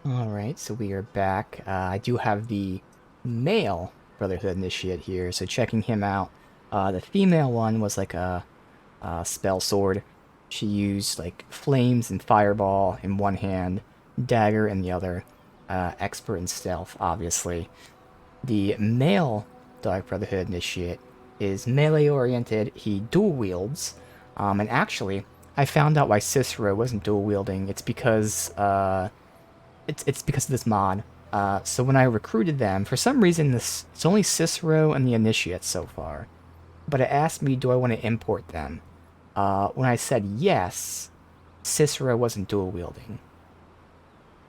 Alright, so we are back. I do have the male Brotherhood Initiate here, so checking him out. The female one was like a spell sword. She used like flames and fireball in one hand, dagger in the other. Expert in stealth, obviously. The male Dark Brotherhood Initiate is melee oriented. He dual wields, and actually, I found out why Cicero wasn't dual wielding. It's because of this mod. So when I recruited them, for some reason it's only Cicero and the Initiates so far. But it asked me, do I want to import them? When I said yes, Cicero wasn't dual wielding.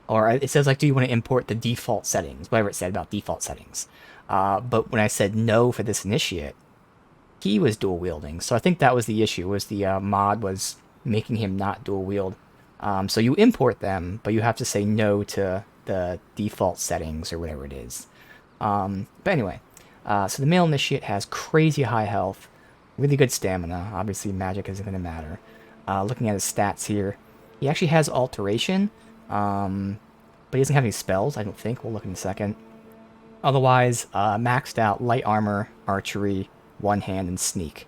Or it says like, do you want to import the default settings? Whatever it said about default settings. But when I said no for this Initiate, he was dual wielding. So I think that was the issue. Was the mod was making him not dual wield. So you import them, but you have to say no to the default settings or whatever it is. But anyway, so the male initiate has crazy high health, really good stamina. Obviously, magic isn't going to matter. Looking at his stats here, he actually has alteration, but he doesn't have any spells, I don't think. We'll look in a second. Otherwise, maxed out light armor, archery, one hand, and sneak.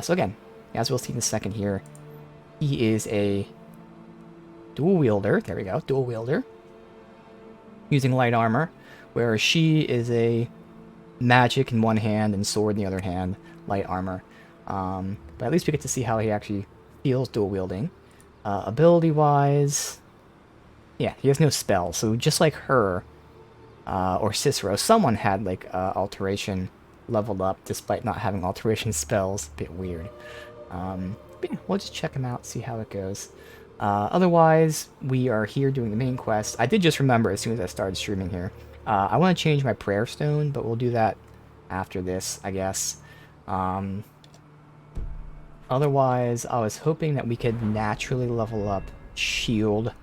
So again, as we'll see in a second here, he is a dual wielder. There we go, dual wielder. Using light armor, whereas she is a magic in one hand and sword in the other hand, light armor. But at least we get to see how he actually feels dual wielding. Ability-wise, yeah, he has no spells. So just like her, or Cicero, someone had like alteration leveled up despite not having alteration spells. Bit weird. But yeah, we'll just check him out, see how it goes. Otherwise, we are here doing the main quest. I did just remember as soon as I started streaming here. I want to change my prayer stone, but we'll do that after this, I guess. Otherwise, I was hoping that we could naturally level up shield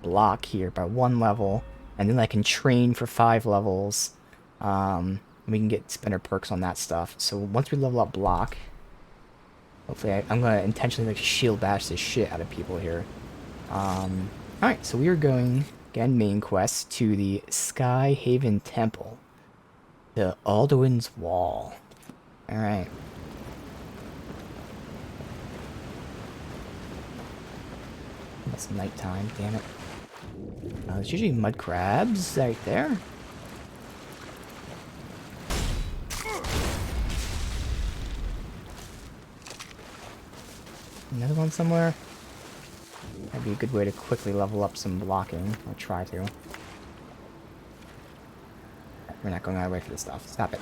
block here by 1 level, and then I can train for 5 levels. We can get spinner perks on that stuff. So once we level up block, hopefully I'm going to intentionally like shield bash the shit out of people here. Alright, so we are going, again, main quest, to the Sky Haven Temple. The Alduin's Wall. Alright. It's nighttime, damn it. There's usually mud crabs right there. Another one somewhere? That'd be a good way to quickly level up some blocking, or try to. We're not going out of the way for this stuff. Stop it.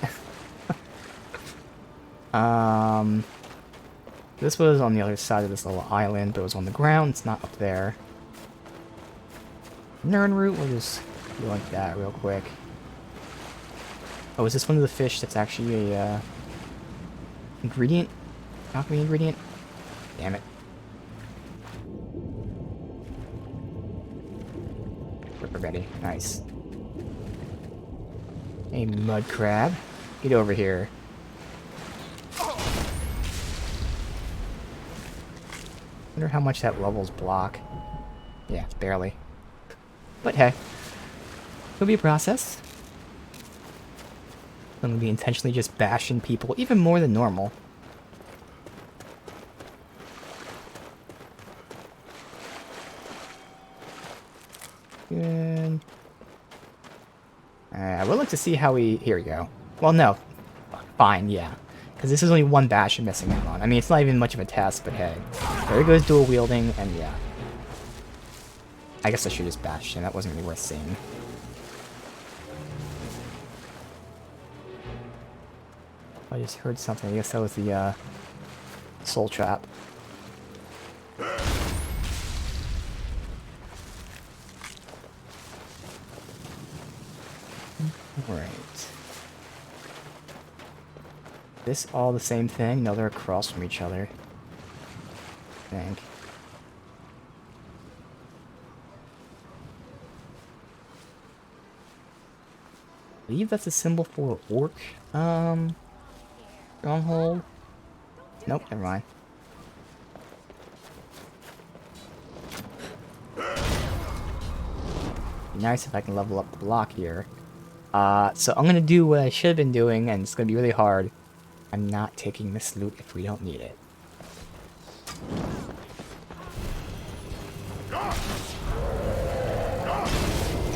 This was on the other side of this little island, but it was on the ground. It's not up there. Nern root, we'll just do like that real quick. Oh, is this one of the fish that's actually a ingredient? Alchemy ingredient? Damn it. We're ready. Nice. Hey, mud crab. Get over here. Wonder how much that levels block. Yeah, it's barely. But hey. It'll be a process. I'm gonna be intentionally just bashing people, even more than normal. Good. Alright, I would like to see how we... Here we go. Well, no. Fine, yeah. Because this is only one bash I'm missing out on. I mean, it's not even much of a test, but hey. There goes dual wielding, and yeah. I guess I should just bash him. That wasn't really worth seeing. I just heard something. I guess that was the, soul trap. Right. This all the same thing? No, they're across from each other. I think. I believe that's a symbol for orc. Stronghold. Nope, never mind. Be nice if I can level up the block here. So I'm gonna do what I should have been doing, and it's gonna be really hard. I'm not taking this loot if we don't need it.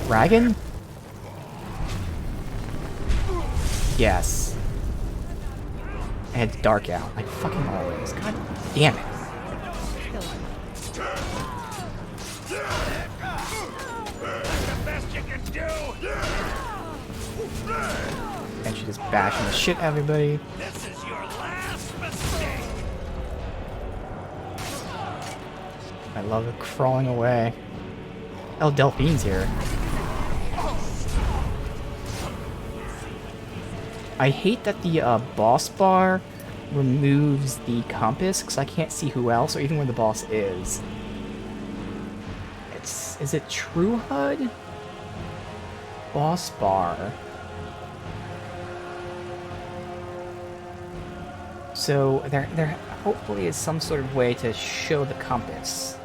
Dragon? Yes. I had to dark out, like fucking always. God damn it. And she just bashing the shit out of everybody. This is your last mistake. I love it crawling away. Oh, Delphine's here. I hate that the boss bar removes the compass because I can't see who else or even where the boss is. Is it True HUD? Boss bar. So there hopefully is some sort of way to show the compass.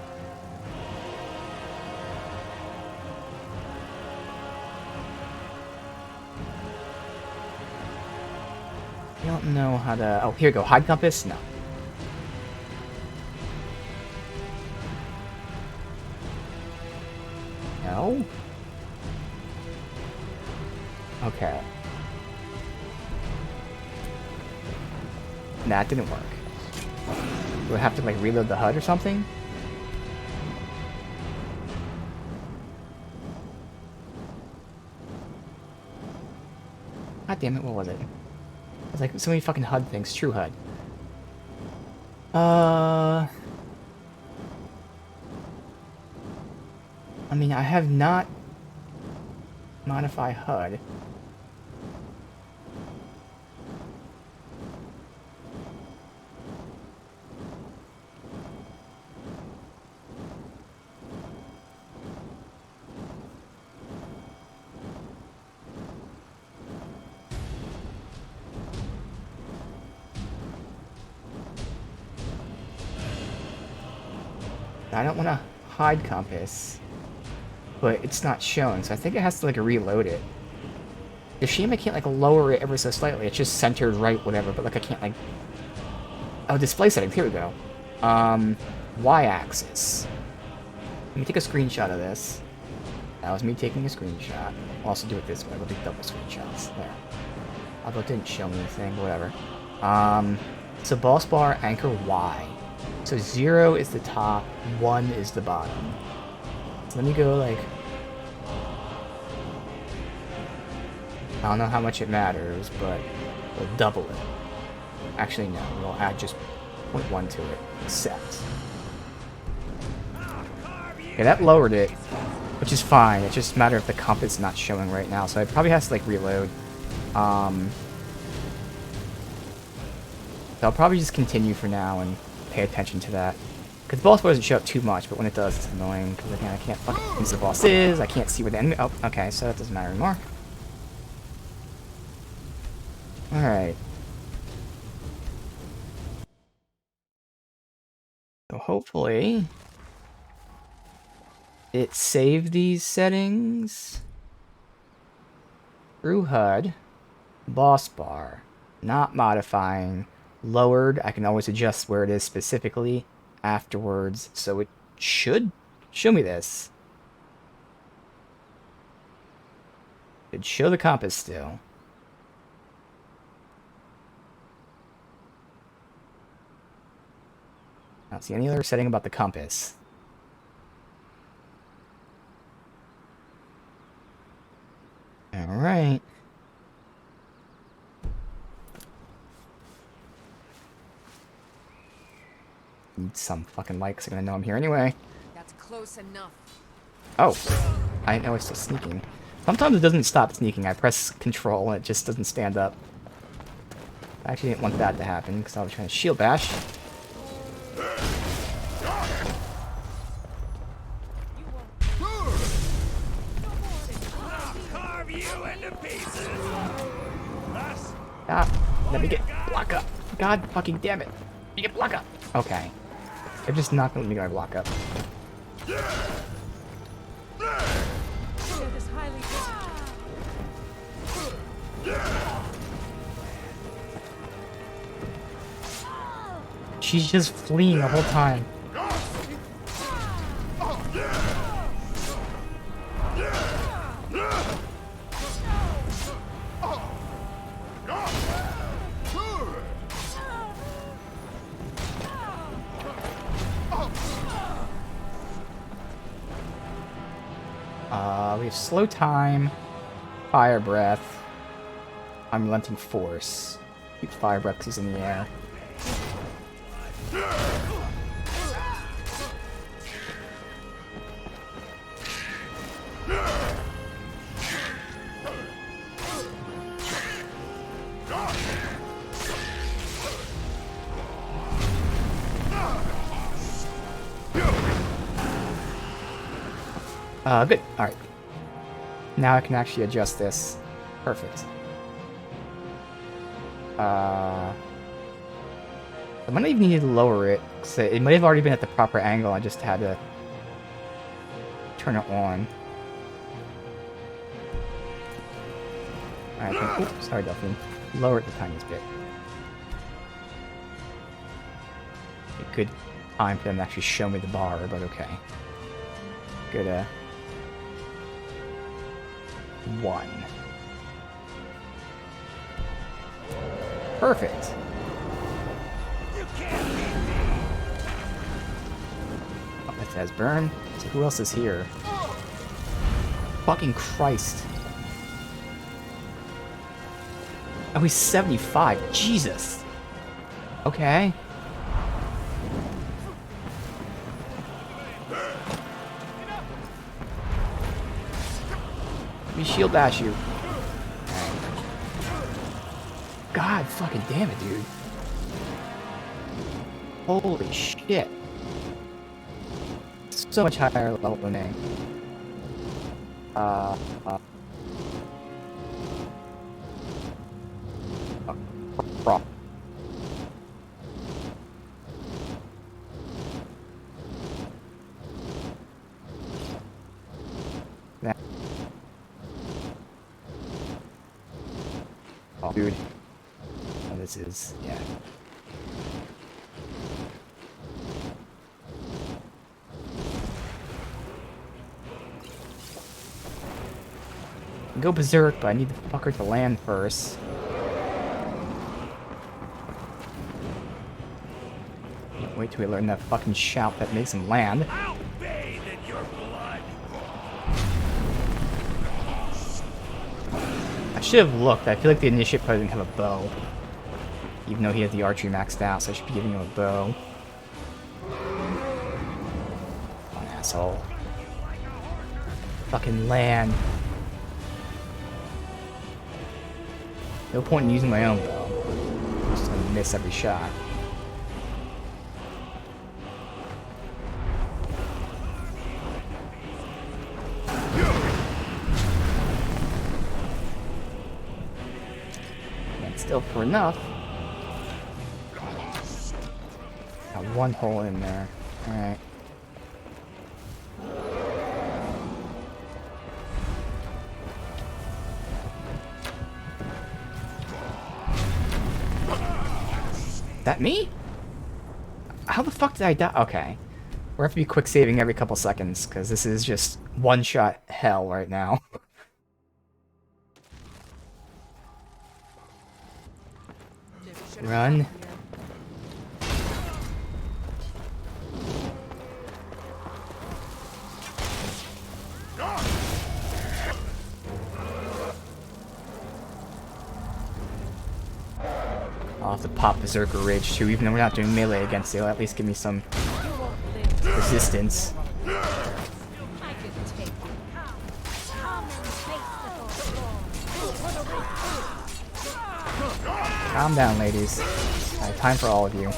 I don't know how to... Oh, here we go. Hide compass? No. No? Okay. That didn't work. Do I have to, like, reload the HUD or something? God damn it, what was it? It's like so many fucking HUD things. True HUD. I mean, I have not modify HUD. I don't want to hide compass, but it's not showing, so I think it has to like reload it. The shame I can't like lower it ever so slightly. It's just centered right, whatever, but like I can't like... Oh, display settings, here we go. Y-axis. Let me take a screenshot of this. That was me taking a screenshot. I'll also do it this way, we'll do double screenshots. There. Although it didn't show me anything, whatever. So boss bar, anchor Y. So 0 is the top, 1 is the bottom. So let me go like... I don't know how much it matters, but we'll double it. Actually, no, we'll add just 0.1 to it. Set. Okay, that lowered it, which is fine. It's just a matter of the compass is not showing right now, so it probably has to like reload. So I'll probably just continue for now and pay attention to that. Because the boss bar doesn't show up too much, but when it does, it's annoying. Because again, I can't fucking see who the boss is. I can't see where the enemy... Oh, okay, so that doesn't matter anymore. Alright. So hopefully... it saved these settings. True HUD. Boss bar. Not modifying. Lowered. I can always adjust where it is specifically afterwards. So it should show me this. It show the compass still. I don't see any other setting about the compass. Alright. Need some fucking likes. They're gonna know I'm here anyway. That's close enough. Oh. I know it's still sneaking. Sometimes it doesn't stop sneaking. I press control and it just doesn't stand up. I actually didn't want that to happen because I was trying to shield bash. Ah, let me get block up. God fucking damn it. Let me get block up. Okay. They're just not gonna let me get my block up. She's just fleeing the whole time. We have slow time, fire breath, unrelenting force. Keeps fire breath 'cause he's in the air. Good. Alright. Now I can actually adjust this. Perfect. I might not even need to lower it, because it might have already been at the proper angle, I just had to turn it on. Alright, oops, sorry Delphine. Lower it the tiniest bit. A good time for them to actually show me the bar, but okay. Good, 1. Perfect. Oh, that says burn. So who else is here? Fucking Christ. Oh, he's 75. Jesus. Okay. Let me shield bash you. God fucking damn it, dude. Holy shit. So much higher level than me. Bro. Oh, dude. Oh, this is, yeah. Go berserk, but I need the fucker to land first. Wait till we learn that fucking shout that makes him land. I'll bathe in your blood. I should have looked. I feel like the initiate probably didn't have a bow. Even though he has the archery maxed out, so I should be giving him a bow. Come on, asshole. Fucking land. No point in using my own bow. I'm just gonna miss every shot. And still for enough. Got one hole in there. Alright. That me? How the fuck did I die? Okay. We're gonna have to be quick saving every couple seconds, because this is just one-shot hell right now. Run. I'll have to pop Berserker Rage too, even though we're not doing melee against it, it'll at least give me some resistance. Calm down, ladies. I have time for all of you. I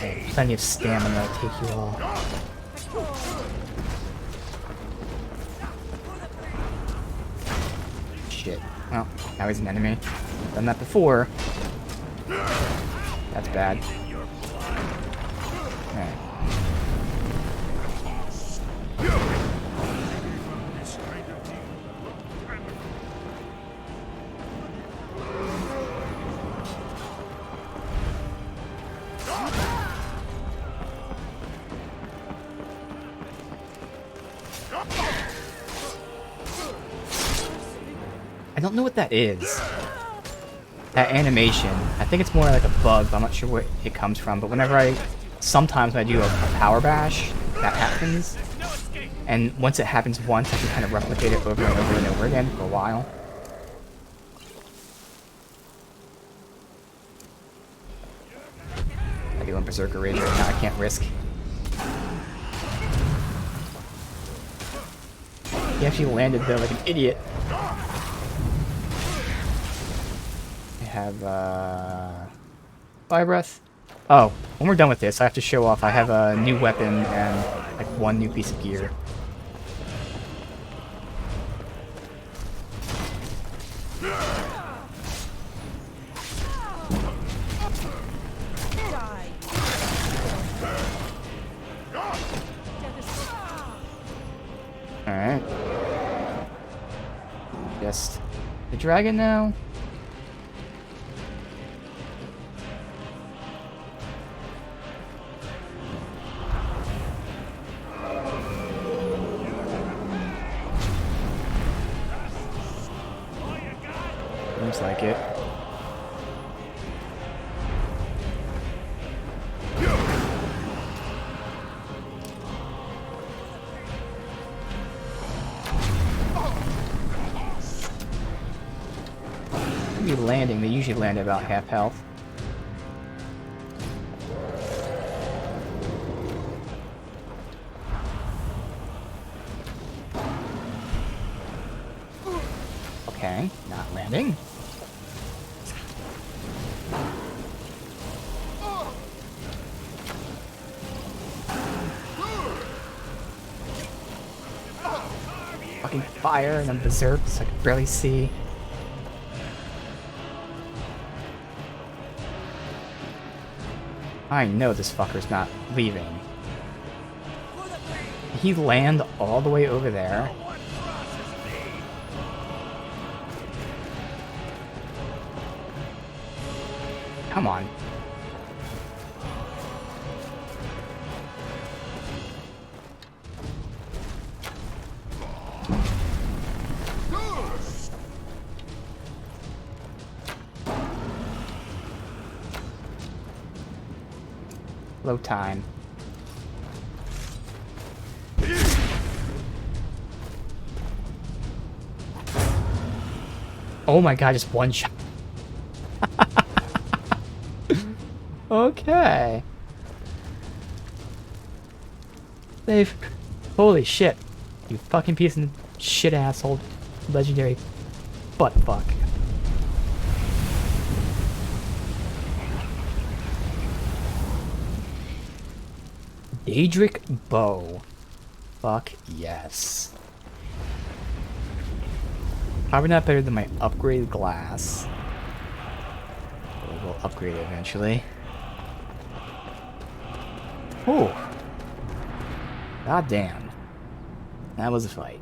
have plenty of stamina to take you all. Shit. Well, now he's an enemy. Done that before. That's bad. Alright. I don't know what that is. That animation. I think it's more like a bug, but I'm not sure where it comes from. But sometimes when I do a power bash, that happens. And once it happens once, I can kind of replicate it over and over and over again for a while. I do a Berserker Rage right now, I can't risk. He actually landed there like an idiot. I have, Fire Breath. Oh, when we're done with this, I have to show off I have a new weapon and, like, one new piece of gear. Alright. Just the dragon now. Seems like it. Landing, they usually land at about half health. Okay, not landing. Fucking fire and I'm berserk, so I can barely see. I know this fucker's not leaving. He land all the way over there. Come on. Low time. Oh my god, just one shot. Okay. Save. Holy shit. You fucking piece of shit asshole. Legendary butt fuck. Daedric Bow. Fuck yes. Probably not better than my upgraded glass. We'll upgrade it eventually. Oh. God damn. That was a fight.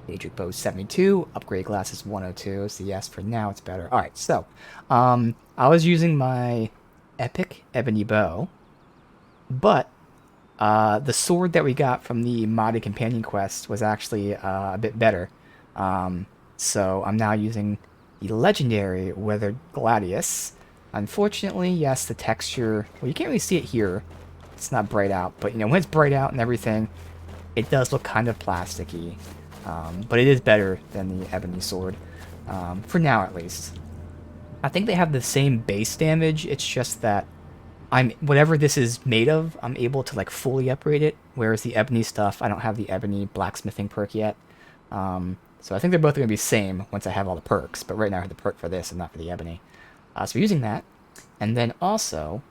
Daedric Bow 72, upgrade glass is 102, so yes, for now it's better. Alright, so, I was using my epic ebony bow, but the sword that we got from the modded companion quest was actually a bit better. So I'm now using the legendary weathered gladius. Unfortunately, yes, the texture, well, you can't really see it here. It's not bright out, but you know, when it's bright out and everything, it does look kind of plasticky. But it is better than the ebony sword, for now at least. I think they have the same base damage, it's just that whatever this is made of, I'm able to like fully upgrade it, whereas the ebony stuff, I don't have the ebony blacksmithing perk yet. So I think they're both going to be same once I have all the perks, but right now I have the perk for this and not for the ebony. So we're using that, and then also,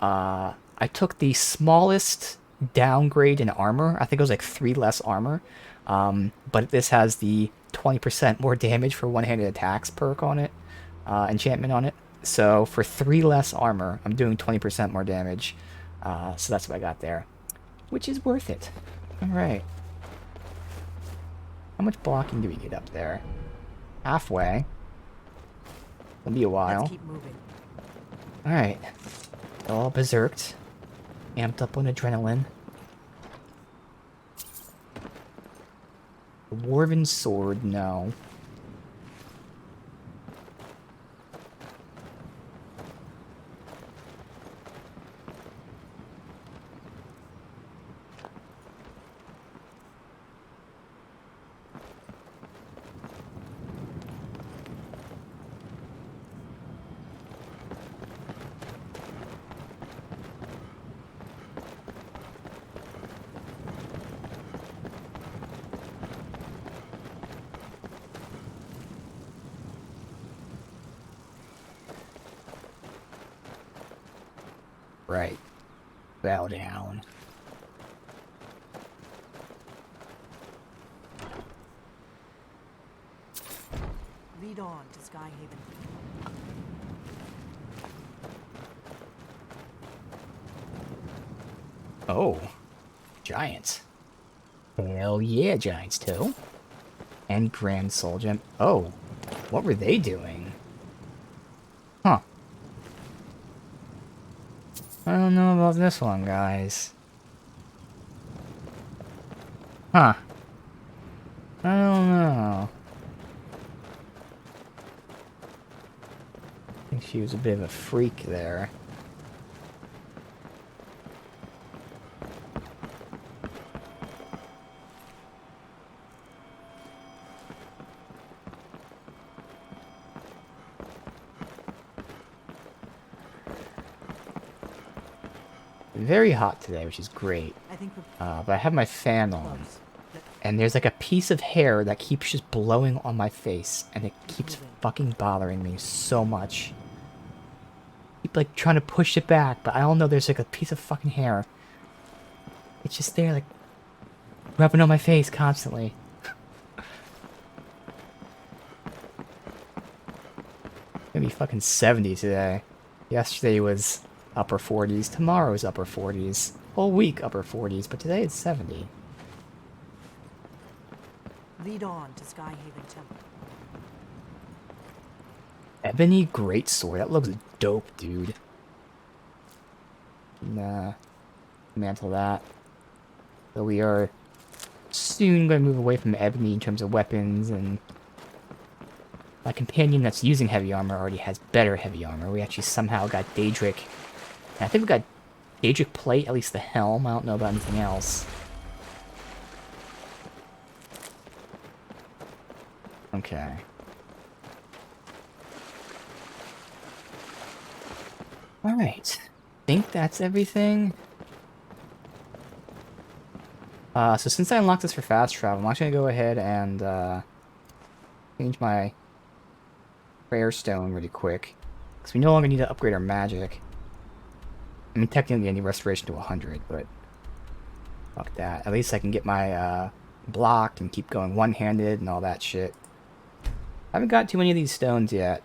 I took the smallest downgrade in armor. I think it was like 3 less armor, but this has the 20% more damage for one-handed attacks perk on it. Enchantment on it. So for 3 less armor, I'm doing 20% more damage. So that's what I got there, which is worth it. All right. How much blocking do we get up there? Halfway. It'll be a while. Let's keep moving. All right. All berserked. Amped up on adrenaline. Dwarven sword, no. Right. Bow down. Lead on to Skyhaven. Oh. Giants. Hell yeah, Giants too. And Grand Soul Gem. Oh. What were they doing? Huh. I don't know about this one, guys. Huh. I don't know. I think she was a bit of a freak there. Very hot today, which is great. I think we're But I have my fan on. close. And there's like a piece of hair that keeps just blowing on my face. And it keeps fucking bothering me so much. Keep like trying to push it back, but I don't know, there's like a piece of fucking hair. It's just there like rubbing on my face constantly. Gonna be fucking 70 today. Yesterday was upper 40s. Tomorrow's upper 40s. Whole week upper 40s, but today it's 70. Lead on to Skyhaven Temple. Ebony Greatsword. That looks dope, dude. Nah. Mantle that. So we are soon going to move away from Ebony in terms of weapons, and my companion that's using heavy armor already has better heavy armor. We actually somehow got Daedric. And I think we got Daedric plate, at least the helm. I don't know about anything else. Okay. Alright. Think that's everything. So since I unlocked this for fast travel, I'm actually gonna go ahead and change my prayer stone really quick. Because we no longer need to upgrade our magic. I mean, technically I need restoration to 100, but fuck that. At least I can get my block and keep going one-handed and all that shit. I haven't got too many of these stones yet.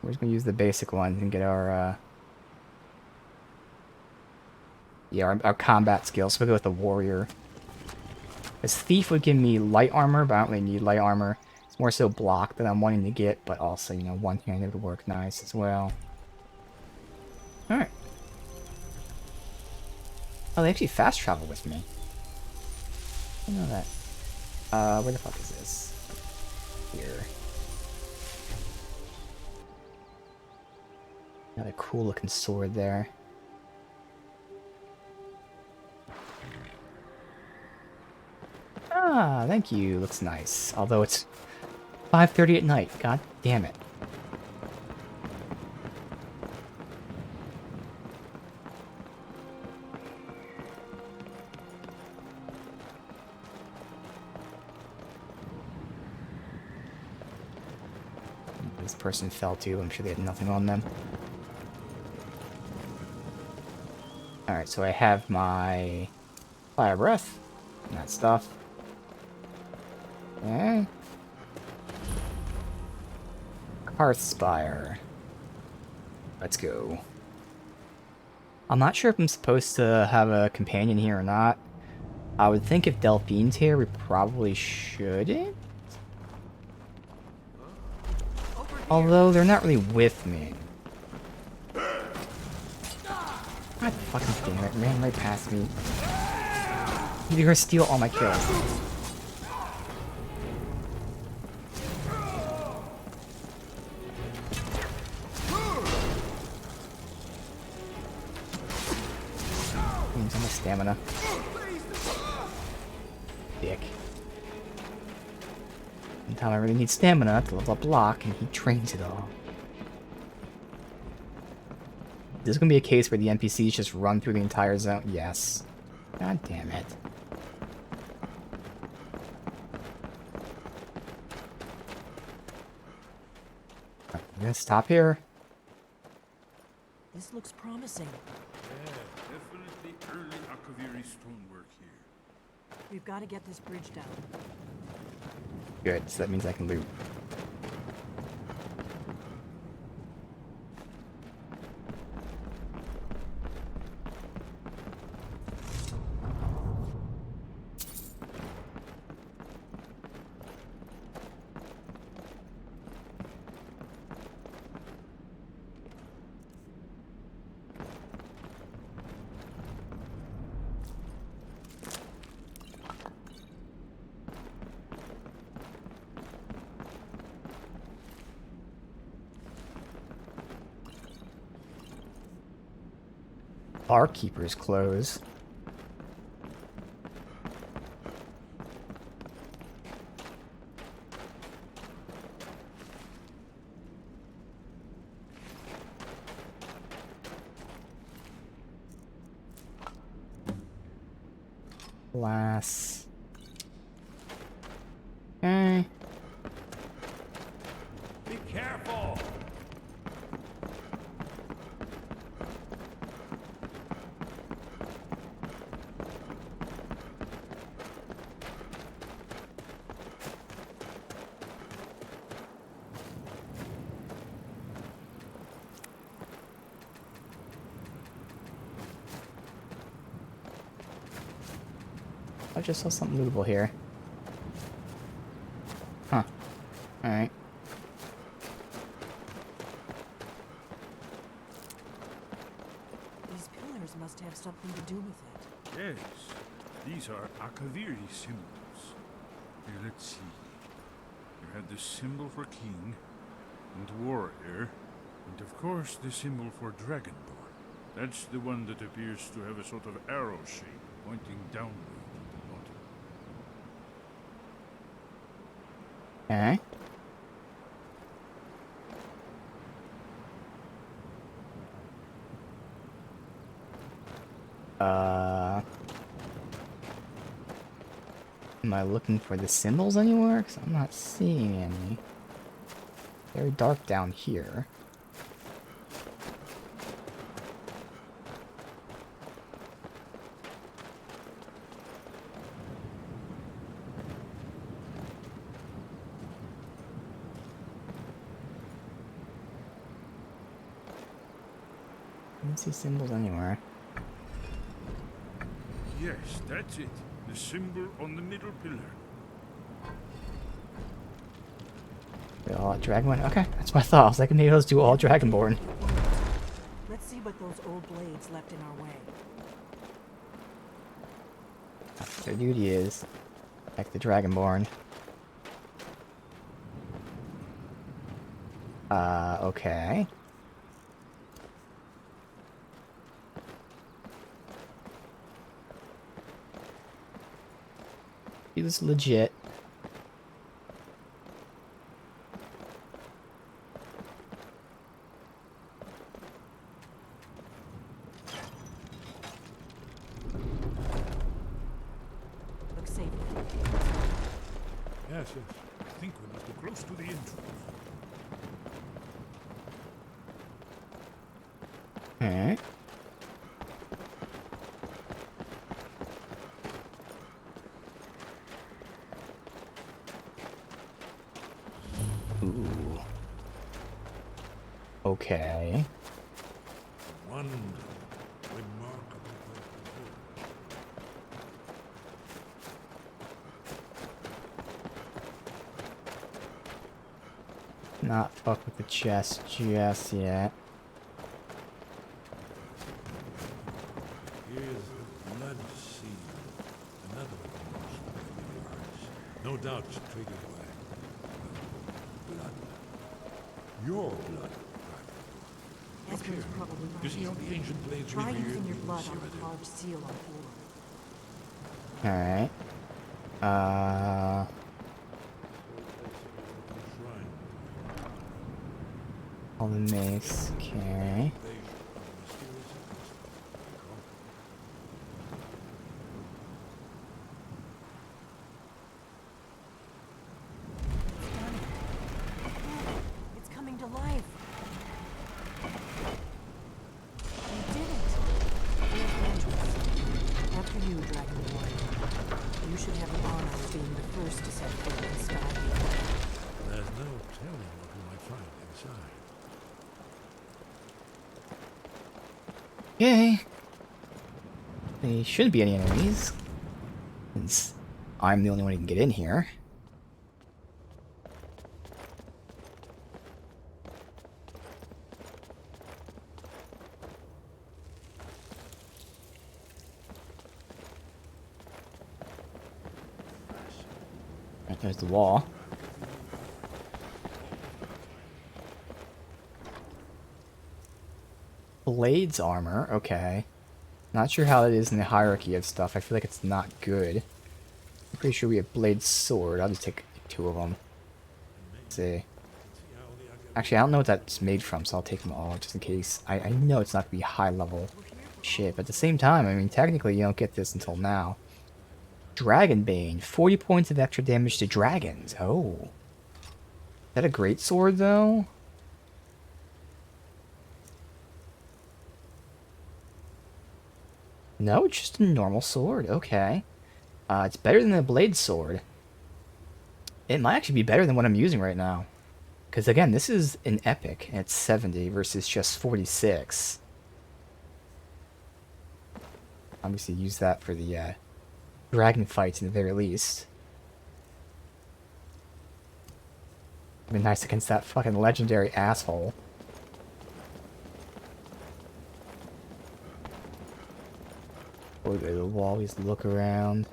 We're just gonna use the basic ones and get our our combat skills. So we'll go with the warrior. This thief would give me light armor, but I don't really need light armor. It's more so block that I'm wanting to get, but also, you know, one-handed would work nice as well. Alright. Oh, they actually fast travel with me. I know that. Where the fuck is this? Here. Another cool looking sword there. Ah, thank you. Looks nice. Although it's 5:30 at night. God damn it. This person fell too. I'm sure they had nothing on them. Alright, so I have my fire breath and that stuff. Okay. Hearthspire. Let's go. I'm not sure if I'm supposed to have a companion here or not. I would think if Delphine's here, we probably shouldn't. Although they're not really with me. God fucking damn it, ran right past me. You're gonna steal all my kills. Means on the stamina. Dick. And time I really need stamina to level up block, and he trains it all. This is gonna be a case where the NPCs just run through the entire zone. Yes. God damn it. I'm gonna stop here. This looks promising. Yeah, definitely early Akaviri stonework here. We've got to get this bridge down. Good, so that means I can loot. Barkeeper's clothes. Glass. Okay. Be careful! I just saw something lootable here. Huh. Alright. These pillars must have something to do with it. Yes, these are Akaviri symbols. Here, let's see. You had the symbol for king and warrior, and of course the symbol for dragonborn. That's the one that appears to have a sort of arrow shape pointing downward. Okay. Am I looking for the symbols anywhere? Because I'm not seeing any. Very dark down here. I don't see symbols anywhere. Yes, that's it. The symbol on the middle pillar. They're all Dragonborn? Okay, that's what I thought. I was like, maybe those two all Dragonborn. Let's see what those old blades left in our way. Their duty is like the Dragonborn. Okay. He was legit. Looks safe. Yes, yes. I think we must be close to the entrance. Alright. Ooh. Okay. Wonderful, remarkable. Not fuck with the chest just yet. Here's the blood seal. Another of the most familiar arts. No doubt triggered by blood. Your blood, As husband's probably You see right. how the ancient blades Try revered using your blood on Cyrodiil? the carved seal on the floor. Alright. Uh... Shrine. On the mace. Okay. Invasion of the mysterious Apostle. It's coming to life. You did it. Here's the entrance. After you, Dragon Warrior. You should have the honor of being the first to set foot in Skyrim. There's no telling what we might find inside. Okay. There shouldn't be any enemies. Since I'm the only one who can get in here. Right, there's the wall. Blades armor, okay. Not sure how it is in the hierarchy of stuff. I feel like it's not good. I'm pretty sure we have blade sword. I'll just take 2 of them. Let's see. Actually, I don't know what that's made from, so I'll take them all just in case. I know it's not going to be high level shit, but at the same time, I mean, technically you don't get this until now. Dragonbane, 40 points of extra damage to dragons. Oh. Is that a great sword, though? No, it's just a normal sword. Okay. It's better than the blade sword. It might actually be better than what I'm using right now. Because, again, this is an epic, and it's 70 versus just 46. Obviously, use that for the dragon fights, in the very least. It'd be nice against that fucking legendary asshole. Or we'll always look around.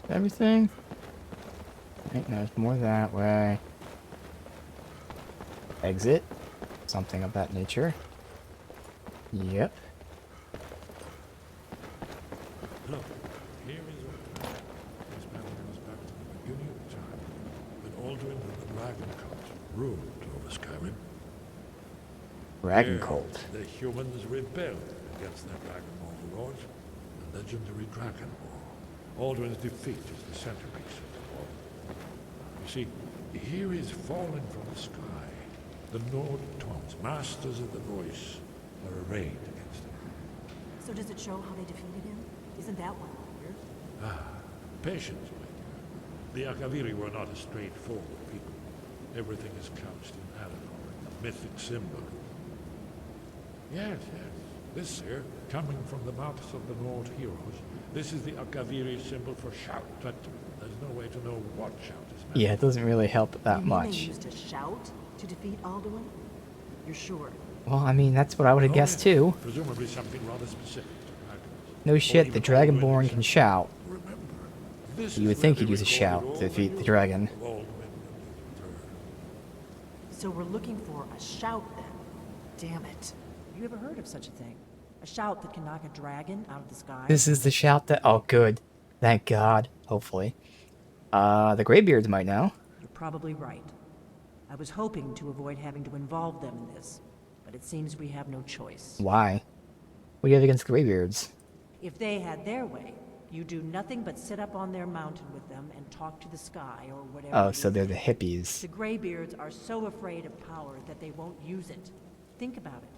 Everything? Right, there's more that way. Exit. Something of that nature. Yep. Look, here is what this battle goes back to the beginning of time, when Alduin and the Dragon Cult ruled over Skyrim. Dragon Here, Cult. the humans rebelled against their dragon overlords, the legendary Dragon War. Alduin's defeat is the centerpiece of the war. You see, here is falling from the sky. The Nord Tones, masters of the voice, are arrayed against him. So does it show how they defeated him? Isn't that why we're here? Patience, my dear. The Akaviri were not a straightforward people. Everything is couched in allegory, mythic symbol. Yes, yes. This here, coming from the mouths of the Nord heroes, this is the Akaviri symbol for shout, but there's no way to know what shout is meant. Yeah, it doesn't really help that You mean much. they used a shout to defeat Alduin? You're sure? Well, I mean, that's what I would have Oh, guessed yes. too. Presumably something rather specific to dragons. No Or shit, even the Dragonborn Alduin can shout. Remember, this You would is think where he'd use a they shout recorded to all defeat the news dragon. of Alduin and his return. So we're looking for a shout then. Damn it. Have you ever heard of such a thing? A shout that can knock a dragon out of the sky? This is the shout that... Oh, good. Thank God. Hopefully. The Greybeards might know. You're probably right. I was hoping to avoid having to involve them in this, but it seems we have no choice. Why? What do you have against Greybeards? If they had their way, you do nothing but sit up on their mountain with them and talk to the sky or whatever. Oh, it so is. they're the hippies. The Greybeards are so afraid of power that they won't use it. Think about it.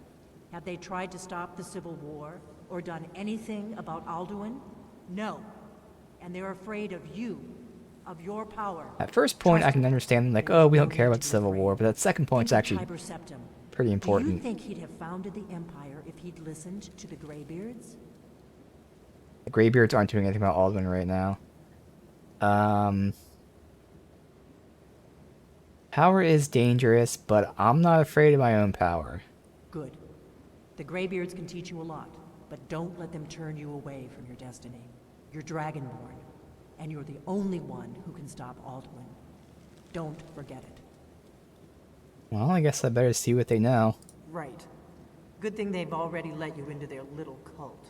Have they tried to stop the Civil War or done anything about Alduin? No. And they're afraid of you. of your power. At first point, I Trust can me, understand, like, there's oh, we no don't care need about to be Civil afraid. War, but that second point's Think of actually Tiber Septim. pretty Do you important. think he'd have founded the Empire if he'd listened to the Greybeards? The Greybeards aren't doing anything about Alduin right now. Power is dangerous, but I'm not afraid of my own power. Good. The Greybeards can teach you a lot, but don't let them turn you away from your destiny. You're Dragonborn, and you're the only one who can stop Alduin. Don't forget it. Well, I guess I better see what they know. Right. Good thing they've already let you into their little cult.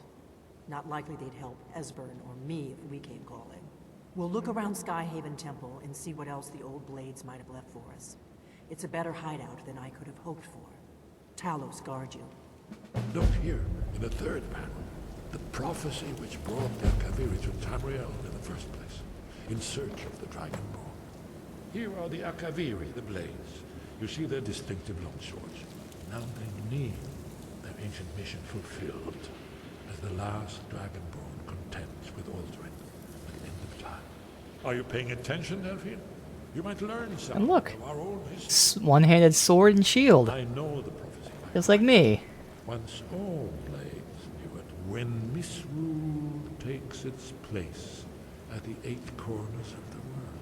Not likely they'd help Esbern or me if we came calling. We'll look around Skyhaven Temple and see what else the old blades might have left for us. It's a better hideout than I could have hoped for. Talos guard you. Look here, in the third panel. The prophecy which brought the Akaviri to Tamriel in the first place, in search of the Dragonborn. Here are the Akaviri, the blades. You see their distinctive long swords. Now they need their ancient mission fulfilled, as the last Dragonborn contends with Alduin at the end of time. Are you paying attention, Delphine? You might learn something And look, of our own history. one-handed sword and shield. I know the prophecy. Just like me. Once all blades knew it, when misrule takes its place at the 8 corners of the world.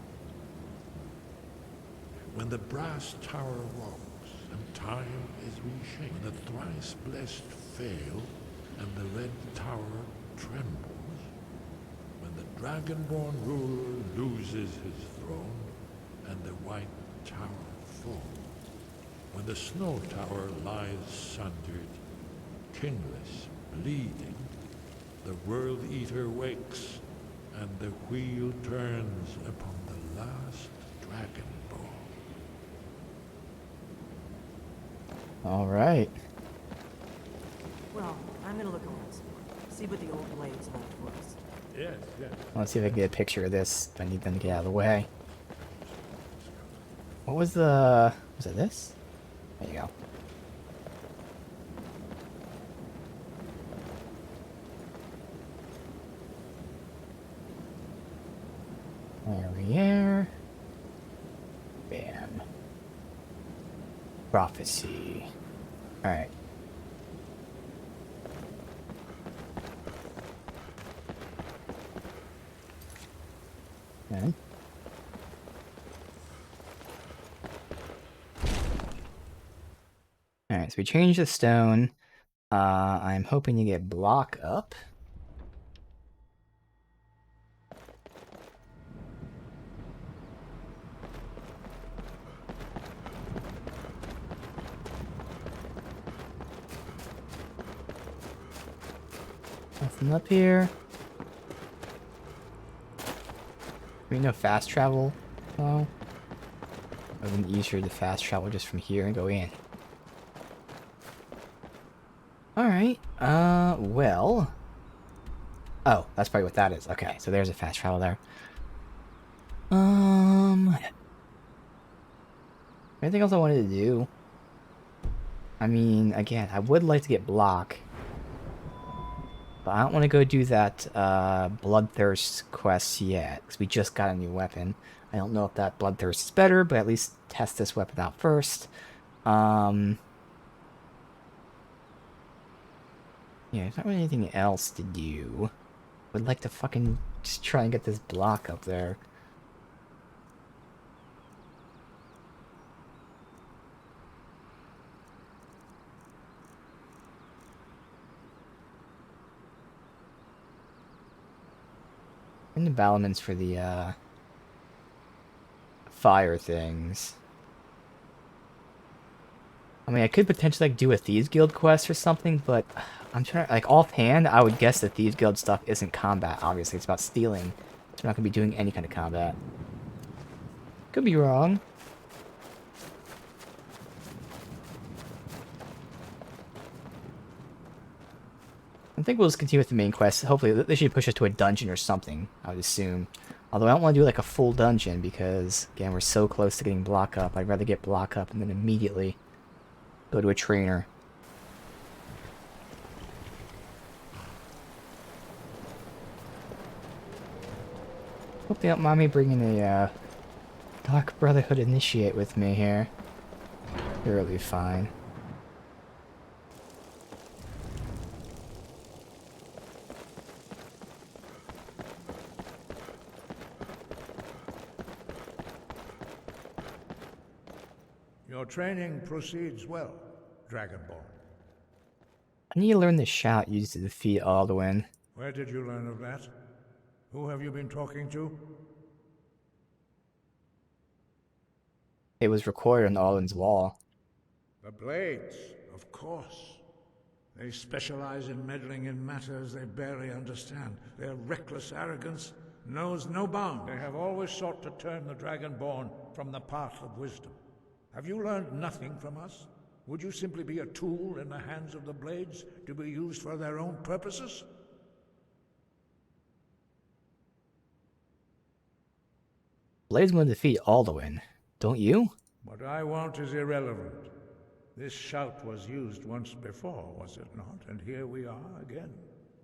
When the brass tower rocks and time is reshaped, when the thrice blessed fail and the red tower trembles, when the Dragonborn ruler loses his throne and the white tower falls, when the snow tower lies sundered, kingless, bleeding, the World Eater wakes, and the wheel turns upon the last Dragon Ball. All right. Well, I'm gonna look around some more. See what the old blades left for us. Yes, yes. Let's see if I can get a picture of this. I need them to get out of the way. What was the... Was it this? There you go. There we are. Bam. Prophecy. Alright. Okay. Alright, so we changed the stone. I'm hoping to get block up. Nothing up here. We know fast travel. Oh. It would have been easier to fast travel just from here and go in. Alright, well... Oh, that's probably what that is. Okay, so there's a fast travel there. Anything else I wanted to do? I mean, again, I would like to get block. But I don't want to go do that, Bloodthirst quest yet, because we just got a new weapon. I don't know if that Bloodthirst is better, but at least test this weapon out first. Yeah, there's not really anything else to do. Would like to fucking just try and get this block up there. And the battlements for the, fire things. I mean, I could potentially, like, do a Thieves Guild quest or something, but I'm trying to, like, offhand, I would guess that Thieves Guild stuff isn't combat, obviously. It's about stealing. So we're not going to be doing any kind of combat. Could be wrong. I think we'll just continue with the main quest. Hopefully, they should push us to a dungeon or something, I would assume. Although I don't want to do, like, a full dungeon, because, again, we're so close to getting block up. I'd rather get block up and then immediately go to a trainer. Hope they don't mind me bringing a Dark Brotherhood Initiate with me here. It'll be fine. Your training proceeds well, Dragonborn. I need to learn the shout used to defeat Alduin. Where did you learn of that? Who have you been talking to? It was recorded on Alduin's wall. The Blades, of course. They specialize in meddling in matters they barely understand. Their reckless arrogance knows no bounds. They have always sought to turn the Dragonborn from the path of wisdom. Have you learned nothing from us? Would you simply be a tool in the hands of the Blades to be used for their own purposes? Blades want to defeat Alduin, don't you? What I want is irrelevant. This shout was used once before, was it not? And here we are again.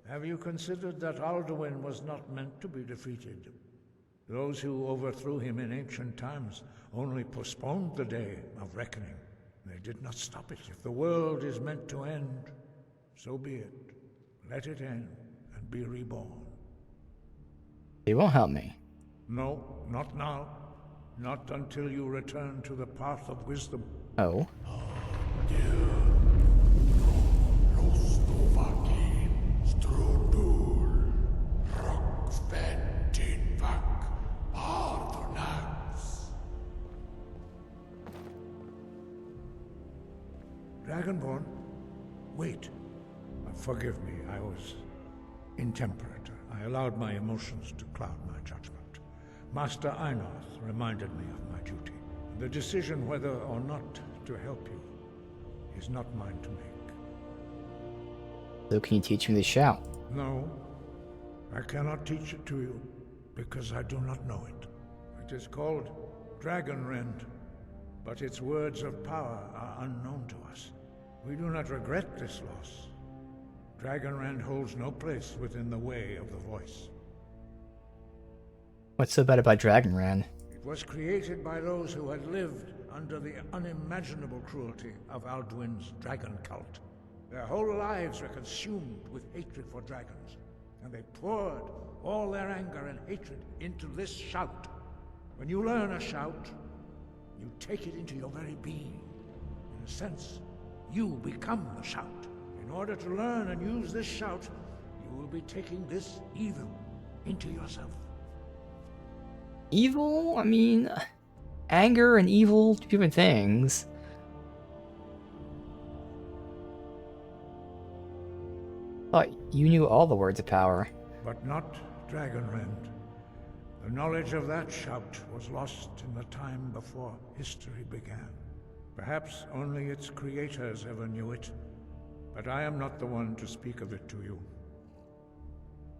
Have you considered that Alduin was not meant to be defeated? Those who overthrew him in ancient times only postponed the day of reckoning. They did not stop it. If the world is meant to end, so be it. Let it end and be reborn. They won't help me. No, not now. Not until you return to the path of wisdom. Oh. Dragonborn, wait. Forgive me, I was intemperate. I allowed my emotions to cloud my judgment. Master Einoth reminded me of my duty. The decision whether or not to help you is not mine to make. So can you teach me the shout? No, I cannot teach it to you, because I do not know it. It is called Dragonrend, but its words of power are unknown to us. We do not regret this loss. Dragonrend holds no place within the way of the voice. What's so bad about Dragonrand? It was created by those who had lived under the unimaginable cruelty of Alduin's dragon cult. Their whole lives were consumed with hatred for dragons, and they poured all their anger and hatred into this shout. When you learn a shout, you take it into your very being. In a sense, you become the shout. In order to learn and use this shout, you will be taking this evil into yourself. Evil? I mean, anger and evil, two different things. Thought you knew all the words of power. But not Dragonrend. The knowledge of that shout was lost in the time before history began. Perhaps only its creators ever knew it, but I am not the one to speak of it to you.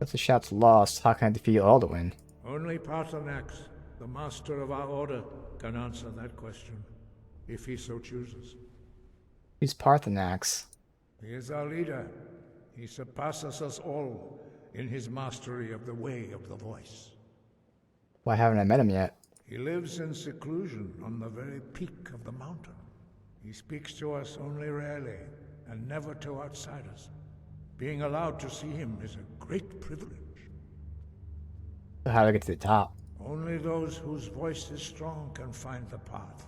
If the shout's lost, how can I defeat Alduin? Only Paarthurnax, the master of our order, can answer that question, if he so chooses. Who's Paarthurnax? He is our leader. He surpasses us all in his mastery of the way of the voice. Why haven't I met him yet? He lives in seclusion on the very peak of the mountain. He speaks to us only rarely, and never to outsiders. Being allowed to see him is a great privilege. So how do I get to the top? Only those whose voice is strong can find the path.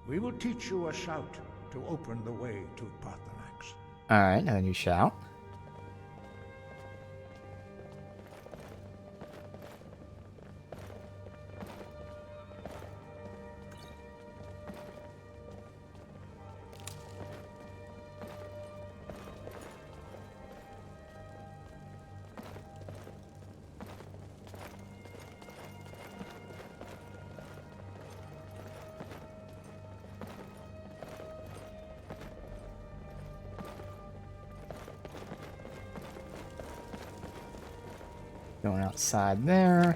We will teach you a shout to open the way to Paarthurnax. Alright, now then you shout. Going outside there.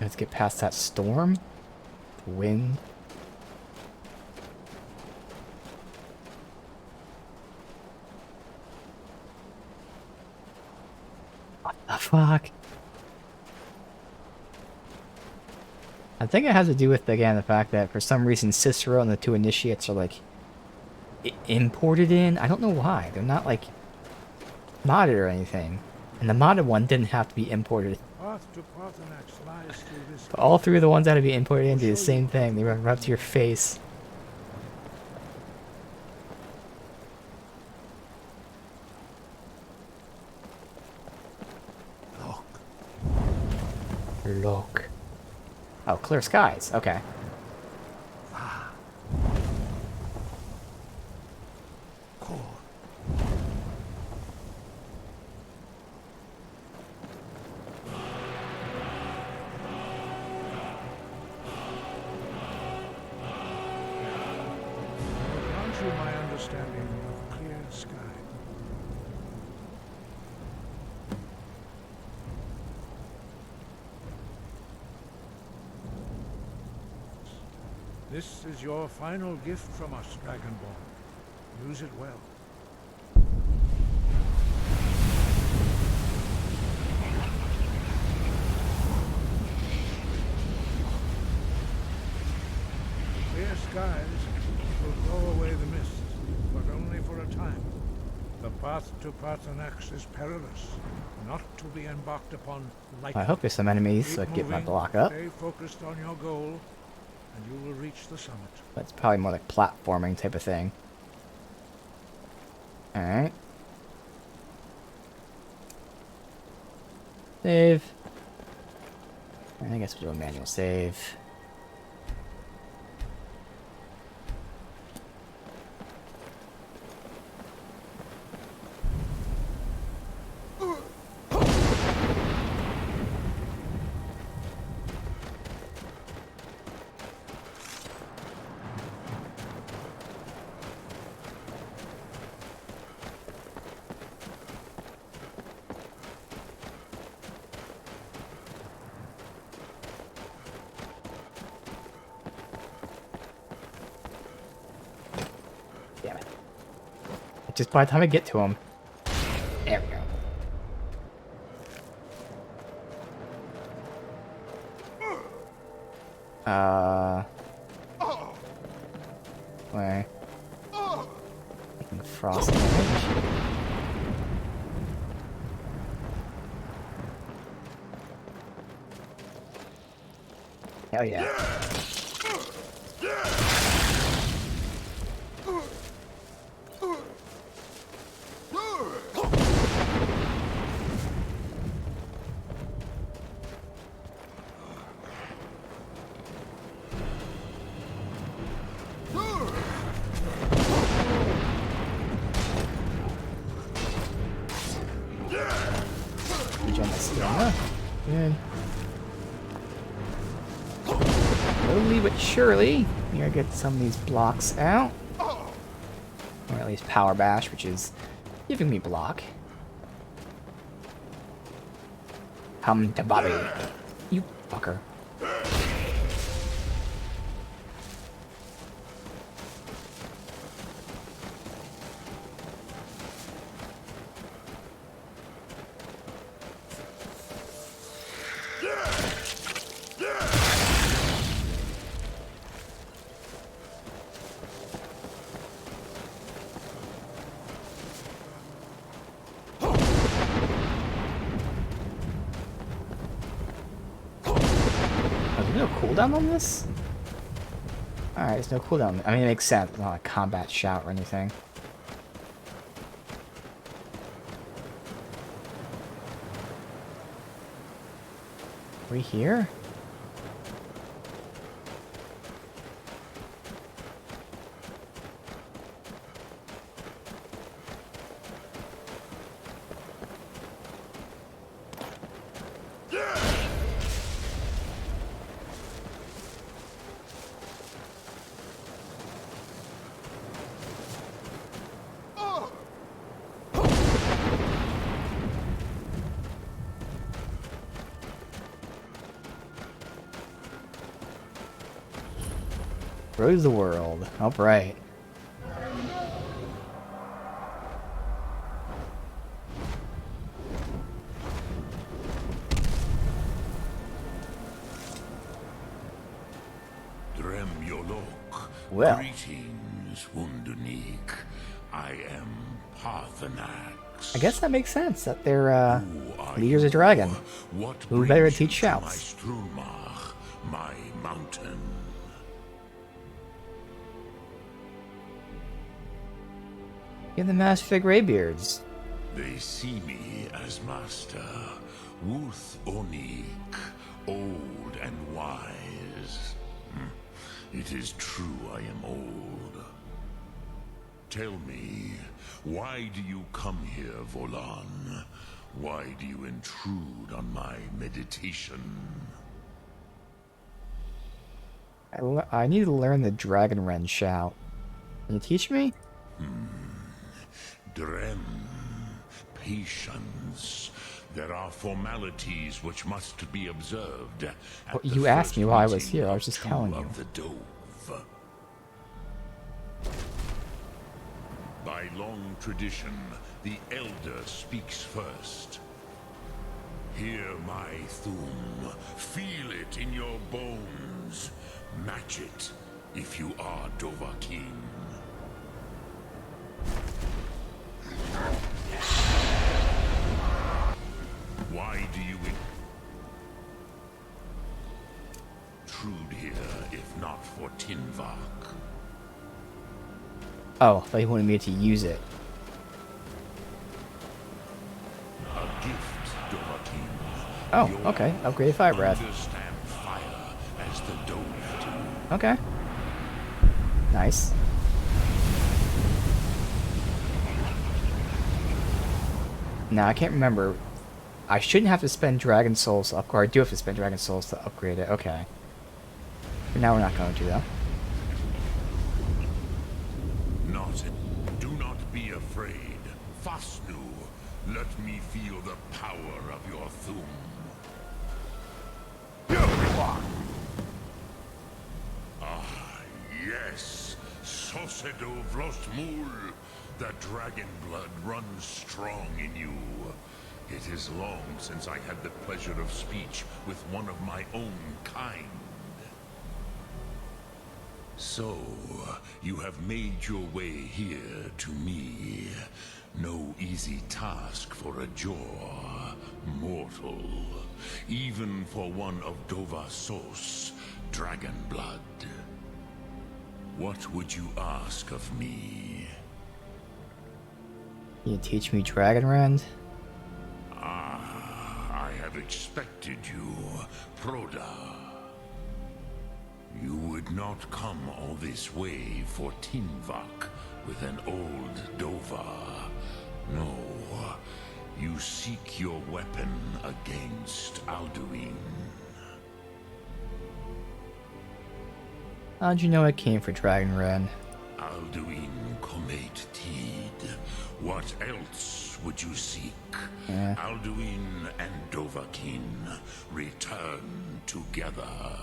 Let's get past that storm. The wind. What the fuck? I think it has to do with, again, the fact that for some reason Cicero and the two initiates are, like, imported in. I don't know why. They're not, like, modded or anything. And the modded one didn't have to be imported. Path to Parthenax lies through this. But all three of the ones that had to be imported in do the same thing. They run right up to your face. Look. Oh, clear skies. Okay. Grant you my understanding of clear sky. This is your final gift from us, Dragonborn. Use it well. Clear skies will blow away the mist, but only for a time. The path to Parthenax is perilous, not to be embarked upon lightly. I hope there's some enemies so I can get my block up. Stay focused on your goal, and you will reach the summit. That's probably more like platforming type of thing. Alright. Save. I guess we'll do a manual save. Damn it. Just by the time I get to him. There we go. Where? Taking frost damage. Hell yeah. Regen my stamina. Good. Slowly but surely, we gotta get some of these blocks out. Or at least power bash, which is giving me block. Come to Bobby. You fucker. No cooldown on this? Alright, there's no cooldown. I mean, it makes sense. It's not a combat shout or anything. Are we here? destroys the world. Alright. Drem Yolok. Well. Greetings, Wunderneek. I am Parthenax. I guess that makes sense that they're, Who are leaders you? of dragon. What Who better brings teach you to shouts? My Strumach, my mountain. You're the Master of Greybeards. They see me as master, Wuth Onik, old and wise. It is true I am old. Tell me, why do you come here, Volan? Why do you intrude on my meditation? I need to learn the Dragon Wren shout. Can you teach me? Drem, patience. There are formalities which must be observed. At Well, the you asked first me while I was meeting here, I of was just two telling you. of the Dove. By long tradition, the Elder speaks first. Hear my Thum. Feel it in your bones. Match it if you are Dovahkiin. Why do you intrude here if not for Tinvak? Oh, I thought you wanted me to use it. A gift, Dovahkiin. Oh, Your okay. Upgrade fire breath. Understand fire as the Dove do. Okay. Nice. Now, I can't remember. I shouldn't have to spend Dragon Souls to upgrade. I do have to spend Dragon Souls to upgrade it. Okay. But now we're not going to, though. Do not be afraid. Fasnu, let me feel the power of your Thum. Ah, yes. Sosedo Vlostmul. The dragon blood runs strong in you. It is long since I had the pleasure of speech with one of my own kind. So, you have made your way here to me. No easy task for a Jor, mortal. Even for one of Dovasos, dragon blood. What would you ask of me? Can you teach me Dragon Rend? I have expected you, Proda. You would not come all this way for Tinvak with an old Dova. No, you seek your weapon against Alduin. How'd you know I came for Dragon Rend? Alduin Comet Tid. What else would you seek? Yeah. Alduin and Dovahkiin return together.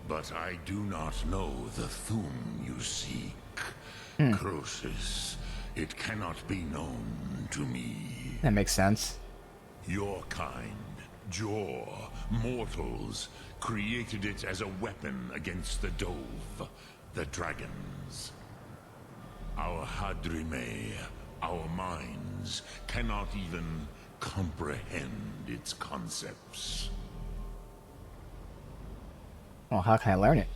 But I do not know the Thum you seek. Croesus, it cannot be known to me. That makes sense. Your kind, Jor, mortals, created it as a weapon against the Dove, the dragons. Our Hadrime, our minds, cannot even comprehend its concepts. Well, how can I learn it?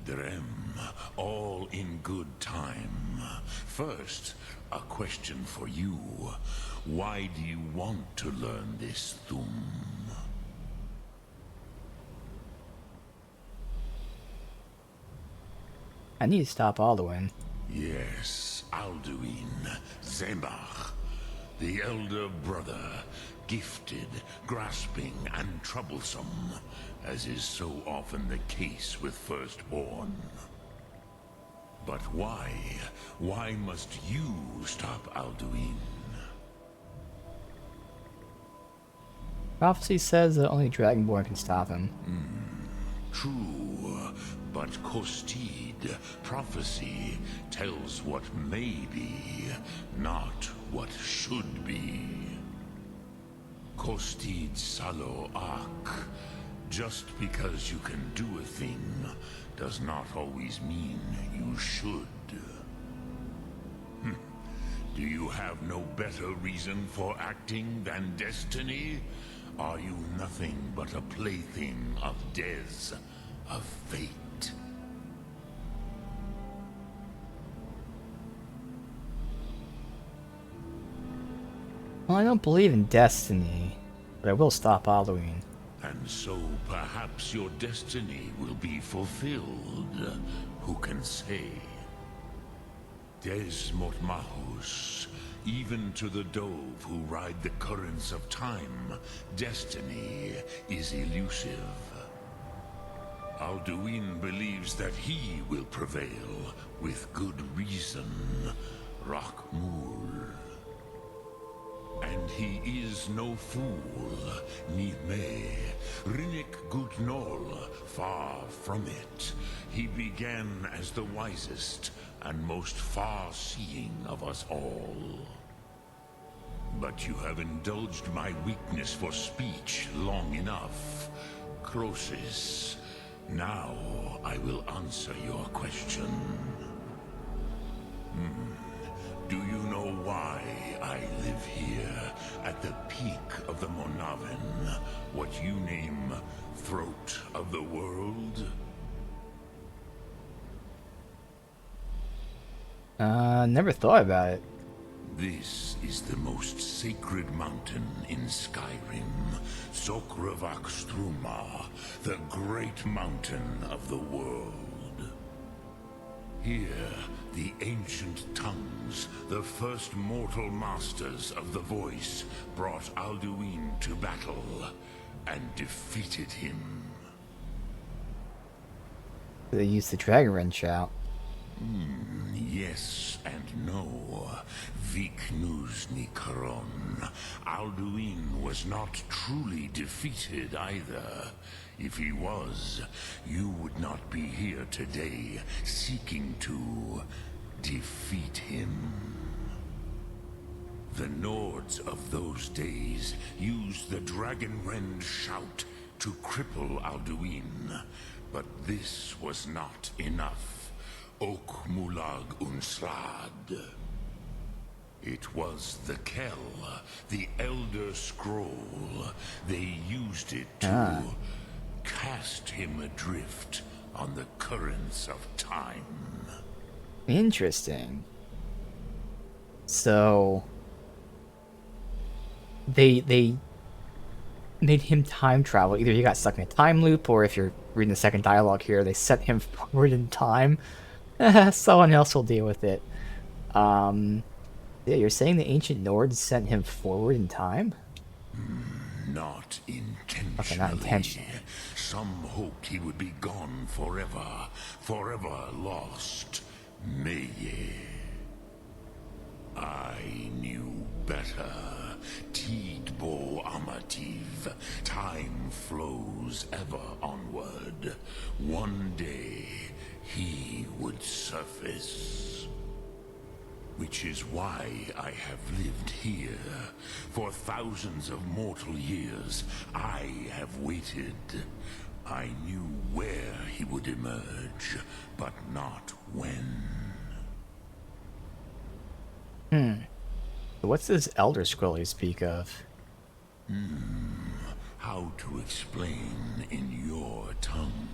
Drem, all in good time. First, a question for you. Why do you want to learn this Thum? I need to stop Alduin. Yes, Alduin, Zemach, the elder brother, gifted, grasping, and troublesome, as is so often the case with Firstborn. But why? Why must you stop Alduin? Prophecy says that only Dragonborn can stop him. True, But Kostid, prophecy, tells what may be, not what should be. Kostid Salo Ak. Just because you can do a thing does not always mean you should. Do you have no better reason for acting than destiny? Are you nothing but a plaything of Des, of fate? Well, I don't believe in destiny, but I will stop Halloween. And so perhaps your destiny will be fulfilled. Who can say? Des Motmahus, even to the dove who ride the currents of time, destiny is elusive. Alduin believes that he will prevail, with good reason. Rakmul. And he is no fool, ni me. Rinnik Gutnol, far from it. He began as the wisest and most far-seeing of us all. But you have indulged my weakness for speech long enough. Croesus, now I will answer your question. Do you know why I live here, at the peak of the Monaven, what you name throat of the world? Never thought about it. This is the most sacred mountain in Skyrim, Sokravak Struma, the great mountain of the world. Here, the ancient tongues, the first mortal masters of the voice, brought Alduin to battle and defeated him. They used the Dragon Wrench out. Yes and no. Viknus Nikaron. Alduin was not truly defeated either. If he was, you would not be here today seeking to defeat him. The Nords of those days used the Dragon Rend shout to cripple Alduin, but this was not enough. Ok Mulag Unslad. It was the Kell, the Elder Scroll. They used it to cast him adrift on the currents of time. Interesting. So they made him time travel. Either he got stuck in a time loop, or if you're reading the second dialogue here, they sent him forward in time. Someone else will deal with it. Yeah, you're saying the ancient Nords sent him forward in time? Not intentionally. Okay, not intentionally. Some hoped he would be gone forever, forever lost. Meye. I knew better. Tidbo Amativ. Time flows ever onward. One day, he would surface. Which is why I have lived here. For thousands of mortal years, I have waited. I knew where he would emerge, but not when. What's this Elder Scroll you speak of? How to explain in your tongue?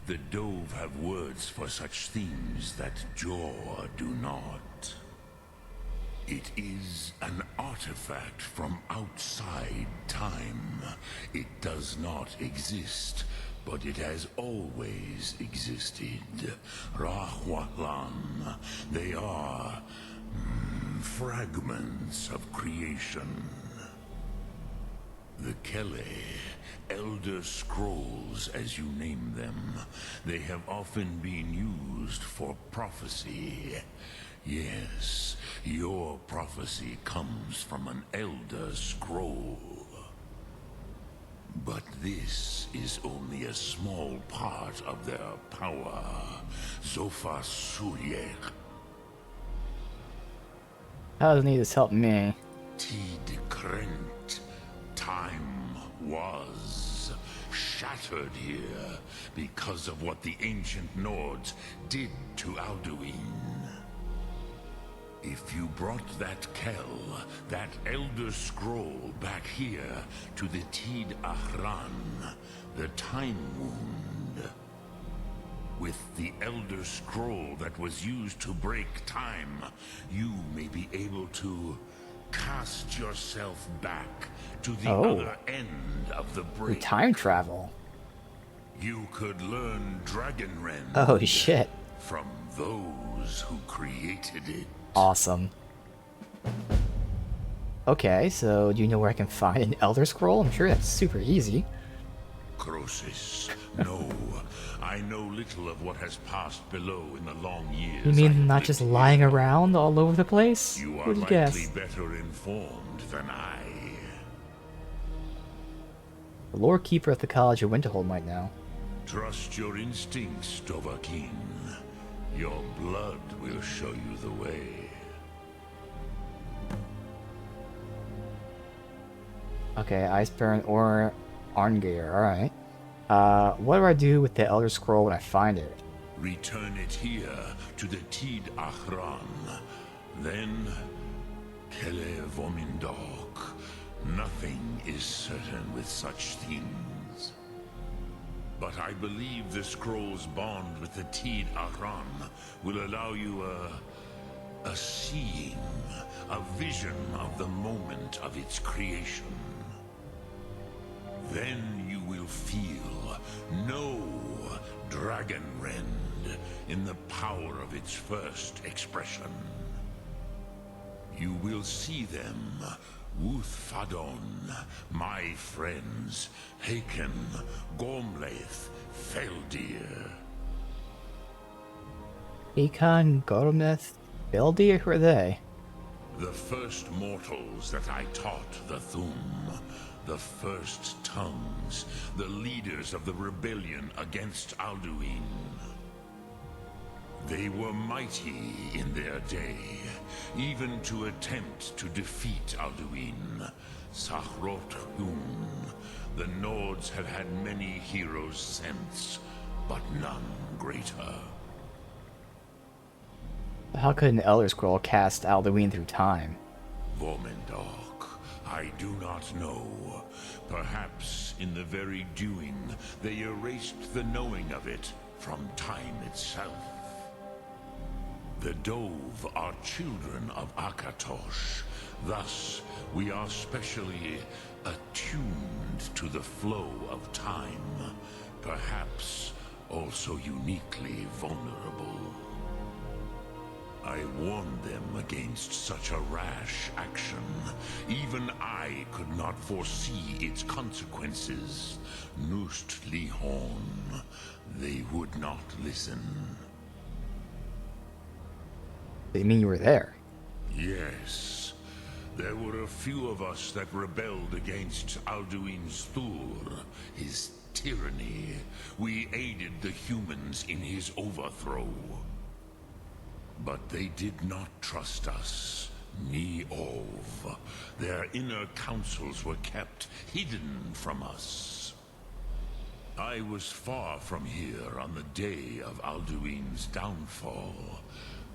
The Dove have words for such themes that Jor do not. It is an artifact from outside time. It does not exist, but it has always existed. Rahwatlan. They are fragments of creation. The Kele, Elder Scrolls as you name them, they have often been used for prophecy. Yes, your prophecy comes from an Elder Scroll. But this is only a small part of their power. Zofa Suryek. How does he need this help me? Tid Krent. Time was shattered here because of what the ancient Nords did to Alduin. If you brought that Kell, that Elder Scroll, back here to the Tid Ahran, the Time Wound, with the Elder Scroll that was used to break time, you may be able to cast yourself back to the other end of the Through break. time travel. You could learn Dragonrend Oh shit. from those who created it. Awesome. Okay, so do you know where I can find an Elder Scroll? I'm sure that's super easy. Croesus, no. I know little of what has passed below in the long years. You I mean have not lived just here. lying around all over the place? You are Who'd likely guess? better informed than I. The Lord Keeper at the College of Winterhold might know. Trust your instincts, Dovahkiin. Your blood will show you the way. Okay, Iceburn or Arngeir, alright. What do I do with the Elder Scroll when I find it? Return it here to the Tid Ahran. Then, Kele Vomindok. Nothing is certain with such things. But I believe the scroll's bond with the Tid Ahran will allow you a seeing, a vision of the moment of its creation. Then you will feel, know Dragonrend in the power of its first expression. You will see them, Wuthfadon, my friends, Haken, Gormlaith, Feldir. Akon, Gormeth, Beldir, who are they? The first mortals that I taught the Thum, the first tongues, the leaders of the rebellion against Alduin. They were mighty in their day, even to attempt to defeat Alduin. Sahrot Hun. The Nords have had many heroes since, but none greater. How could an Elder Scroll cast Alduin through time? Vormendok, I do not know. Perhaps in the very doing, they erased the knowing of it from time itself. The Dove are children of Akatosh. Thus, we are specially attuned to the flow of time. Perhaps also uniquely vulnerable. I warned them against such a rash action. Even I could not foresee its consequences. Nust Lihorn, they would not listen. You mean you were there? Yes. There were a few of us that rebelled against Alduin's Thur, his tyranny. We aided the humans in his overthrow. But they did not trust us, ni Ov. Their inner councils were kept hidden from us. I was far from here on the day of Alduin's downfall,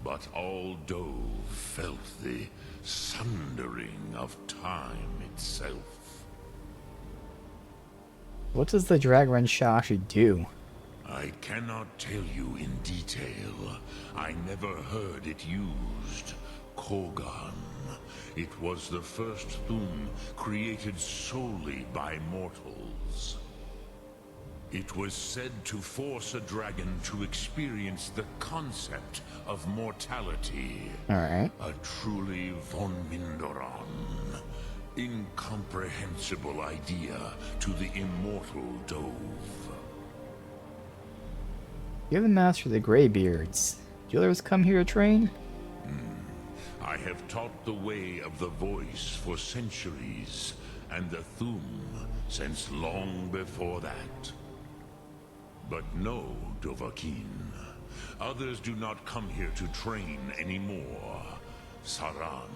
but all Dove felt the sundering of time itself. What does the Dragonrend Shah actually do? I cannot tell you in detail. I never heard it used. Kogan. It was the first Thum created solely by mortals. It was said to force a dragon to experience the concept of mortality. Alright. A truly von Mindoran. Incomprehensible idea to the immortal Dove. You're the master of the Greybeards. Do you others come here to train? I have taught the way of the voice for centuries, and the Thum since long before that. But no, Dovahkiin. Others do not come here to train anymore. Saran,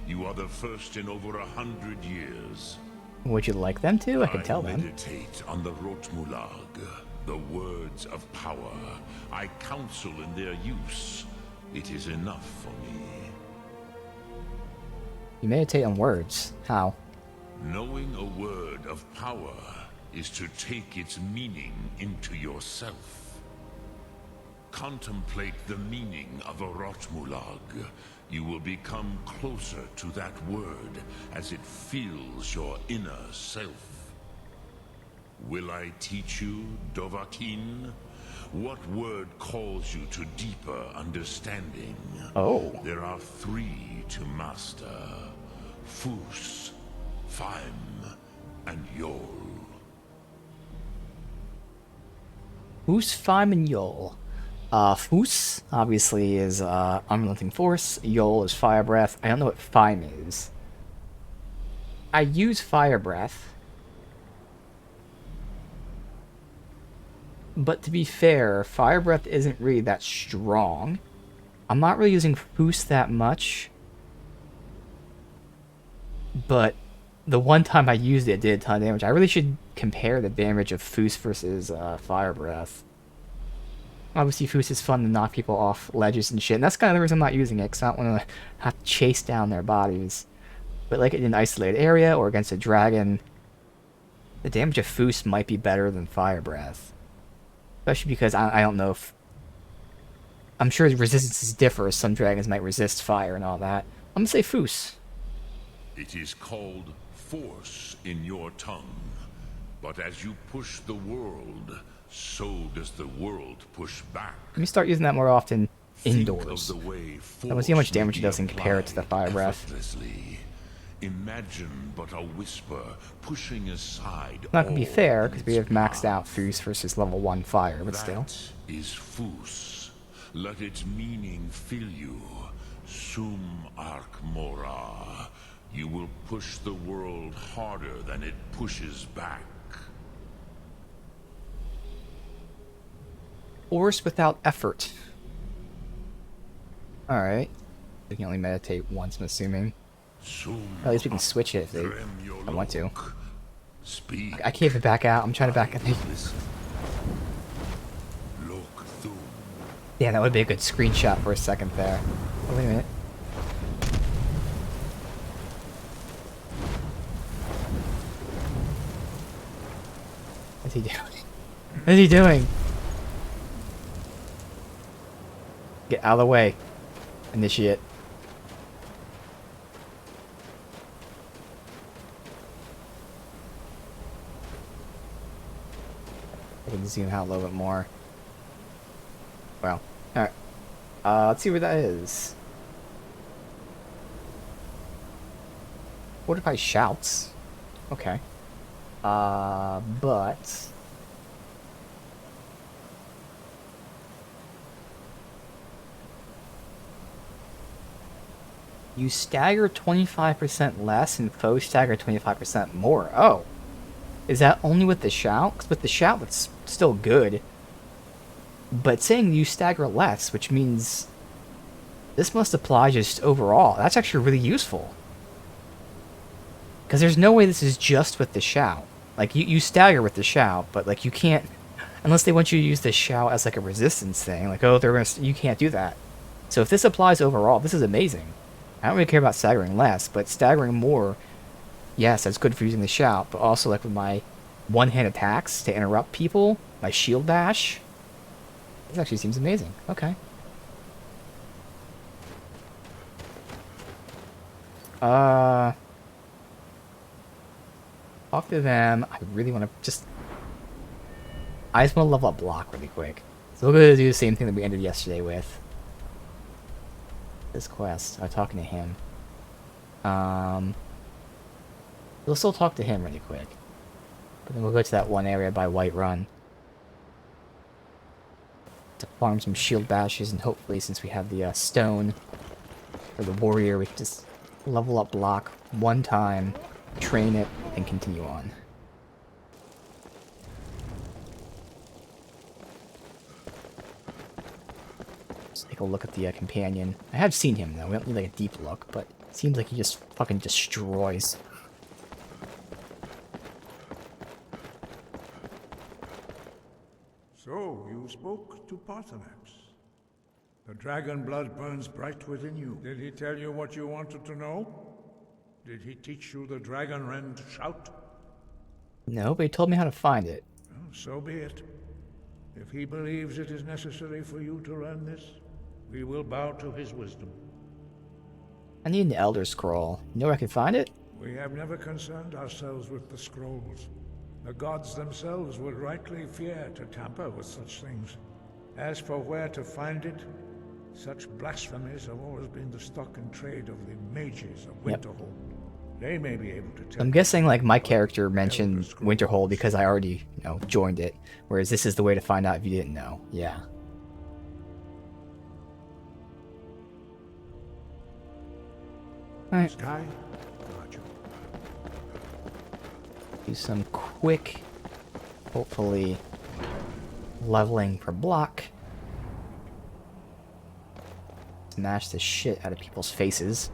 you are the first in over 100 years. Would you like them to? I can tell I them. meditate on the Rotmulag, the words of power. I counsel in their use. It is enough for me. You meditate on words. How? Knowing a word of power is to take its meaning into yourself. Contemplate the meaning of a Rotmulag. You will become closer to that word as it fills your inner self. Will I teach you, Dovahkiin? What word calls you to deeper understanding? Oh. There are 3 to master. Fus, Faim, and Yol. Fus, Faim, and Yol. Fus, obviously, is Unrelenting Force. Yol is Fire Breath. I don't know what Faim is. I use Fire Breath. But to be fair, Fire Breath isn't really that strong. I'm not really using Fus that much. But the one time I used it, it did a ton of damage. I really should compare the damage of Fus versus Fire Breath. Obviously, Fus is fun to knock people off ledges and shit, and that's kind of the reason I'm not using it, because I don't want to have to chase down their bodies. But like in an isolated area, or against a dragon, the damage of Fus might be better than Fire Breath. Especially because I don't know if... I'm sure the resistances differ, some dragons might resist fire and all that. I'm gonna say Fus. It is called force in your tongue, but as you push the world, so does the world push back. Let me start using that more often indoors. Think of the way I want to see how much force may damage it be does and compare it to the applied Fire Breath. effortlessly. Imagine but a whisper pushing aside. Not gonna be all fair, because we its have maxed out path. Fus versus level 1 fire, but still. That is Fus. Let its meaning fill you. Sum Ark Mora. You will push the world harder than it pushes back. Force without effort. Alright. We can only meditate once, I'm assuming. Sum At least we can switch it if I want to. Speak. I can't even back out. I'm trying to back out. Listen. Look through. Yeah, that would be a good screenshot for a second there. Oh, wait a minute. What's he doing? What is he doing? Get out of the way. Initiate. I can zoom out a little bit more. Well, alright. Let's see where that is. Fortify shouts. Okay. But... You stagger 25% less and foes stagger 25% more. Oh. Is that only with the shout? 'Cause with the shout, that's still good. But it's saying you stagger less, which means this must apply just overall. That's actually really useful. Because there's no way this is just with the shout. Like, you stagger with the shout, but, like, you can't... Unless they want you to use the shout as, like, a resistance thing. Like, oh, they're gonna... You can't do that. So if this applies overall, this is amazing. I don't really care about staggering less, but staggering more... Yes, that's good for using the shout, but also, like, with my one-hand attacks to interrupt people, my shield bash... This actually seems amazing. Okay. Talk to them. I really want to just... I just want to level up block really quick. So we're going to do the same thing that we ended yesterday with. This quest. I'm talking to him. We'll still talk to him really quick. But then we'll go to that one area by White Run. To farm some shield bashes, and hopefully, since we have the stone for the warrior, we can just level up block one time, train it, and continue on. Let's take a look at the companion. I have seen him, though. We don't need, like, a deep look, but it seems like he just fucking destroys. So, you spoke to Paarthurnax. The dragon blood burns bright within you. Did he tell you what you wanted to know? Did he teach you the dragon rend shout? No, but he told me how to find it. Well, so be it. If he believes it is necessary for you to learn this, we will bow to his wisdom. I need an Elder Scroll. You know where I can find it? We have never concerned ourselves with the scrolls. The gods themselves would rightly fear to tamper with such things. As for where to find it, such blasphemies have always been the stock and trade of the mages of Winterhold. They may be able to tell. I'm guessing, like, my character mentioned Winterhold because I already, you know, joined it. Whereas this is the way to find out if you didn't know. Yeah. Alright. Sky, got you. Do some quick, hopefully, leveling per block. Smash the shit out of people's faces.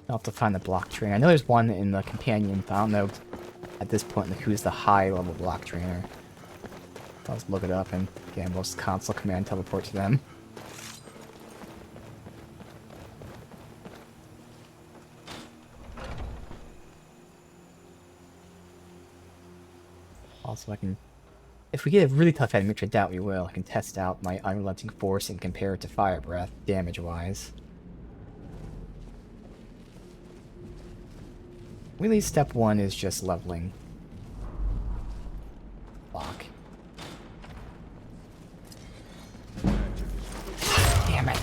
I'll have to find the block trainer. I know there's one in the companion, but I don't know at this point like, who's the high level block trainer. I'll just look it up and get most console command teleport to them. Also, I can, if we get a really tough enemy, which I doubt we will, I can test out my unrelenting force and compare it to fire breath, damage-wise. Really, step one is just leveling. Block. Damn it.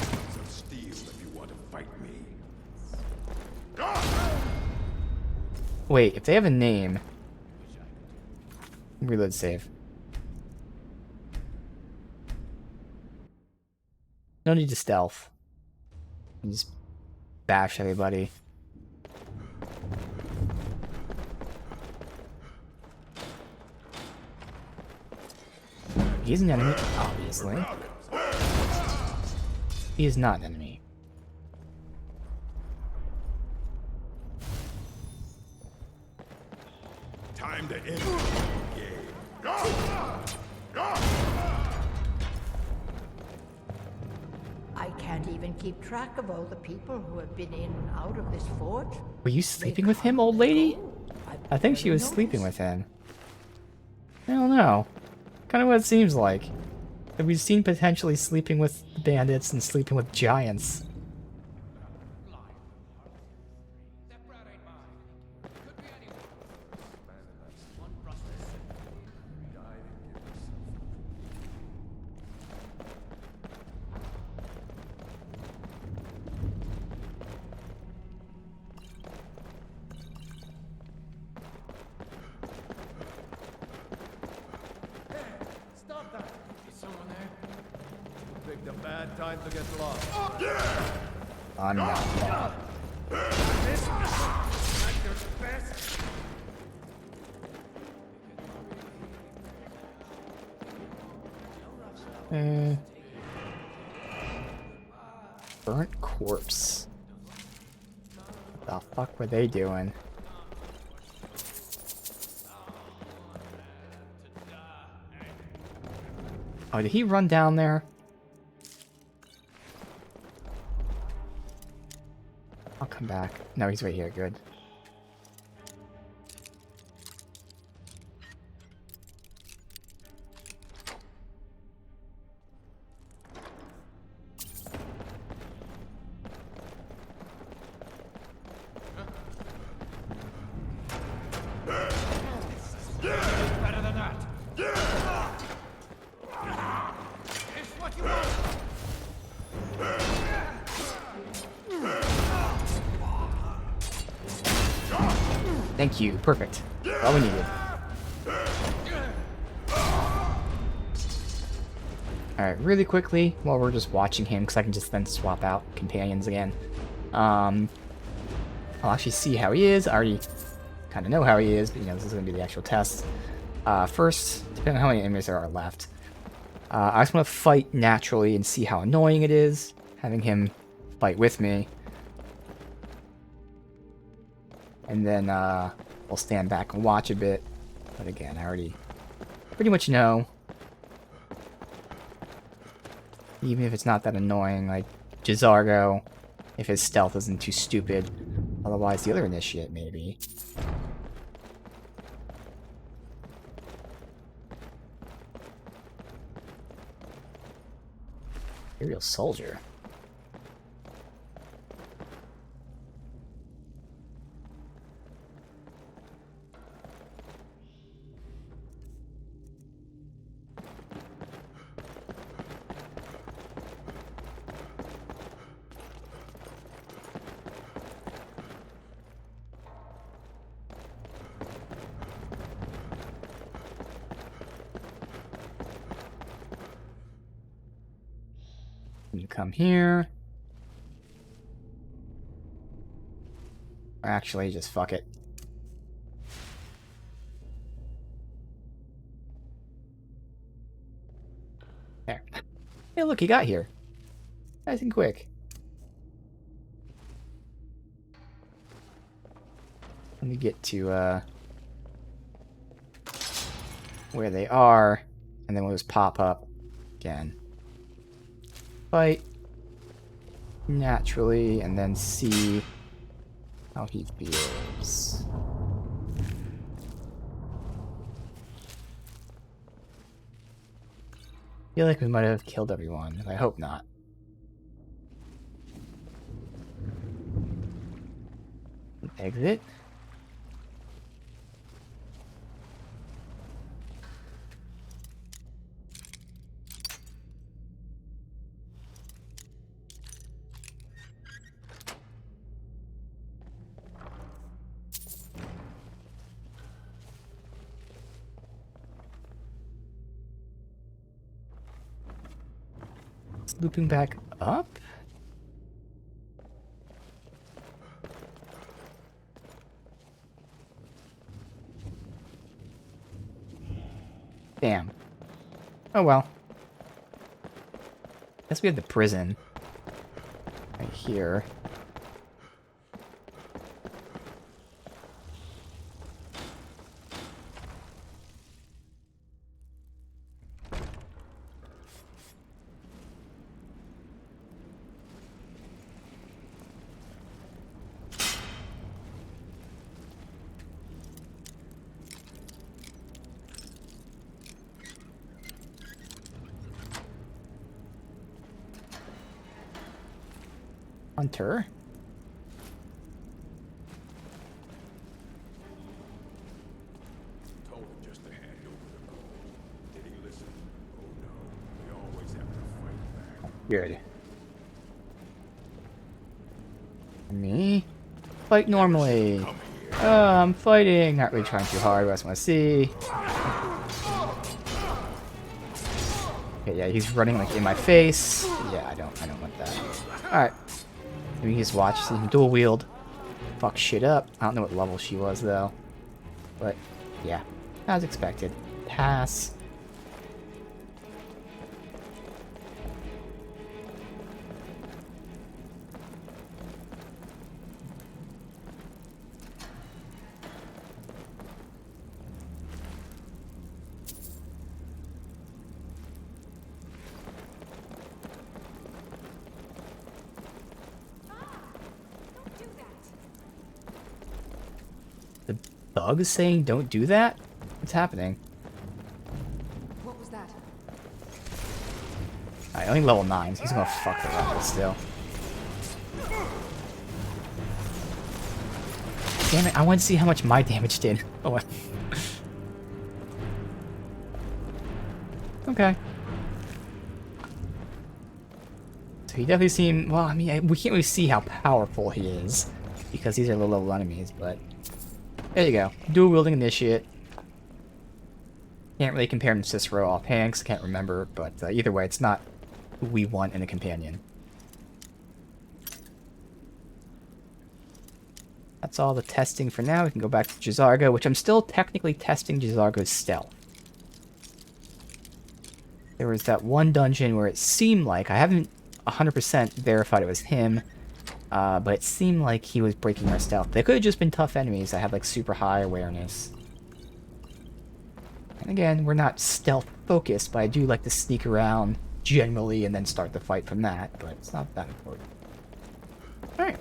Wait, if they have a name... Reload save. No need to stealth. Just bash everybody. He's an enemy, obviously. He is not an enemy. Time to end the game. I can't even keep track of all the people who have been in and out of this fort. Were you sleeping with him, old lady? I think she was sleeping with him. I don't know. Kind of what it seems like. That we've seen potentially sleeping with bandits and sleeping with giants. I'm not. Burnt corpse. What the fuck were they doing? Oh, did he run down there? I'll come back. No, he's right here. Good. Thank you. Perfect. All we needed. Alright, really quickly, while we're just watching him, because I can just then swap out companions again. I'll actually see how he is. I already kind of know how he is, but, you know, this is going to be the actual test. First, depending on how many enemies there are left, I just want to fight naturally and see how annoying it is, having him fight with me. And then we'll stand back and watch a bit. But again, I already pretty much know. Even if it's not that annoying, like Jizargo, if his stealth isn't too stupid. Otherwise, the other initiate, maybe. Imperial soldier. You come here. Or actually, just fuck it. There. Hey, look, he got here. Nice and quick. Let me get to, where they are, and then we'll just pop up again. Fight naturally, and then see how he feels. I feel like we might have killed everyone. I hope not. Exit. Looping back up? Damn. Oh well. Guess we have the prison. Right here. Hunter. Told him just to hand over the gold. Did he listen? Oh no, we always have to fight back. Good. Me? Fight normally. I'm fighting. Not really trying too hard, but I just want to see. Okay, yeah, he's running like in my face. Yeah, I don't want that. Alright. Maybe just watch, see him dual wield. Fuck shit up. I don't know what level she was though. But yeah, as expected. Pass. The bug is saying don't do that? What's happening? What was that? Alright, only level 9, so he's gonna fuck her up still. Damn it, I want to see how much my damage did. Oh well. Okay. So he definitely seemed, well, I mean, we can't really see how powerful he is, because these are low level enemies, but there you go. Dual wielding initiate. Can't really compare him to Cicero offhand, 'cause I can't remember, but either way, it's not who we want in a companion. That's all the testing for now. We can go back to Jizargo, which I'm still technically testing Jizargo's stealth. There was that one dungeon where it seemed like, I haven't 100% verified it was him, but it seemed like he was breaking our stealth. They could have just been tough enemies that had like super high awareness. And again, we're not stealth focused, but I do like to sneak around generally and then start the fight from that, but it's not that important. Alright.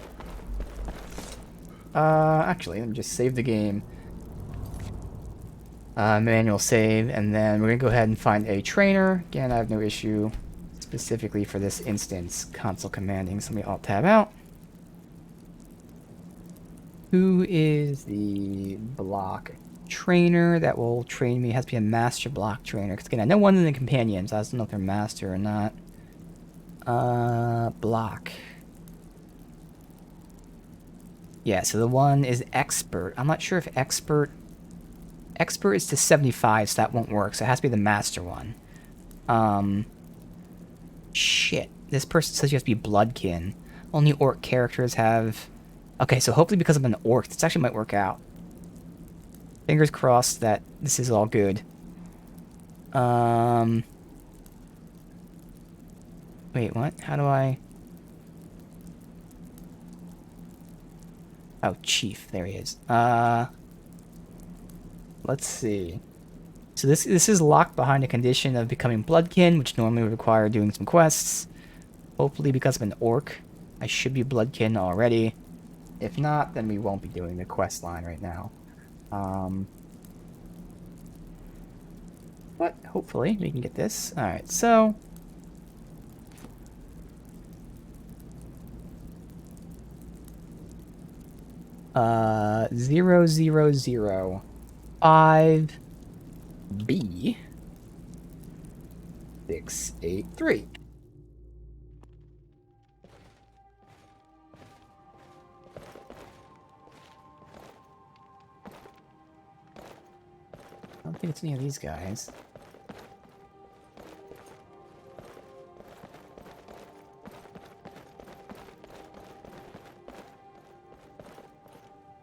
Actually, let me just save the game. Manual save, and then we're gonna go ahead and find a trainer. Again, I have no issue specifically for this instance console commanding, so let me alt tab out. Who is the block trainer that will train me? It has to be a master block trainer, because again, I know one of the companions, I just don't know if they're master or not. Block. Yeah, so the one is expert. I'm not sure if expert is to 75, so that won't work. So it has to be the master one. Shit. This person says you have to be bloodkin. Only orc characters have... Okay, so hopefully because I'm an orc, this actually might work out. Fingers crossed that this is all good. Wait, what? How do I... Oh, chief. There he is. Let's see. So this is locked behind a condition of becoming bloodkin, which normally would require doing some quests. Hopefully, because I'm an orc, I should be bloodkin already. If not, then we won't be doing the quest line right now. But hopefully we can get this. All right, so. Uh, 000 5B 683. I don't think it's any of these guys.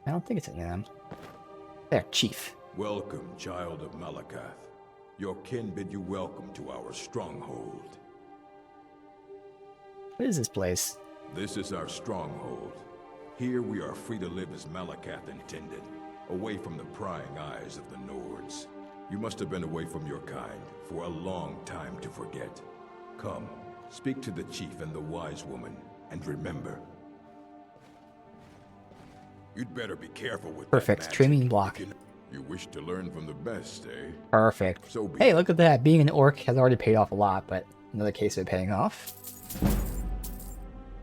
I don't think it's any of them. There, chief. Welcome, child of Malakath. Your kin bid you welcome to our stronghold. What is this place? This is our stronghold. Here we are free to live as Malakath intended, away from the prying eyes of the Nords. You must have been away from your kind for a long time to forget. Come, speak to the chief and the wise woman, and remember. You'd better be careful with Perfect. that magic. Streaming block. You wish to learn from the best, eh? Perfect. So be Hey, it. look at that. Being an orc has already paid off a lot, but another case of it paying off.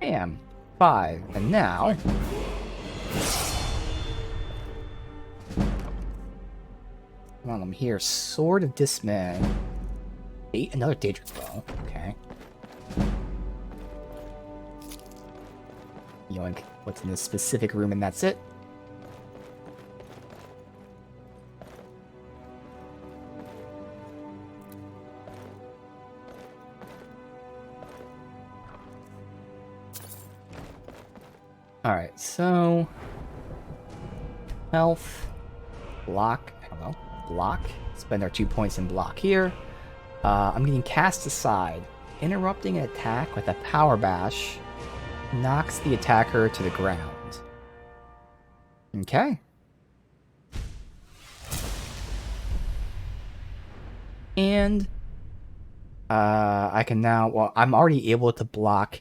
Bam. 5. And now... Come on, I'm here. Sword of Dismay. 8. Another Daedric bow. Okay. Yoink. What's in this specific room, and that's it. Alright, so... Health. Block. I don't know. Block. Spend our 2 points in block here. I'm getting cast aside. Interrupting an attack with a power bash knocks the attacker to the ground. Okay. And I can now, well, I'm already able to block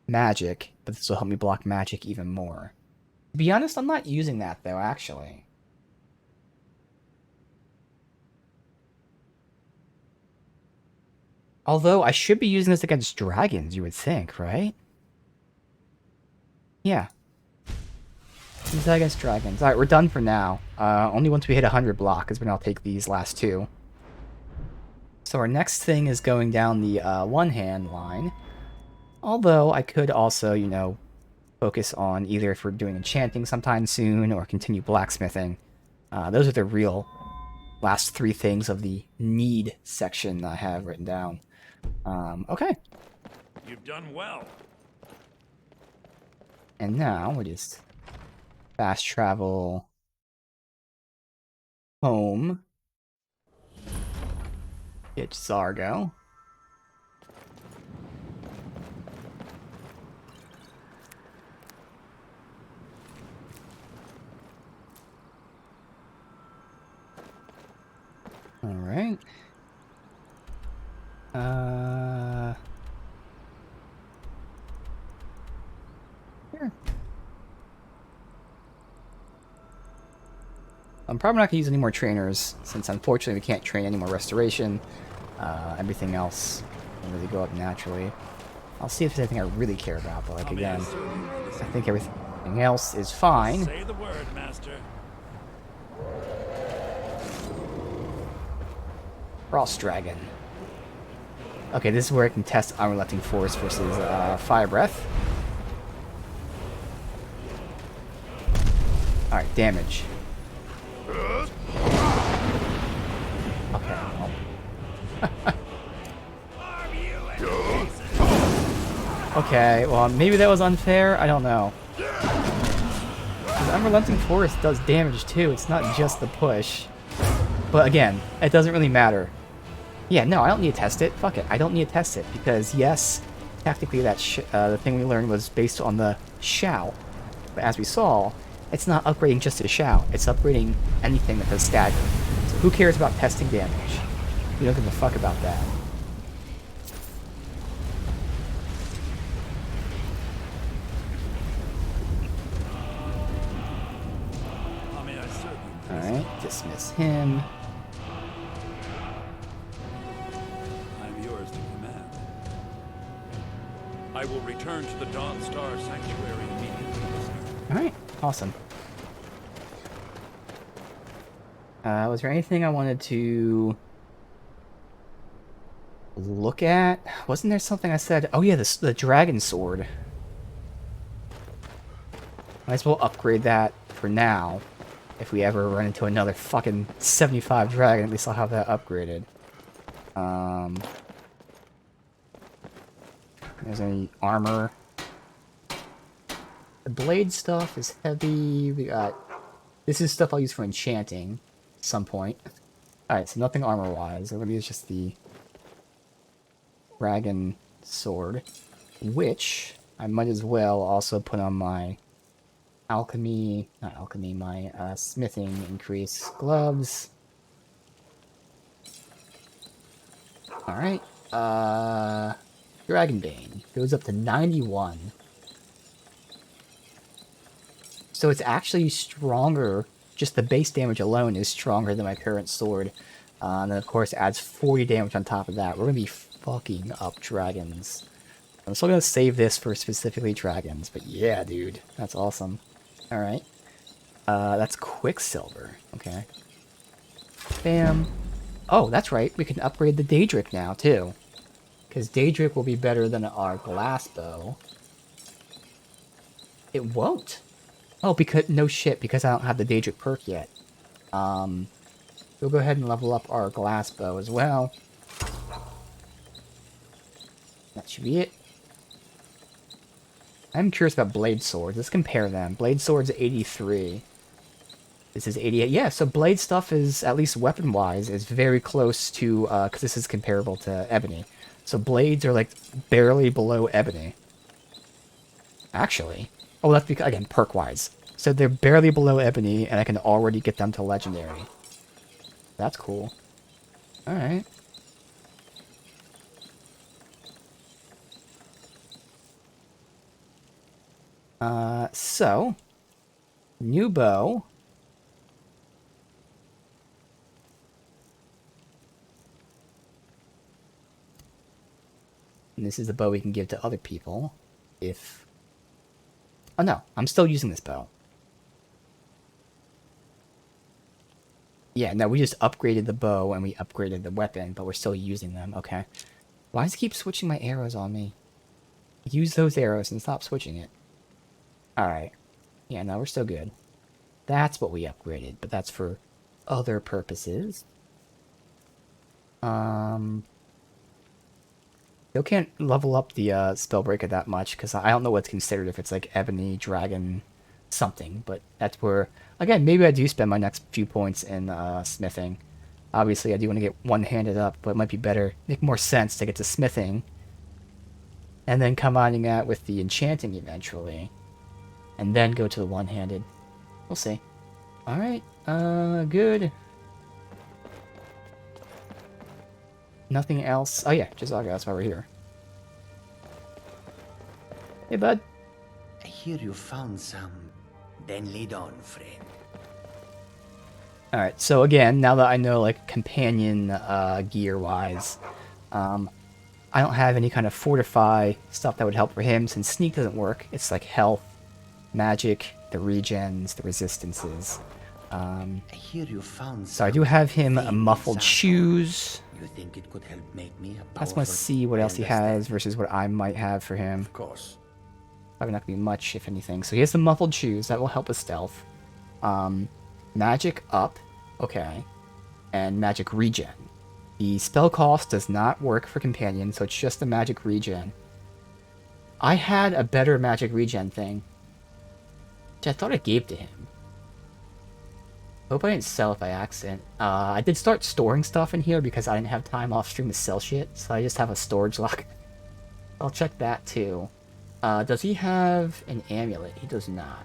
magic, but this will help me block magic even more. To be honest, I'm not using that though, actually. Although I should be using this against dragons, you would think, right? Yeah. Use that against dragons. Alright, we're done for now. Only once we hit 100 block is when I'll take these last two. So our next thing is going down the one-hand line. Although I could also, you know, focus on either if we're doing enchanting sometime soon or continue blacksmithing. Those are the real last 3 things of the need section I have written down. Okay. You've done well. And now we just Fast travel home. Get Zargo. All right. Here. I'm probably not gonna use any more trainers since unfortunately we can't train any more restoration. Everything else can really go up naturally. I'll see if there's anything I really care about, but like again, I think everything else is fine. Say the word, Master. Frost Dragon. Okay, this is where I can test Unrelenting Force versus Fire Breath. Alright, damage. Okay, well. Okay, well, maybe that was unfair. I don't know. 'Cause Unrelenting Force does damage too. It's not just the push. But again, it doesn't really matter. Yeah, no, I don't need to test it. Fuck it. I don't need to test it because, yes, technically that the thing we learned was based on the shout. But as we saw, it's not upgrading just to shout. It's upgrading anything that does stagger. So who cares about testing damage? We don't give a fuck about that. Alright, dismiss him. I'm yours to command. I will return to the Dawn Star Sanctuary immediately. Alright, awesome. Was there anything I wanted to look at? Wasn't there something I said? Oh yeah, the dragon sword. Might as well upgrade that for now. If we ever run into another fucking 75 dragon, at least I'll have that upgraded. There's any armor. The blade stuff is heavy. We got... This is stuff I'll use for enchanting at some point. Alright, so nothing armor-wise. Everybody is just the dragon sword. Which I might as well also put on my my smithing increase gloves. Alright, Dragonbane goes up to 91. So it's actually stronger, just the base damage alone is stronger than my current sword. And then of course adds 40 damage on top of that. We're gonna be fucking up dragons. I'm still gonna save this for specifically dragons, but yeah, dude, that's awesome. Alright. That's Quicksilver. Okay. Bam. Oh, that's right. We can upgrade the Daedric now, too. Because Daedric will be better than our glass bow. It won't. Oh, because... No shit, because I don't have the Daedric perk yet. We'll go ahead and level up our glass bow as well. That should be it. I'm curious about Blade Swords. Let's compare them. Blade Swords 83. This is 88. Yeah, so Blade stuff is, at least weapon-wise, is very close to, because this is comparable to Ebony. So Blades are, like, barely below Ebony. Actually. Oh, that's because, again, perk-wise. So they're barely below Ebony, and I can already get them to Legendary. That's cool. Alright. So, new bow. And this is the bow we can give to other people, if... Oh no, I'm still using this bow. Yeah, no, we just upgraded the bow and we upgraded the weapon, but we're still using them, okay. Why does it keep switching my arrows on me? Use those arrows and stop switching it. Alright. Yeah, no, we're still good. That's what we upgraded, but that's for other purposes. Still can't level up the Spellbreaker that much, because I don't know what's considered if it's like Ebony, Dragon, something, but that's where, again, maybe I do spend my next few points in smithing. Obviously, I do want to get one-handed up, but it might be better, make more sense to get to smithing, and then combining that with the enchanting eventually, and then go to the one-handed. We'll see. Alright, good. Nothing else. Oh yeah, just that's why we're here. Hey, bud. I hear you found some. Then lead on, friend. Alright, so again, now that I know, like, companion gear-wise, I don't have any kind of fortify stuff that would help for him, since sneak doesn't work. It's like health, magic, the regens, the resistances. I hear you found So I do have him muffled shoes. You think it could help make me a I just want to see what else he has versus what I might have for him. Of course. Probably not going to be much, if anything. So he has the muffled shoes. That will help with stealth. Magic up. Okay. And magic regen. The spell cost does not work for companion, so it's just the magic regen. I had a better magic regen thing, which I thought I gave to him. Hope I didn't sell it by accident. I did start storing stuff in here because I didn't have time off stream to sell shit, so I just have a storage lock. I'll check that too. Does he have an amulet? He does not.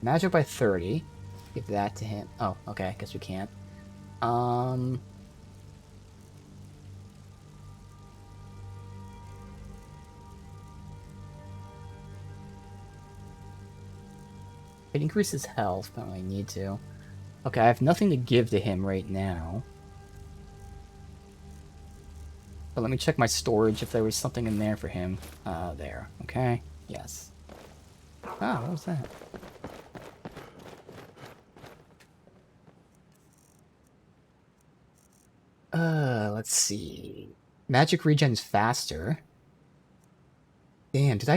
Magic by 30. Give that to him. Oh, okay, I guess we can't. It increases health, but I don't really need to. Okay, I have nothing to give to him right now. But let me check my storage if there was something in there for him. There. Okay. Yes. Ah, what was that? Let's see. Magic regen's faster. Damn, did I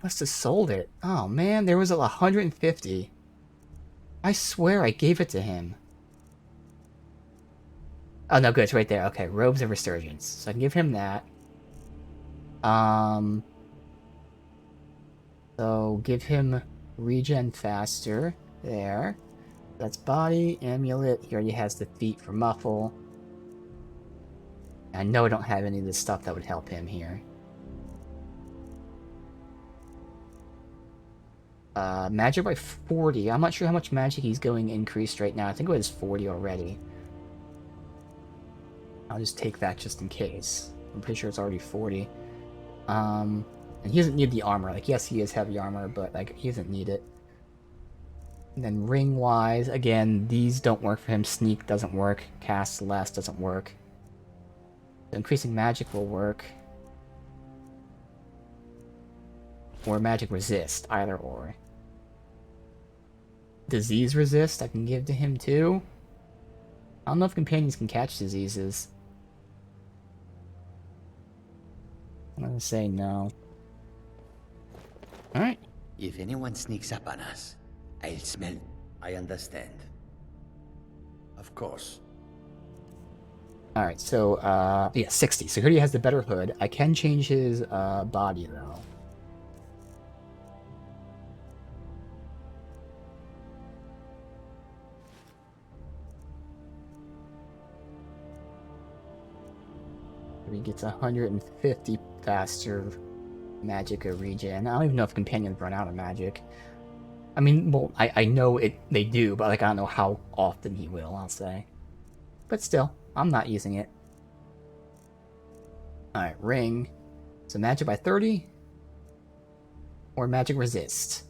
must have sold it. Oh man, there was 150. I swear I gave it to him. Oh no, good, it's right there. Okay, Robes of Resurgence. So I can give him that. So give him regen faster. There. That's body, amulet. He already has the feet for muffle. I know I don't have any of this stuff that would help him here. Magic by 40. I'm not sure how much magic he's going increased right now. I think it was 40 already. I'll just take that just in case. I'm pretty sure it's already 40. And he doesn't need the armor. Like, yes, he is heavy armor, but, like, he doesn't need it. And then ring-wise, again, these don't work for him. Sneak doesn't work. Cast less doesn't work. Increasing magic will work. Or magic resist, either or. Disease resist I can give to him too. I don't know if companions can catch diseases. I'm gonna say no. Alright. If anyone sneaks up on us, I'll smell. I understand. Of course. Alright, so, yeah, 60. So here he has the better hood. I can change his, body, though. He gets 150 faster magicka regen. I don't even know if companions run out of magic. I mean, well, I know they do, but, like, I don't know how often he will, I'll say. But still. I'm not using it. Alright, ring. So magic by 30. Or magic resist.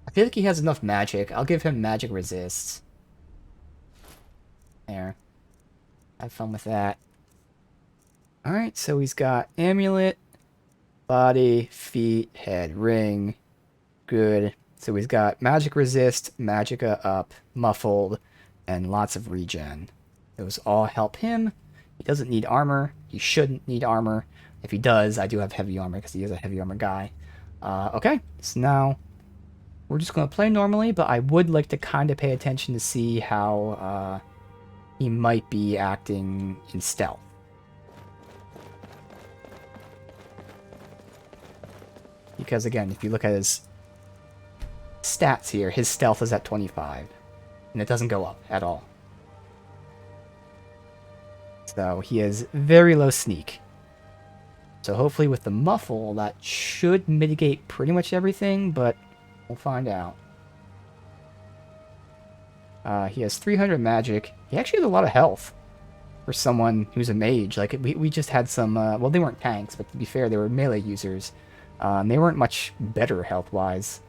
I feel like he has enough magic. I'll give him magic resist. There. Have fun with that. Alright, so he's got amulet, body, feet, head, ring. Good. So he's got magic resist, magicka up, muffled, and lots of regen. Those all help him. He doesn't need armor. He shouldn't need armor. If he does, I do have heavy armor because he is a heavy armor guy. Okay, so now we're just going to play normally, but I would like to kind of pay attention to see how he might be acting in stealth. Because again, if you look at his stats here, his stealth is at 25. And it doesn't go up at all. So he has very low sneak. So hopefully with the muffle, that should mitigate pretty much everything, but we'll find out. He has 300 magic. He actually has a lot of health for someone who's a mage. Like, we just had some, well, they weren't tanks, but to be fair, they were melee users. And they weren't much better health-wise.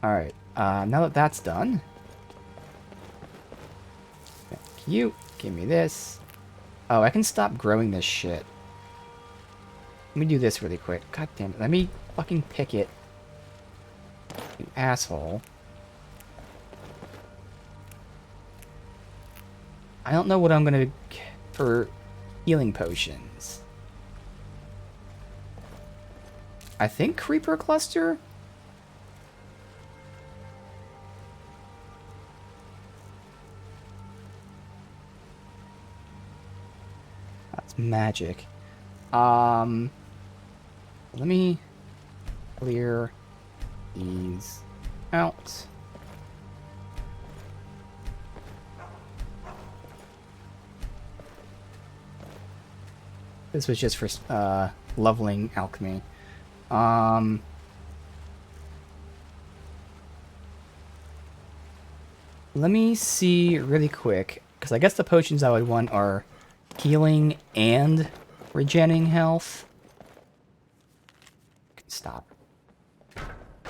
Alright, now that that's done... Thank you. Give me this. Oh, I can stop growing this shit. Let me do this really quick. God damn it. Let me fucking pick it. You asshole. I don't know what I'm gonna get for healing potions. I think Creeper Cluster? That's magic. Let me clear these out. This was just for leveling alchemy. Let me see really quick, because I guess the potions I would want are healing and regenerating health. Stop.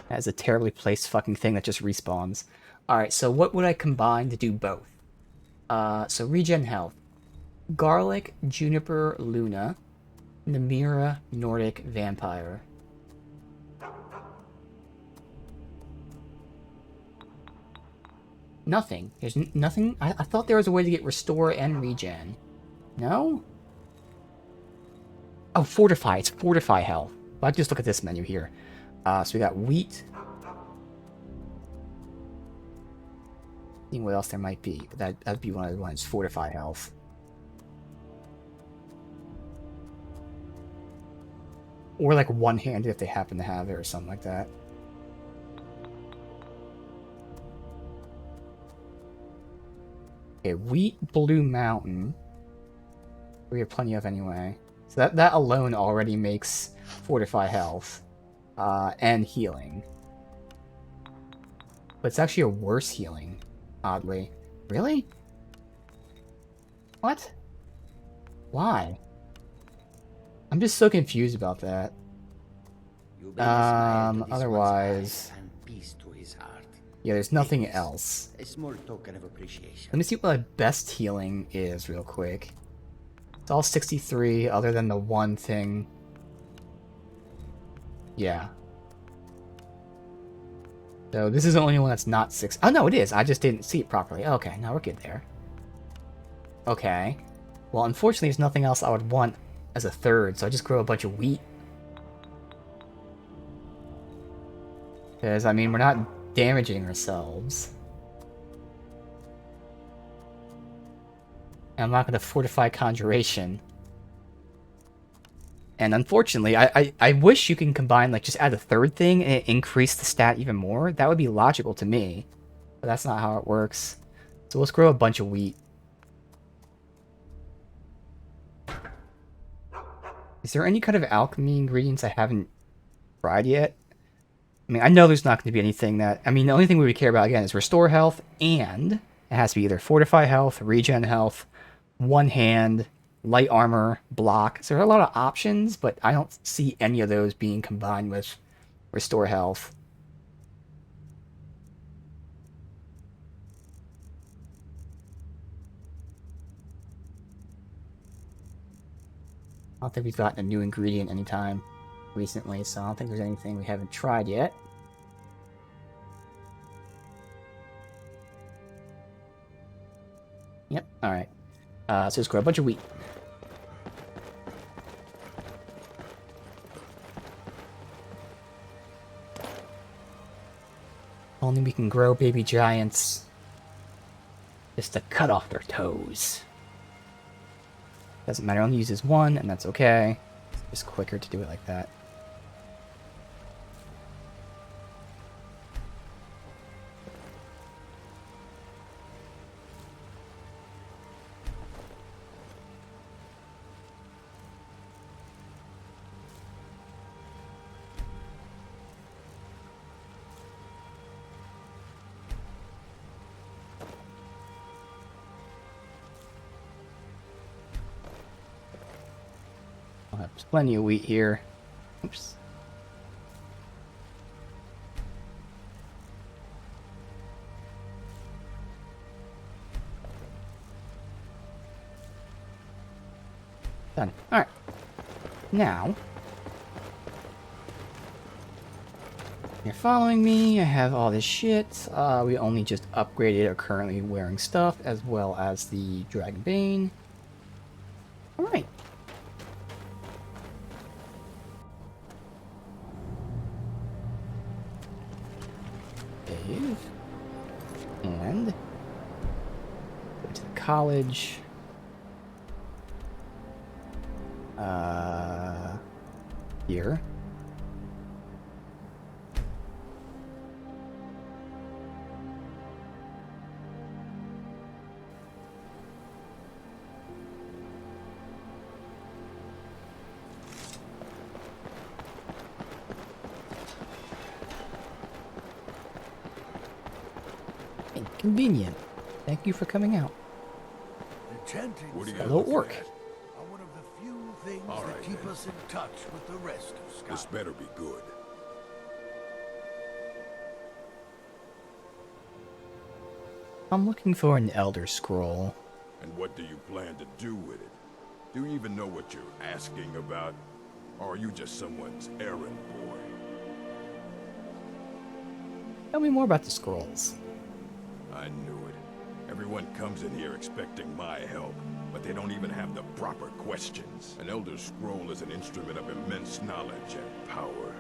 That is a terribly placed fucking thing that just respawns. Alright, so what would I combine to do both? So regen health. Garlic, Juniper, Luna, Namira, Nordic, Vampire. Nothing. There's nothing. I thought there was a way to get restore and regen. No? Oh, fortify. It's fortify health. Well, I just look at this menu here. So we got wheat. Seeing what else there might be. But that'd be one of the ones. Fortify health. Or like one-handed if they happen to have it or something like that. Okay, wheat, Blue Mountain. We have plenty of anyway. So that alone already makes fortify health. And healing. But it's actually a worse healing, oddly. Really? What? Why? I'm just so confused about that. Otherwise... Yeah, there's nothing else. A small token of appreciation. Let me see what my best healing is real quick. It's all 63, other than the one thing. Yeah. So this is the only one that's not 6. Oh, no, it is. I just didn't see it properly. Okay, now we're good there. Okay. Well, unfortunately, there's nothing else I would want as a third, so I just grow a bunch of wheat. Because, I mean, we're not damaging ourselves. And I'm not going to fortify Conjuration. And unfortunately, I wish you can combine, like, just add a third thing and increase the stat even more. That would be logical to me. But that's not how it works. So let's grow a bunch of wheat. Is there any kind of alchemy ingredients I haven't tried yet? I mean, I know there's not going to be anything that... I mean, the only thing we would care about, again, is restore health, and it has to be either fortify health, regen health, one hand, light armor, block. So there are a lot of options, but I don't see any of those being combined with restore health. I don't think we've gotten a new ingredient anytime recently, so I don't think there's anything we haven't tried yet. Yep, alright. So let's grow a bunch of wheat. Only we can grow baby giants just to cut off their toes. Doesn't matter, only uses one, and that's okay. It's quicker to do it like that. There's plenty of wheat here. Oops. Done. Alright. Now, you're following me. I have all this shit. We only just upgraded or currently wearing stuff, as well as the Dragon Bane. Alright. Save. And go to the college. Here. Inconvenient. Thank you for coming out. What do you Hello, look orc. at? Are one of the few things All that right, keep then. us in touch with the rest of Skyrim. This better be good. I'm looking for an Elder Scroll. And what do you plan to do with it? Do you even know what you're asking about? Or are you just someone's errand boy? Tell me more about the scrolls. I knew it. Everyone comes in here expecting my help, but they don't even have the proper questions. An Elder Scroll is an instrument of immense knowledge and power.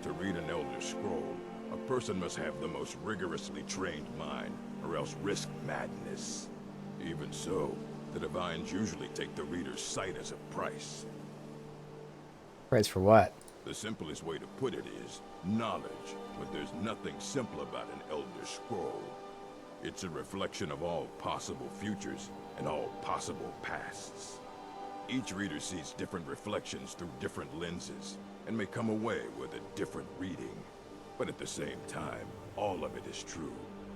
To read an Elder Scroll, a person must have the most rigorously trained mind, or else risk madness. Even so, the Divines usually take the reader's sight as a price. Price for what? The simplest way to put it is knowledge, but there's nothing simple about an Elder Scroll. It's a reflection of all possible futures and all possible pasts. Each reader sees different reflections through different lenses and may come away with a different reading. But at the same time, all of it is true.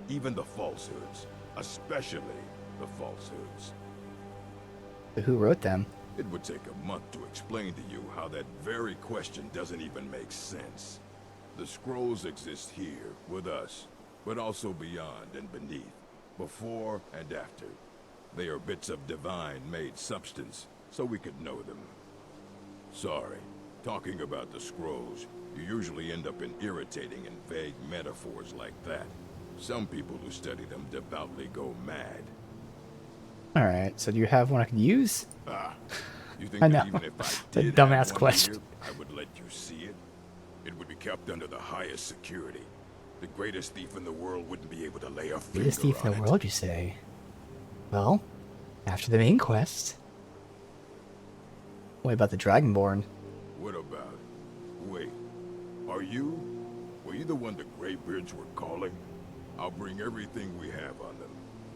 Even the falsehoods, especially the falsehoods. So who wrote them? It would take a month to explain to you how that very question doesn't even make sense. The scrolls exist here, with us, but also beyond and beneath, before and after. They are bits of divine-made substance, so we could know them. Sorry, talking about the scrolls, you usually end up in irritating and vague metaphors like that. Some people who study them devoutly go mad. Alright, so do you have one I can use? You think I that know. even if I It's a did dumbass have one question. here, I would let you see it? It would be kept under the highest security. The greatest thief in the world wouldn't be able to lay a finger Biggest thief in on the it. world, you say? Well, after the main quest. What about the Dragonborn? What about? Wait, are you? Were you the one the Greybeards were calling? I'll bring everything we have on them,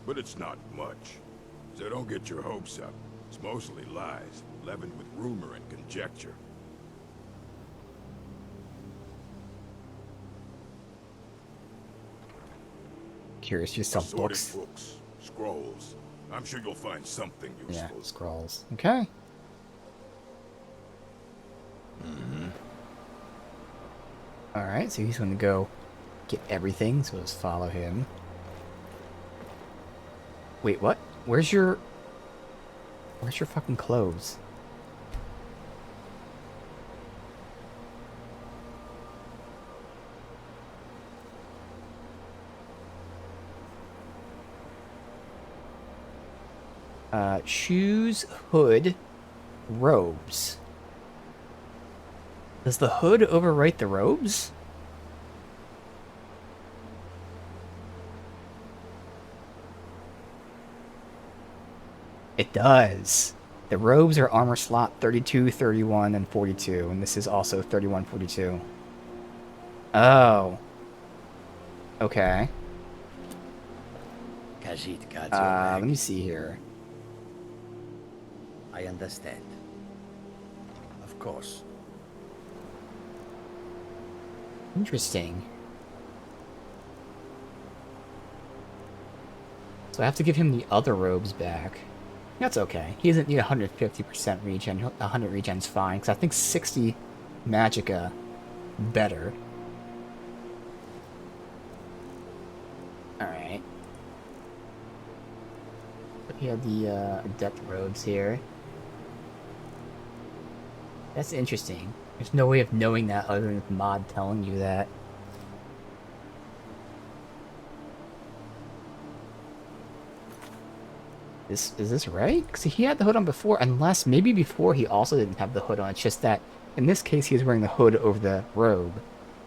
but it's not much. So don't get your hopes up. It's mostly lies, leavened with rumor and conjecture. Curious, you sell Assorted books? books, scrolls. I'm sure you'll find something Yeah, useful. scrolls. Okay. Alright, so he's gonna go get everything, so let's follow him. Wait, what? Where's your fucking clothes? Shoes, hood, robes. Does the hood overwrite the robes? It does. The robes are armor slot 32, 31, and 42, and this is also 31, 42. Oh. Okay. Khajiit got your Let back. me see here. I understand. Of course. Interesting. So I have to give him the other robes back. That's okay. He doesn't need 150% regen. 100 regen's fine, because I think 60 magicka better. Alright. We have the adept robes here. That's interesting. There's no way of knowing that other than the mod telling you that. Is this right? Because he had the hood on before, unless maybe before he also didn't have the hood on. It's just that in this case he was wearing the hood over the robe,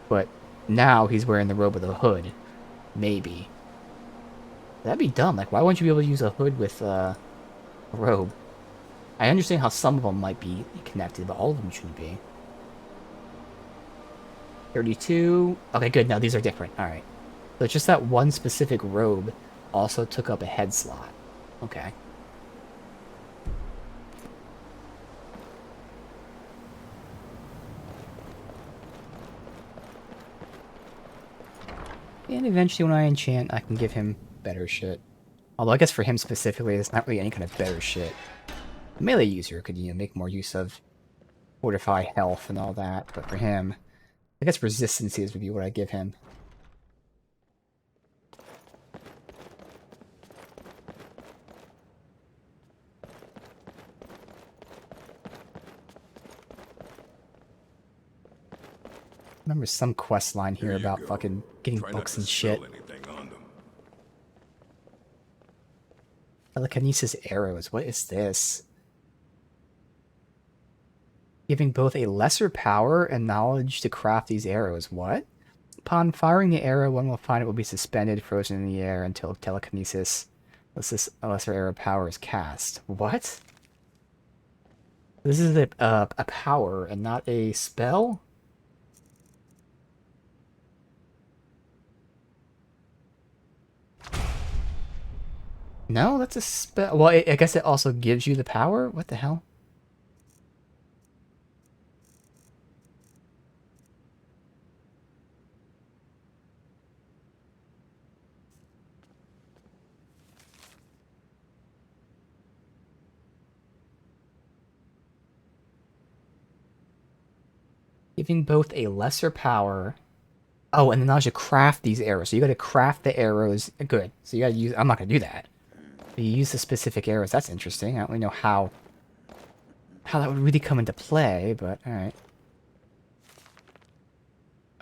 but now he's wearing the robe with the hood. Maybe. That'd be dumb. Like, why wouldn't you be able to use a hood with a robe? I understand how some of them might be connected, but all of them shouldn't be. 32. Okay, good. Now these are different. Alright. So it's just that one specific robe also took up a head slot. Okay. And eventually when I enchant, I can give him better shit. Although I guess for him specifically, there's not really any kind of better shit. The melee user could, make more use of fortify health and all that, but for him, I guess resistances would be what I give him. Remember some quest line here about fucking getting books and shit. Telekinesis arrows, what is this? Giving both a lesser power and knowledge to craft these arrows. What? Upon firing the arrow, one will find it will be suspended, frozen in the air until telekinesis, a lesser arrow power is cast. What? This is a power and not a spell? No, that's a spell. Well, I guess it also gives you the power? What the hell? Giving both a lesser power. Oh, and then now you craft these arrows. So you gotta craft the arrows. Good. So you gotta use. I'm not gonna do that. But you use the specific arrows. That's interesting. I don't really know how that would really come into play, but alright.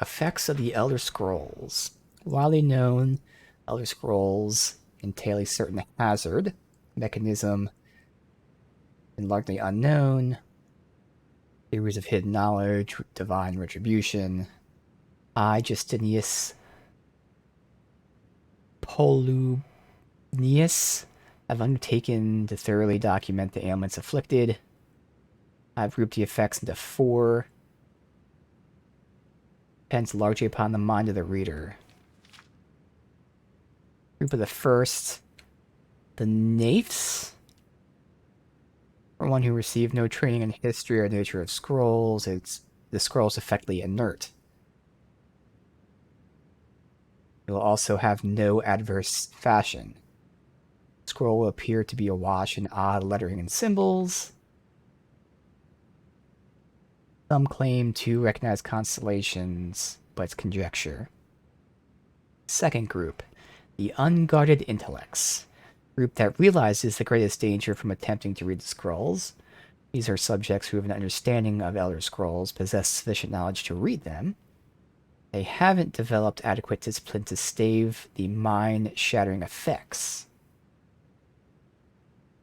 Effects of the Elder Scrolls. Widely known, Elder Scrolls entail a certain hazard. Mechanism and largely unknown. Theories of hidden knowledge, divine retribution. I, Justinius Polubnius, have undertaken to thoroughly document the ailments afflicted. I've grouped the effects into 4. Depends largely upon the mind of the reader. Group of the first. The Naifs. For one who received no training in history or nature of scrolls, the scrolls effectively inert. It will also have no adverse fashion. The scroll will appear to be awash in odd lettering and symbols. Some claim to recognize constellations, but it's conjecture. Second group, the unguarded intellects. Group that realizes the greatest danger from attempting to read the scrolls. These are subjects who have an understanding of Elder Scrolls, possess sufficient knowledge to read them. They haven't developed adequate discipline to stave the mind-shattering effects.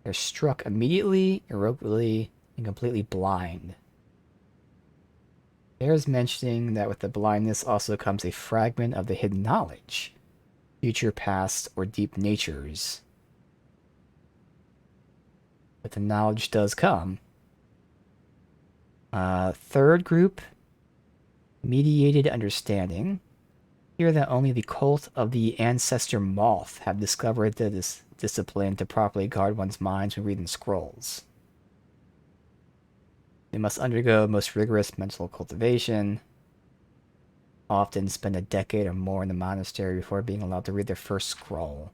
They're struck immediately, irrevocably, and completely blind. There's mentioning that with the blindness also comes a fragment of the hidden knowledge, future, past, or deep natures. but the knowledge does come. Third group, mediated understanding. Here that only the cult of the ancestor moth have discovered this discipline to properly guard one's minds when reading scrolls. They must undergo most rigorous mental cultivation, often spend a decade or more in the monastery before being allowed to read their first scroll.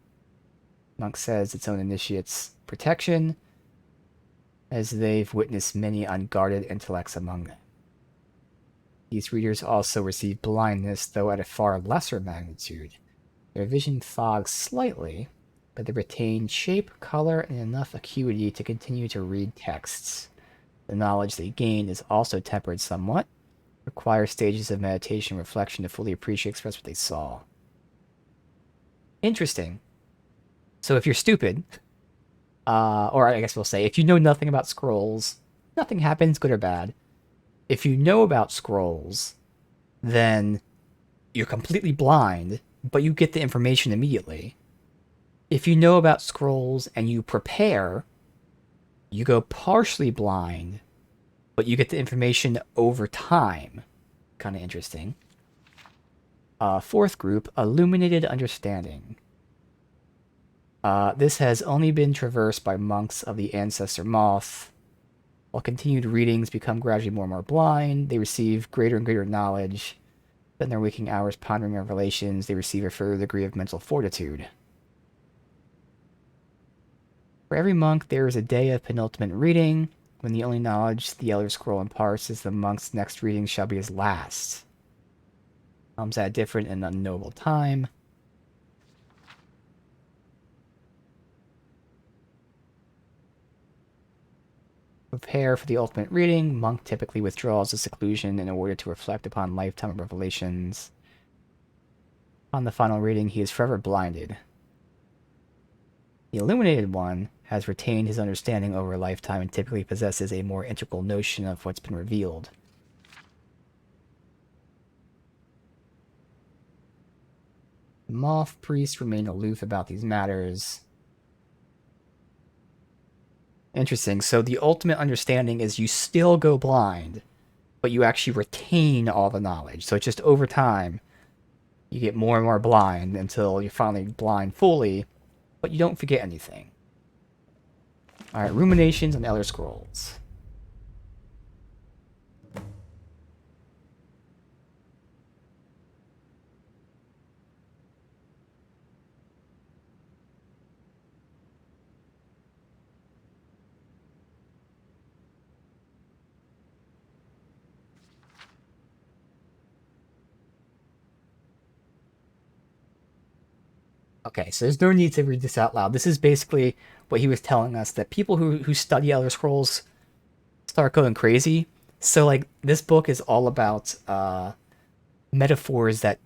Monk says its own initiates protection, as they've witnessed many unguarded intellects among them. These readers also receive blindness, though at a far lesser magnitude. Their vision fogs slightly, but they retain shape, color, and enough acuity to continue to read texts. The knowledge they gain is also tempered somewhat, requires stages of meditation and reflection to fully appreciate and express what they saw. Interesting. So if you're stupid, or I guess we'll say, if you know nothing about scrolls, nothing happens, good or bad. If you know about scrolls, then you're completely blind, but you get the information immediately. If you know about scrolls and you prepare, you go partially blind, but you get the information over time. Kind of interesting. Fourth group, illuminated understanding. This has only been traversed by monks of the ancestor moth. While continued readings become gradually more and more blind, they receive greater and greater knowledge. Spend their waking hours pondering revelations, they receive a further degree of mental fortitude. For every monk, there is a day of penultimate reading, when the only knowledge the Elder Scroll imparts is the monk's next reading shall be his last. Comes at a different and unknowable time. Prepare for the ultimate reading. Monk typically withdraws to seclusion in order to reflect upon lifetime of revelations. On the final reading, he is forever blinded. The illuminated one has retained his understanding over a lifetime and typically possesses a more integral notion of what's been revealed. The moth priests remain aloof about these matters. Interesting. So the ultimate understanding is you still go blind, but you actually retain all the knowledge. So it's just over time, you get more and more blind until you're finally blind fully, but you don't forget anything. Alright, ruminations on Elder Scrolls. Okay, so there's no need to read this out loud. This is basically what he was telling us, that people who study Elder Scrolls start going crazy. So, like, this book is all about metaphors that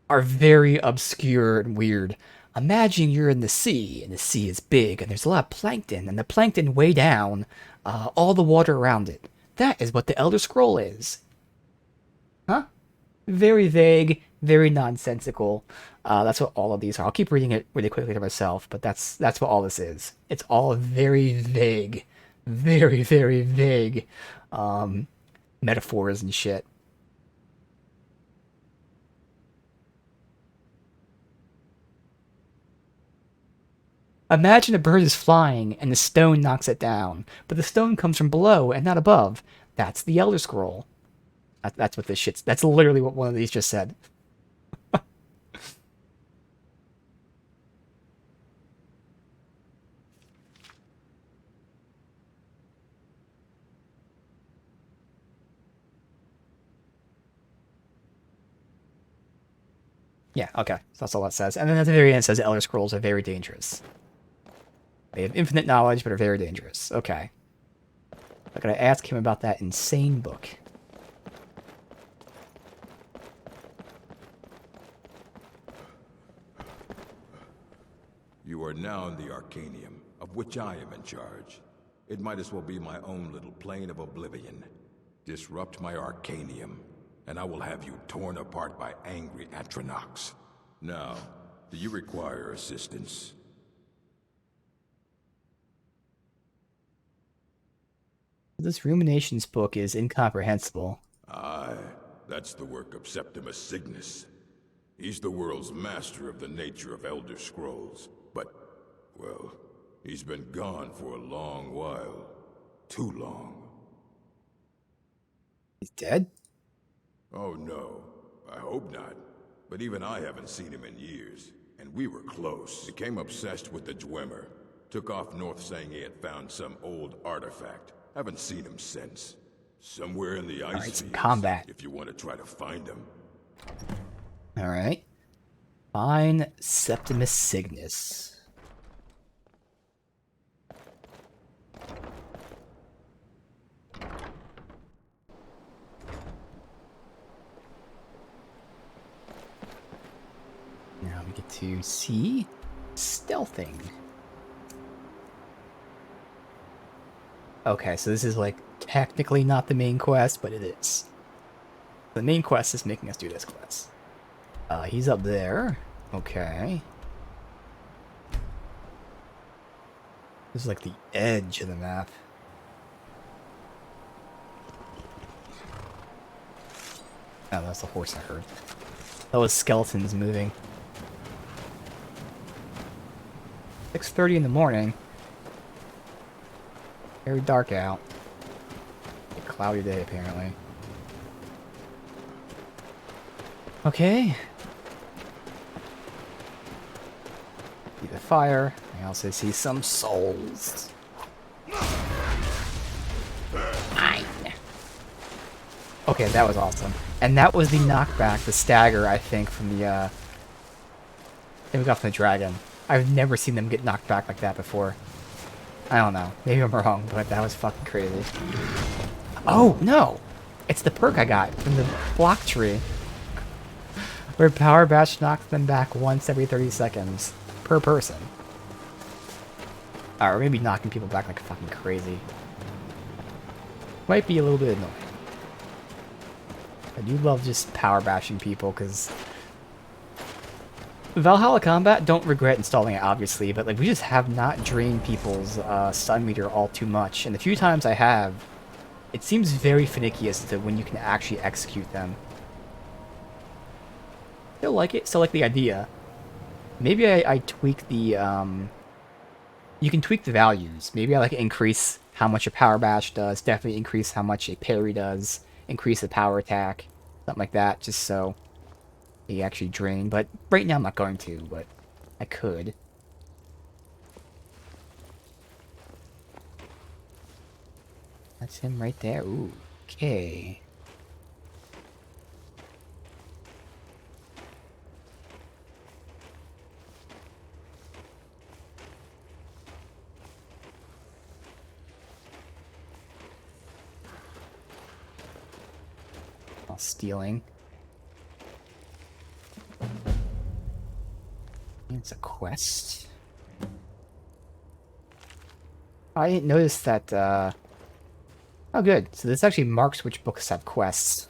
are very obscure and weird. Imagine you're in the sea, and the sea is big, and there's a lot of plankton, and the plankton way down, all the water around it. That is what the Elder Scroll is. Huh? Very vague, very nonsensical. That's what all of these are. I'll keep reading it really quickly to myself, but that's what all this is. It's all very vague. Very, very vague metaphors and shit. Imagine a bird is flying and the stone knocks it down, but the stone comes from below and not above. That's the Elder Scroll. That's what this shit's... That's literally what one of these just said. Yeah, okay. So that's all it says. And then at the very end it says Elder Scrolls are very dangerous. They have infinite knowledge, but are very dangerous. Okay. I gotta ask him about that insane book. You are now in the Arcanium, of which I am in charge. It might as well be my own little plane of oblivion. Disrupt my Arcanium, and I will have you torn apart by angry Atronachs. Now, do you require assistance? This Ruminations book is incomprehensible. Aye, that's the work of Septimus Cygnus. He's the world's master of the nature of Elder Scrolls. But, well, he's been gone for a long while. Too long. He's dead? Oh no, I hope not. But even I haven't seen him in years. And we were close. Became obsessed with the Dwemer. Took off north saying he had found some old artifact. Haven't seen him since. Somewhere in the ice Alright, some fields, combat. if you want to try to find him. Alright. Find Septimus Cygnus. Now we get to see stealthing. Okay, so this is like technically not the main quest, but it is. The main quest is making us do this quest. He's up there. Okay. This is like the edge of the map. Oh, that's the horse I heard. That was skeletons moving. 6:30 in the morning. Very dark out. A cloudy day, apparently. Okay. See the fire. I also see some souls. Mine. Okay, that was awesome. And that was the knockback, the stagger, I think, from the, that we got from the dragon. I've never seen them get knocked back like that before. I don't know. Maybe I'm wrong, but that was fucking crazy. Oh, no! It's the perk I got from the block tree. Where Power Bash knocks them back once every 30 seconds. Per person. Or maybe knocking people back like fucking crazy. Might be a little bit annoying. I do love just power bashing people, because Valhalla Combat, don't regret installing it, obviously, but like we just have not drained people's stun meter all too much, and the few times I have, it seems very finicky as to when you can actually execute them. Still like it, still like the idea. Maybe I tweak the, you can tweak the values. Maybe I like increase how much a power bash does, definitely increase how much a parry does, increase the power attack, something like that, just so you actually drain. But right now I'm not going to, but I could. That's him right there. Ooh, okay. All stealing. It's a quest. I didn't notice that, oh good, so this actually marks which books have quests.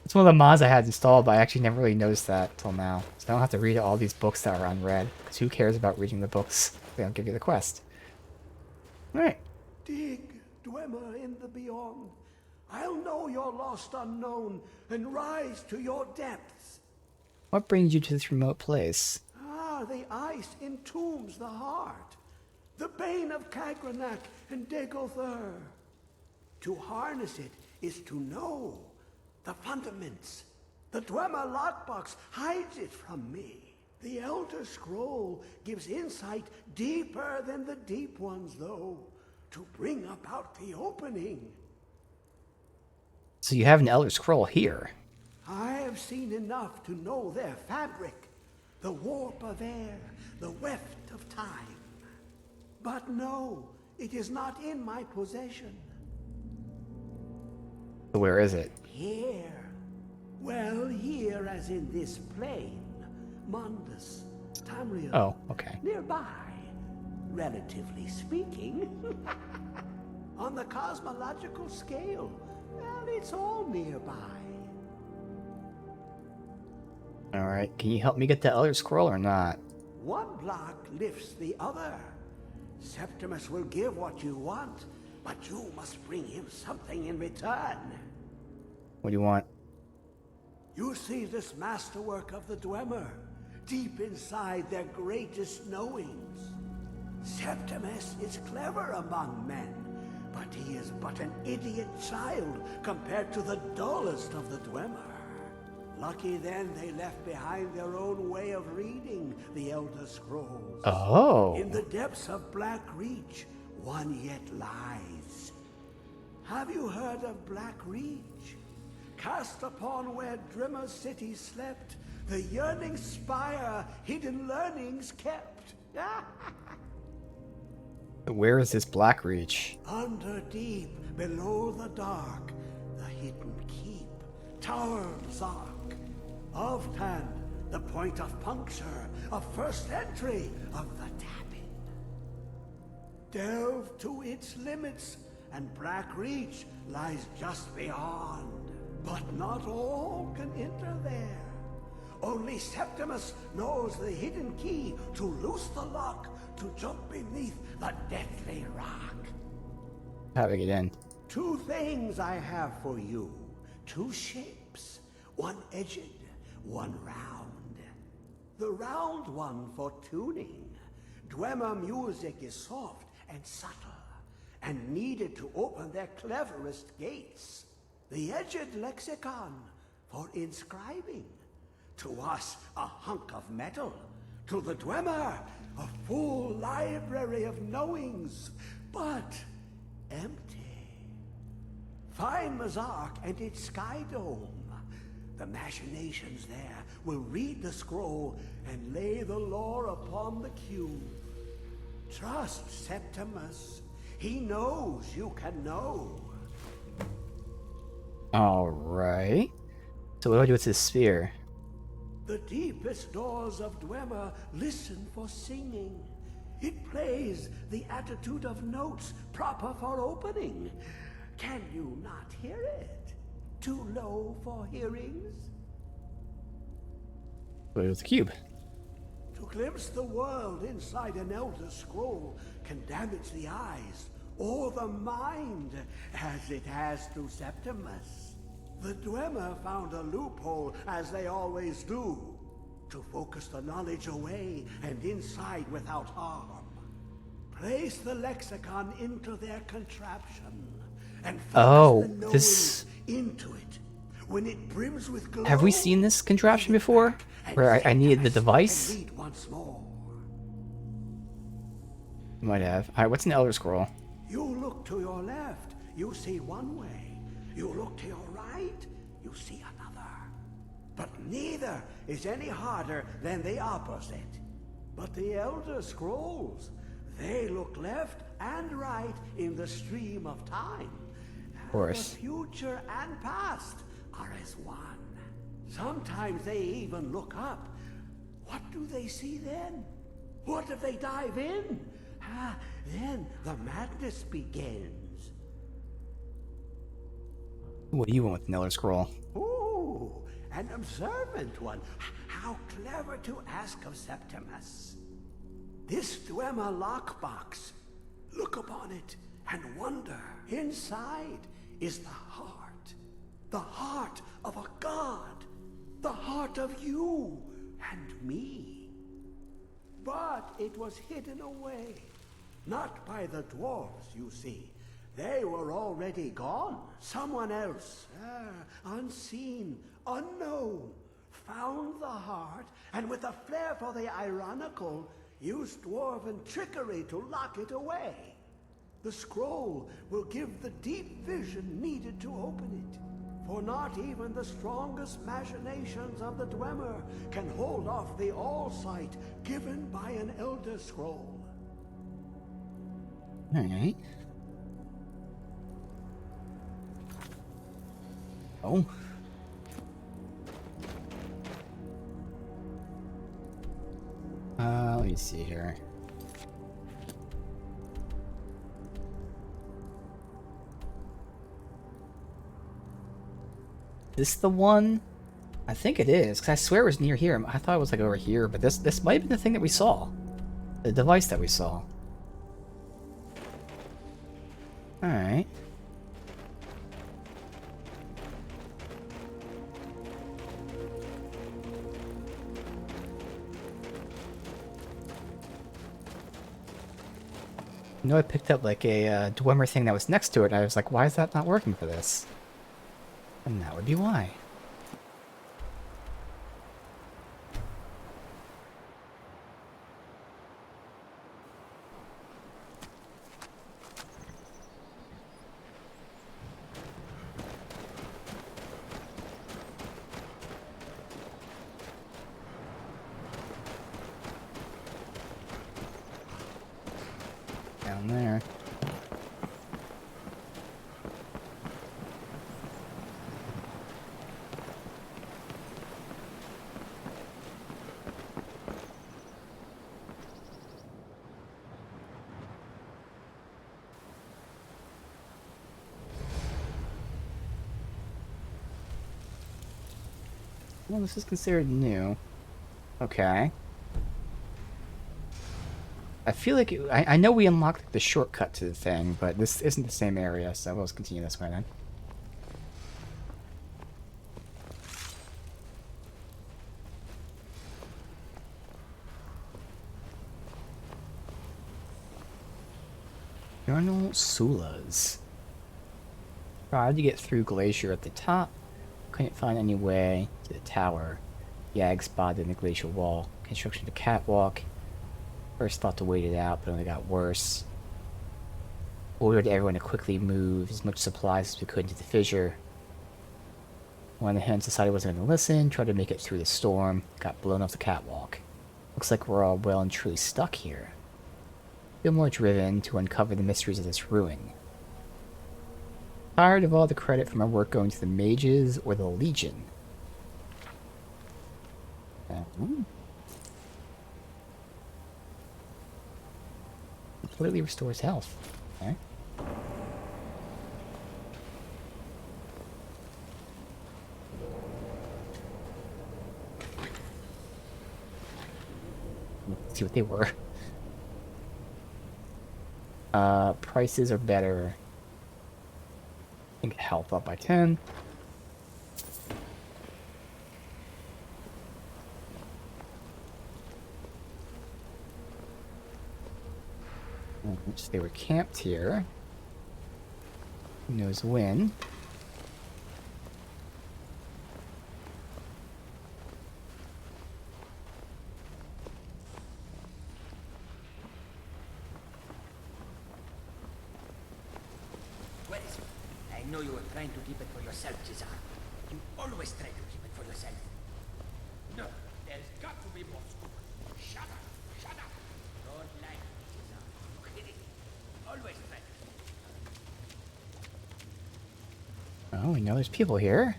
It's one of the mods I had installed, but I actually never really noticed that until now. So I don't have to read all these books that are unread, because who cares about reading the books if they don't give you the quest. Alright. Dig, Dwemer in the beyond. I'll know your lost unknown and rise to your depths. What brings you to this remote place? Ah, the ice entombs the heart. The bane of Kagranak and Degolthur. To harness it is to know the fundaments. The Dwemer lockbox hides it from me. The Elder Scroll gives insight deeper than the deep ones, though, to bring about the opening. So you have an Elder Scroll here. I have seen enough to know their fabric, the warp of air, the weft of time. But no, it is not in my possession. So where is it? Here. Well, here as in this plane. Mundus, Tamriel. Oh, okay. Nearby, relatively speaking. On the cosmological scale, well, it's all nearby. Alright, can you help me get the Elder Scroll or not? One block lifts the other. Septimus will give what you want, but you must bring him something in return. What do you want? You see this masterwork of the Dwemer, deep inside their greatest knowings. Septimus is clever among men, but he is but an idiot child compared to the dullest of the Dwemer. Lucky then they left behind their own way of reading the Elder Scrolls. Oh. In the depths of Black Reach, one yet lies. Have you heard of Black Reach? Cast upon where Drimmer City slept, the yearning spire hidden learnings kept. Where is this Black Reach? Under deep, below the dark, the hidden keep, Tower Zark. Of Tan, the point of puncture, of first entry of the tapping. Delve to its limits, and Black Reach lies just beyond. But not all can enter there. Only Septimus knows the hidden key to loose the lock, to jump beneath the deathly rock. How do I get in? Two things I have for you. Two shapes, one edged, one round. The round one for tuning. Dwemer music is soft and subtle, and needed to open their cleverest gates. The edged lexicon for inscribing. To us, a hunk of metal. To the Dwemer, a full library of knowings, but empty. Find Mazark and its sky dome. The machinations there will read the scroll and lay the lore upon the cube. Trust Septimus. He knows you can know. Alright. So what do I do with this sphere? The deepest doors of Dwemer listen for singing. It plays the attitude of notes proper for opening. Can you not hear it? Too low for hearings? What with the cube? To glimpse the world inside an Elder Scroll can damage the eyes or the mind, as it has to Septimus. The Dwemer found a loophole, as they always do, to focus the knowledge away and inside without harm. Place the lexicon into their contraption, and focus the knowing into it. When it brims with glow, have we seen this contraption before? Where I needed the device? read once more. Might have. Alright, what's an Elder Scroll? You look to your left, you see one way. You look to your right, you see another. But neither is any harder than the opposite. But the Elder Scrolls, they look left and right in the stream of time. Of course. The future and past are as one. Sometimes they even look up. What do they see then? What if they dive in? Then the madness begins. What do you want with an Elder Scroll? Ooh, an observant one. How clever to ask of Septimus. This Dwemer lockbox. Look upon it and wonder. Inside is the heart. The heart of a god. The heart of you and me. But it was hidden away. Not by the dwarves, you see. They were already gone. Someone else, unseen, unknown, found the heart, and with a flair for the ironical, used dwarven trickery to lock it away. The scroll will give the deep vision needed to open it. For not even the strongest machinations of the Dwemer can hold off the all-sight given by an Elder Scroll. Alright. Oh. Let me see here. This the one? I think it is, because I swear it was near here. I thought it was like over here, but this might have been the thing that we saw. The device that we saw. Alright. You know, I picked up like a Dwemer thing that was next to it, and I was like, why is that not working for this? And that would be why. Down there. Well, this is considered new. Okay. I feel like I know we unlocked the shortcut to the thing, but this isn't the same area, so we'll just continue this way then. Journal Sulas. Tried to get through Glacier at the top. Couldn't find any way to the tower. Yag spotted in the glacial wall. Construction of the catwalk. First thought to wait it out, but only got worse. Ordered everyone to quickly move as much supplies as we could into the fissure. One of the hands decided wasn't going to listen, tried to make it through the storm, got blown off the catwalk. Looks like we're all well and truly stuck here. Feel more driven to uncover the mysteries of this ruin. Tired of all the credit for my work going to the mages or the Legion. Completely restores health. Okay. Let's see what they were. Prices are better. I think health up by 10. Which they were camped here. Who knows when? Where is it? I know you were trying to keep it for yourself, Cesar. You always try to keep it for yourself. No, there's got to be more scoop. Shut up! Shut up! Don't lie, Cesar. You hit it. Always try. Oh, we know there's people here.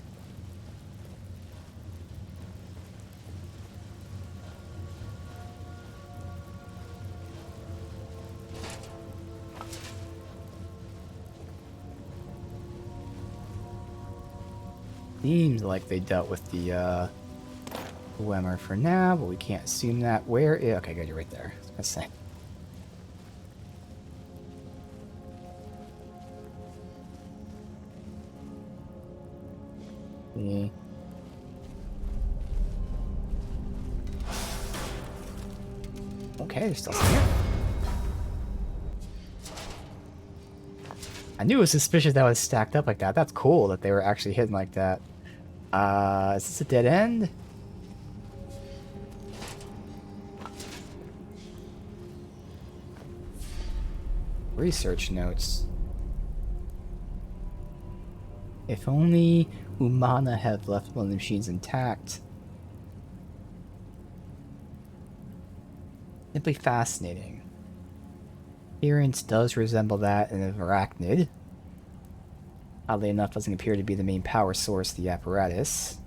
Seems like they dealt with the Wemmer for now, but we can't assume that. Where is... Okay, good, you're right there. I was gonna say. Okay, they're still here. I knew it was suspicious that it was stacked up like that. That's cool that they were actually hidden like that. Is this a dead end? Research notes. If only Umana had left one of the machines intact. Simply fascinating. Appearance does resemble that in an arachnid. Oddly enough, doesn't appear to be the main power source of the apparatus.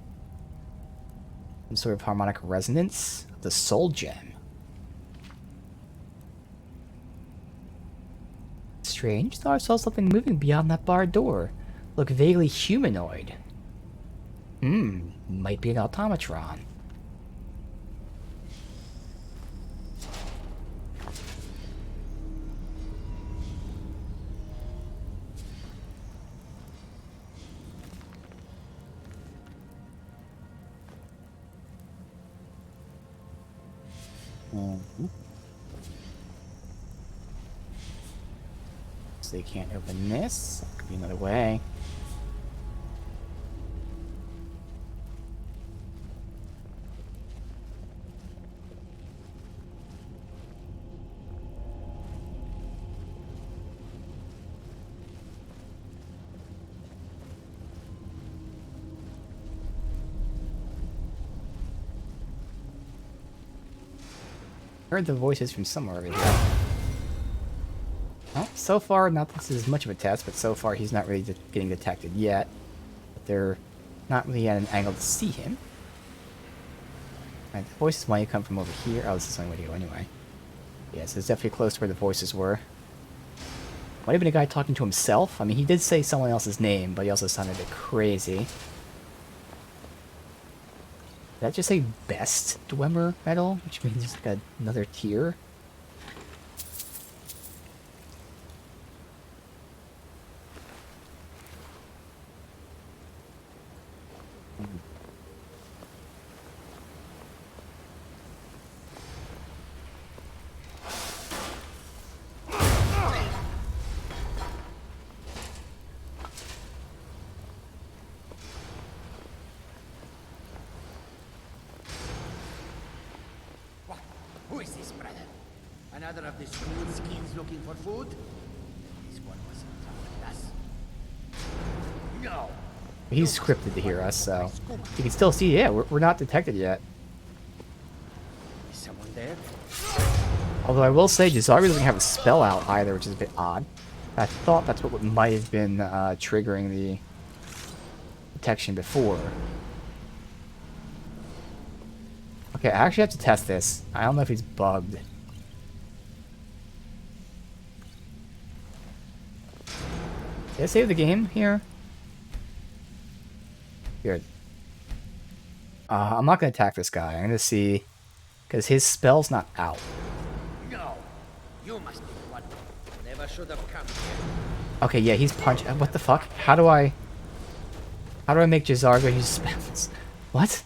Some sort of harmonic resonance of the soul gem. Strange, thought I saw something moving beyond that barred door. Look vaguely humanoid. Might be an automatron. So they can't open this. That could be another way. Heard the voices from somewhere over here. Well, so far, not that this is much of a test, but so far he's not really getting detected yet. But they're not really at an angle to see him. Right, the voices might come from over here. Oh, this is the only way to go anyway. Yeah, so it's definitely close to where the voices were. Might have been a guy talking to himself. I mean, he did say someone else's name, but he also sounded a bit crazy. Did that just say best Dwemer medal? Which means it's like another tier? Who is this, brother? Another of the smooth skins looking for food? This one wasn't with us. No! He's scripted to hear us, so you can still see, yeah, we're not detected yet. Is someone there? Although I will say, Jazari doesn't have a spell out either, which is a bit odd. I thought that's what might have been triggering the detection before. Okay, I actually have to test this. I don't know if he's bugged. Did I save the game here? Good. I'm not going to attack this guy. I'm going to see... Because his spell's not out. No! You must be one. Never should have come here. Okay, yeah, he's punch. What the fuck? How do I make Jazargo use spells? What?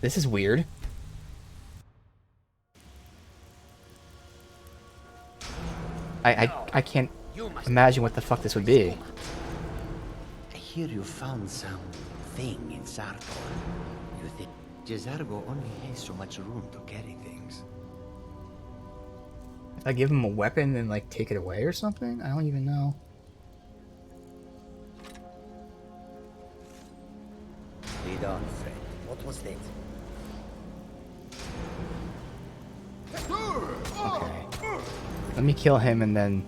This is weird. I can't imagine what the fuck this would be. I hear you found some thing in Sartor. You think Jazargo only has so much room to carry things? If I give him a weapon and like take it away or something? I don't even know. Lead on, friend. What was that? Okay. Let me kill him and then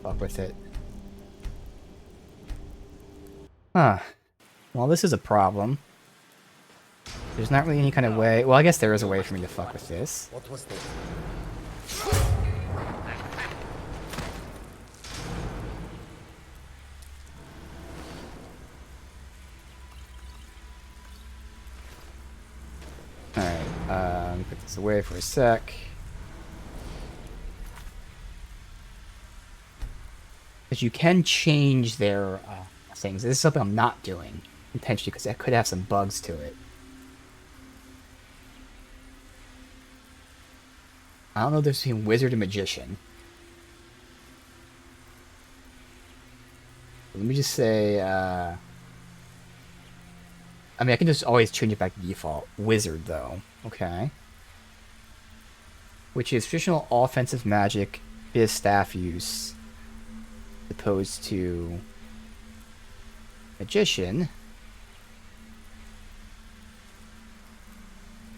fuck with it. Huh. Well, this is a problem. There's not really any kind of way... Well, I guess there is a way for me to fuck with this. What was that? Alright, let me put this away for a sec. Because you can change their things. This is something I'm not doing intentionally because that could have some bugs to it. I don't know if there's between wizard and magician. Let me just say, I mean, I can just always change it back to default. Wizard, though. Okay. Which is traditional offensive magic, biz staff use, opposed to magician.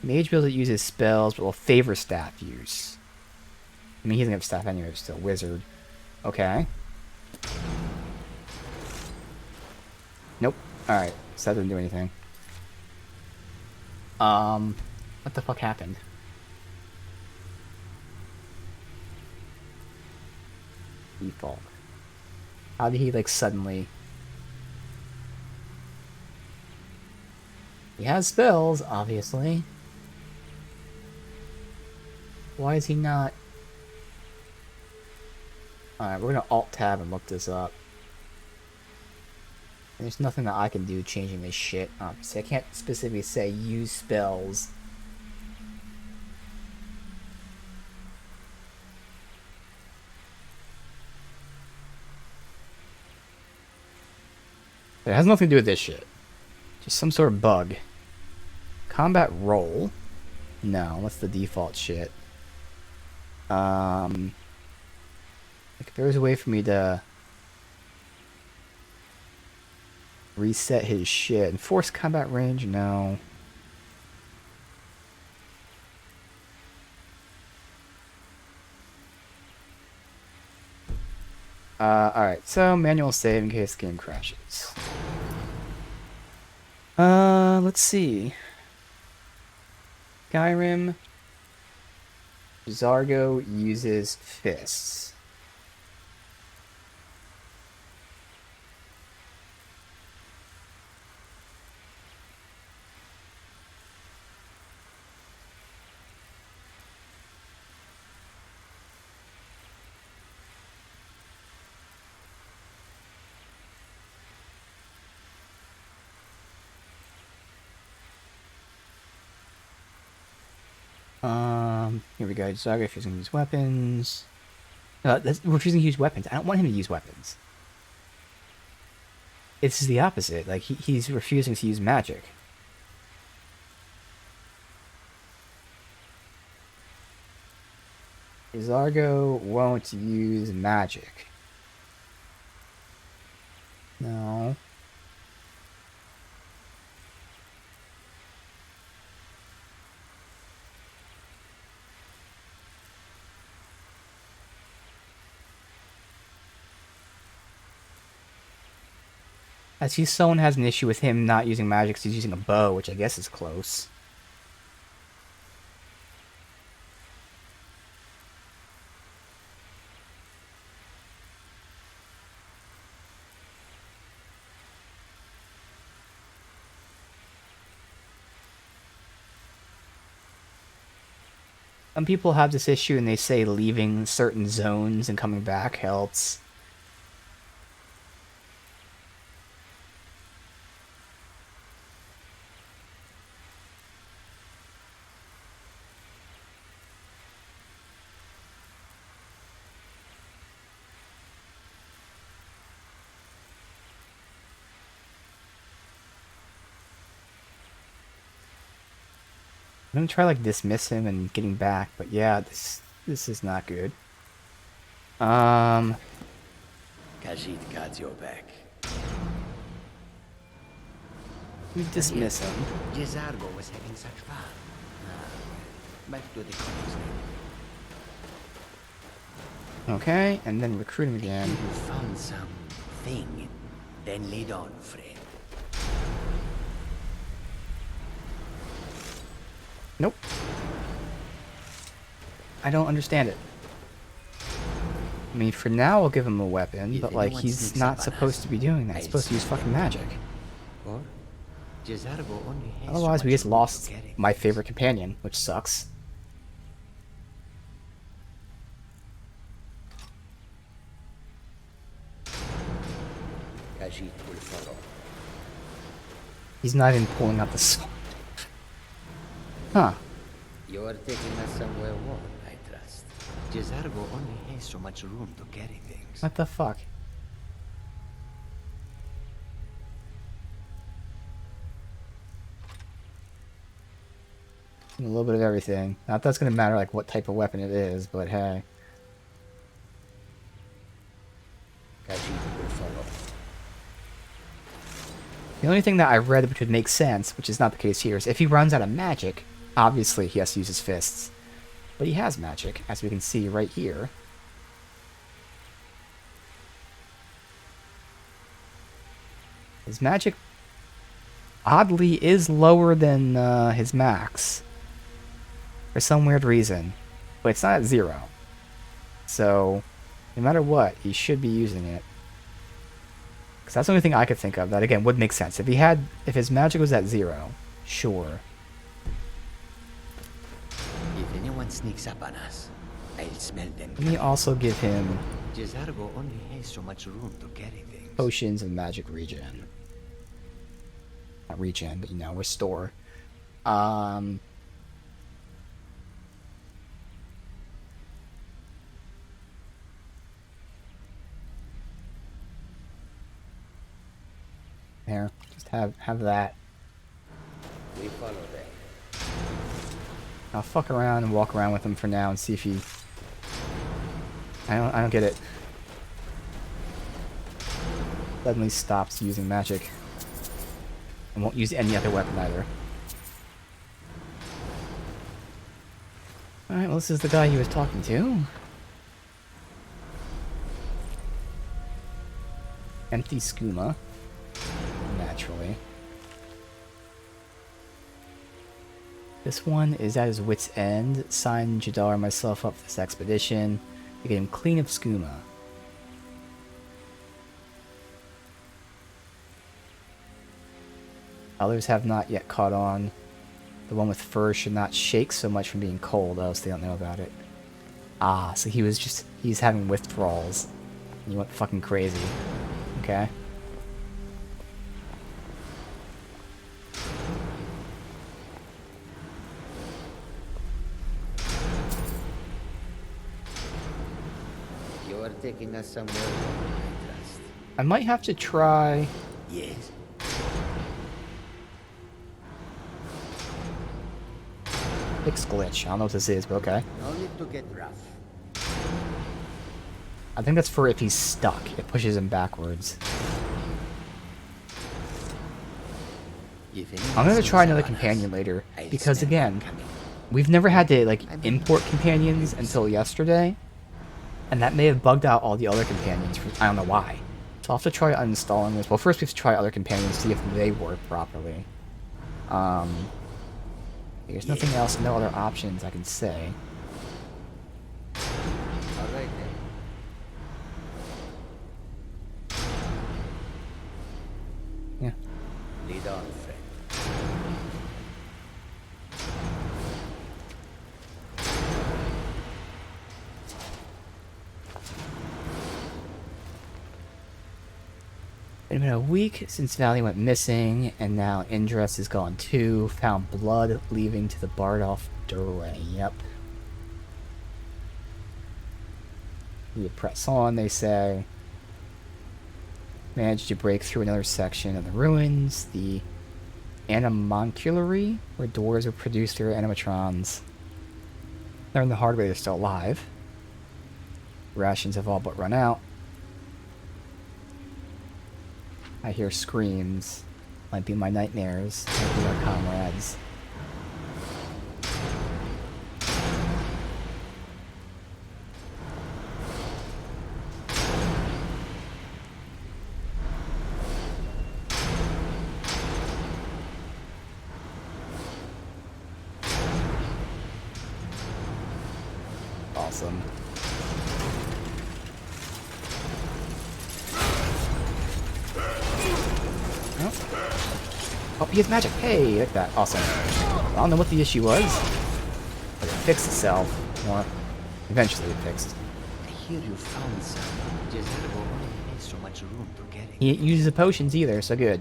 Mage build that uses spells but will favor staff use. I mean, he doesn't have staff anyway, but still wizard. Okay. Nope. Alright, so that doesn't do anything. What the fuck happened? Default. How did he, like, suddenly... He has spells, obviously. Why is he not... Alright, we're gonna Alt-Tab and look this up. There's nothing that I can do changing this shit. Obviously, I can't specifically say use spells It has nothing to do with this shit. Just some sort of bug. Combat roll? No, that's the default shit. Like if there was a way for me to reset his shit. Enforce combat range? No. Alright, so manual save in case the game crashes. Let's see. Skyrim. Zargo uses fists. Here we go. Zargo refusing to use weapons. Refusing to use weapons. I don't want him to use weapons. It's the opposite. Like, he's refusing to use magic. Zargo won't use magic. No. I see someone has an issue with him not using magic, so he's using a bow, which I guess is close. Some people have this issue and they say leaving certain zones and coming back helps. I'm gonna try like dismiss him and getting back, but yeah, this is not good. Khajiit got your back. We dismiss him. Jezargo was having such fun. Back to the college. Okay, and then recruit him again. You found something. Then lead on, friend. Nope. I don't understand it. I mean, for now, I'll give him a weapon, but like, he's not supposed to be doing that. He's supposed to use fucking magic. Otherwise, we just lost my favorite companion, which sucks. He's not even pulling out the sword. Huh. You're taking us somewhere warm, I trust. Jezargo only has so much room to carry things. What the fuck? A little bit of everything. Not that's gonna matter like what type of weapon it is, but hey. The only thing that I read which would make sense, which is not the case here, is if he runs out of magic, obviously he has to use his fists. But he has magic, as we can see right here. His magic, oddly, is lower than his max. For some weird reason. But it's not at 0. So, no matter what, he should be using it. Because that's the only thing I could think of that, again, would make sense. If his magic was at 0, sure. If anyone sneaks up on us, I'll smell them. Let me also give him Jezargo only has so much room to carry things. potions of magic regen. Not regen, but you know, restore. There, just have that. We follow them. I'll fuck around and walk around with him for now and see if he... I don't get it. Suddenly stops using magic. And won't use any other weapon either. Alright, well this is the guy he was talking to. Empty skooma. Naturally. This one is at his wit's end. Signed Jadar and myself up for this expedition to get him clean of skooma. Others have not yet caught on. The one with fur should not shake so much from being cold, else they don't know about it. Ah, so he's having withdrawals. He went fucking crazy. Okay. You're taking us somewhere, I trust. I might have to try... Yes. Fix glitch. I don't know what this is, but okay. No need to get rough. I think that's for if he's stuck. It pushes him backwards. I'm gonna try another companion later, because again, we've never had to like import companions until yesterday, and that may have bugged out all the other companions. I don't know why. So I'll have to try uninstalling this. Well, first we have to try other companions, see if they work properly. There's nothing else, no other options I can say. All right then. Yeah. Lead on, friend. It's been a week since Valley went missing, and now Indress is gone too. Found blood leaving to the Bardolph doorway. Yep. We press on, they say. Managed to break through another section of the ruins. The Animonculary, where doors would produce their animatrons. Learn the hard way they're still alive. Rations have all but run out. I hear screams. Might be my nightmares. Might be our comrades. Awesome. Oh, he has magic. Hey, like that. Awesome. I don't know what the issue was, but it fixed itself. Or eventually it fixed. I hear you found some. Jezero only has so much room to get it. He didn't use the potions either, so good.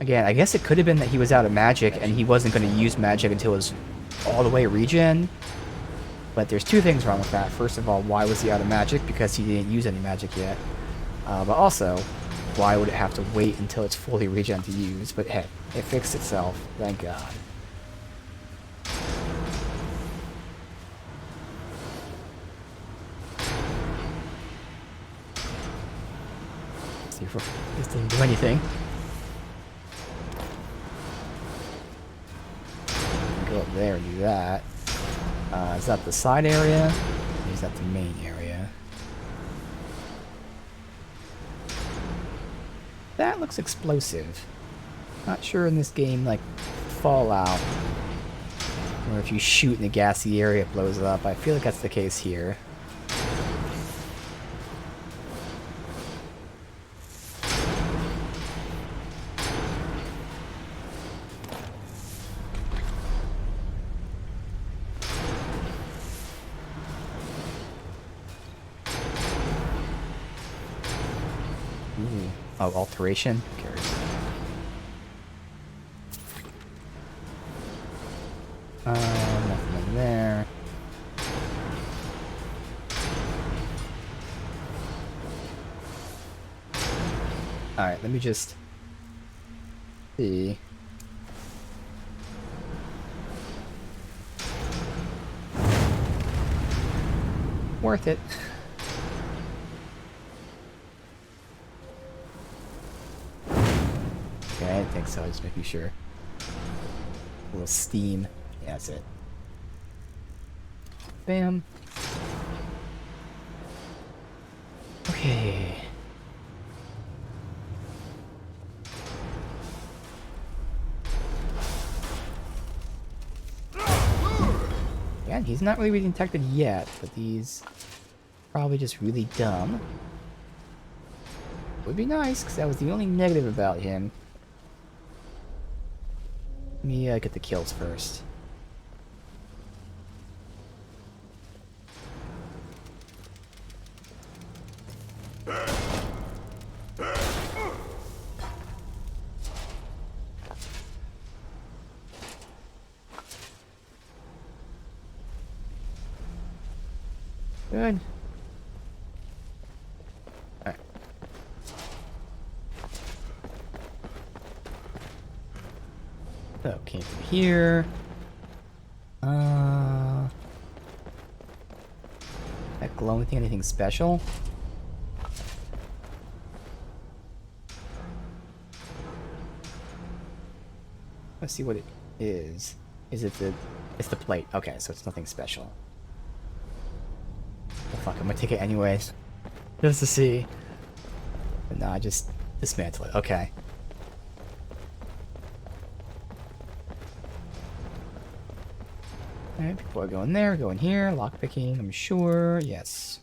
Again, I guess it could have been that he was out of magic and he wasn't going to use magic until it was all the way regen. But there's two things wrong with that. First of all, why was he out of magic? Because he didn't use any magic yet. But also, why would it have to wait until it's fully regen to use? But hey, it fixed itself. Thank God. See if this didn't do anything. Go up there and do that. Is that the side area? Or is that the main area? That looks explosive. Not sure in this game, like Fallout, or if you shoot in a gassy area it blows up. I feel like that's the case here. Ooh. Oh, alteration? Cares. Nothing in there. Alright, let me just see. Worth it. Okay, I didn't think so, just making sure. A little steam. Yeah, that's it. Bam. Okay. Yeah, he's not really being detected yet, but he's probably just really dumb. Would be nice, because that was the only negative about him. Let me get the kills first. Good. Alright. So, came from here. That glowing thing, anything special? Let's see what it is. Is it the... It's the plate. Okay, so it's nothing special. Well, fuck, I'm gonna take it anyways. Just to see. But nah, just dismantle it. Okay. Alright, before I go in there, go in here. Lockpicking, I'm sure. Yes.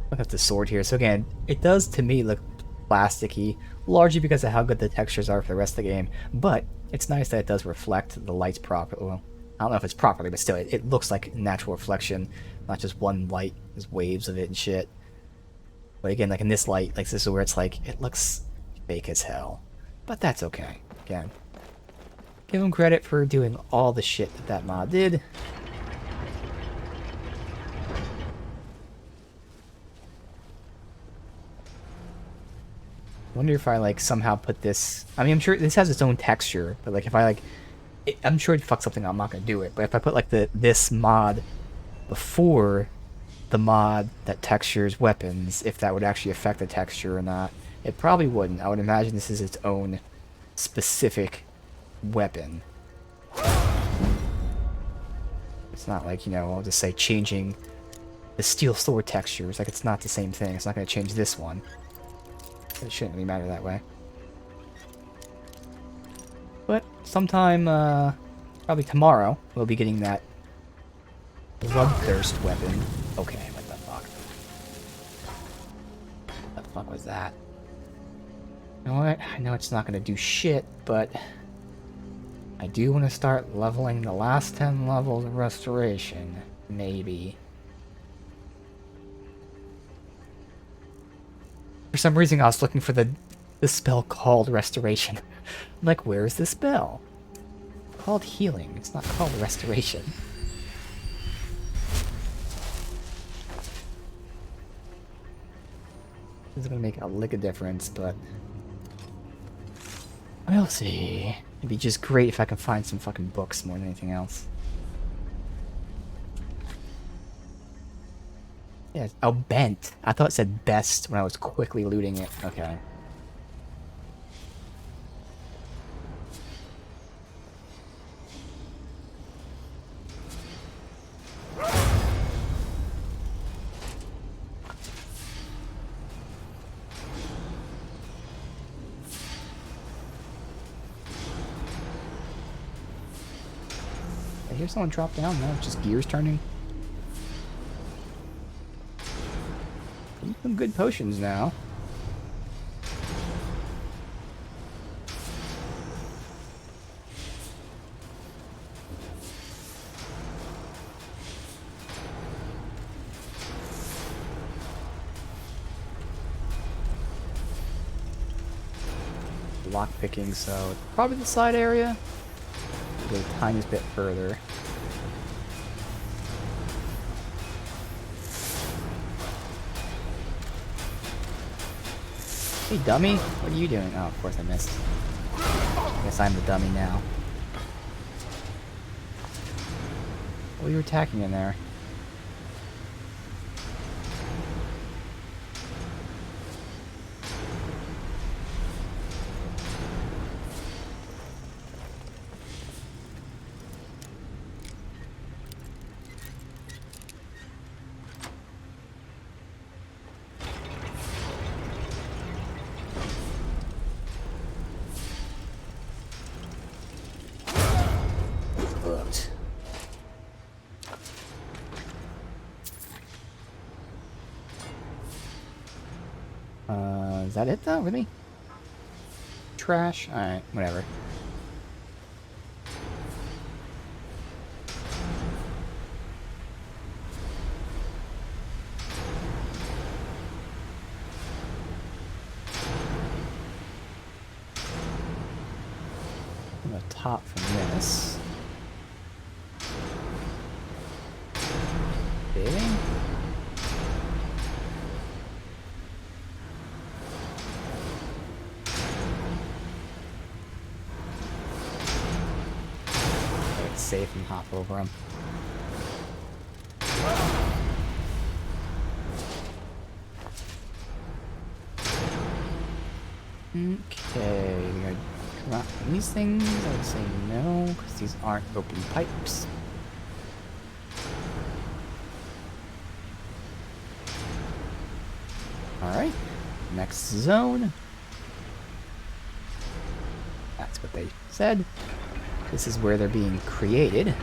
Look at the sword here. So again, it does to me look plasticky, largely because of how good the textures are for the rest of the game. But it's nice that it does reflect the lights properly. Well, I don't know if it's properly, but still, it looks like natural reflection, not just one light. There's waves of it and shit. But again, like in this light, like this is where it's like, it looks fake as hell. But that's okay. Again, give them credit for doing all the shit that that mod did. Wonder if I like somehow put this. I mean, I'm sure this has its own texture, but like if I like, I'm sure it fucks something up. I'm not gonna do it. But if I put like this mod before the mod that textures weapons, if that would actually affect the texture or not, it probably wouldn't. I would imagine this is its own specific weapon. It's not like, you know, I'll just say changing the steel sword textures. Like it's not the same thing. It's not gonna change this one. It shouldn't really matter that way. But sometime, probably tomorrow, we'll be getting that bloodthirst weapon. Okay, what the fuck? What the fuck was that? You know what? I know it's not gonna do shit, but I do want to start leveling the last 10 levels of restoration. Maybe. For some reason, I was looking for the spell called Restoration. I'm like, where's the spell? It's called Healing. It's not called Restoration. This is gonna make a lick of difference, but we'll see. It'd be just great if I can find some fucking books more than anything else. Yeah, oh, bent. I thought it said best when I was quickly looting it. Okay. I hear someone drop down? No, just gears turning. Some good potions now. Lock picking, so probably the side area. Go a tiny bit further. Hey dummy, what are you doing? Oh, of course I missed. I guess I'm the dummy now. What are you attacking in there? Is that it though? Really? Trash? Alright, whatever. I'm gonna top from this. Failing? Safe and hop over him. Okay, we're gonna drop these things. I would say no, because these aren't open pipes. Alright, next zone. That's what they said. This is where they're being created.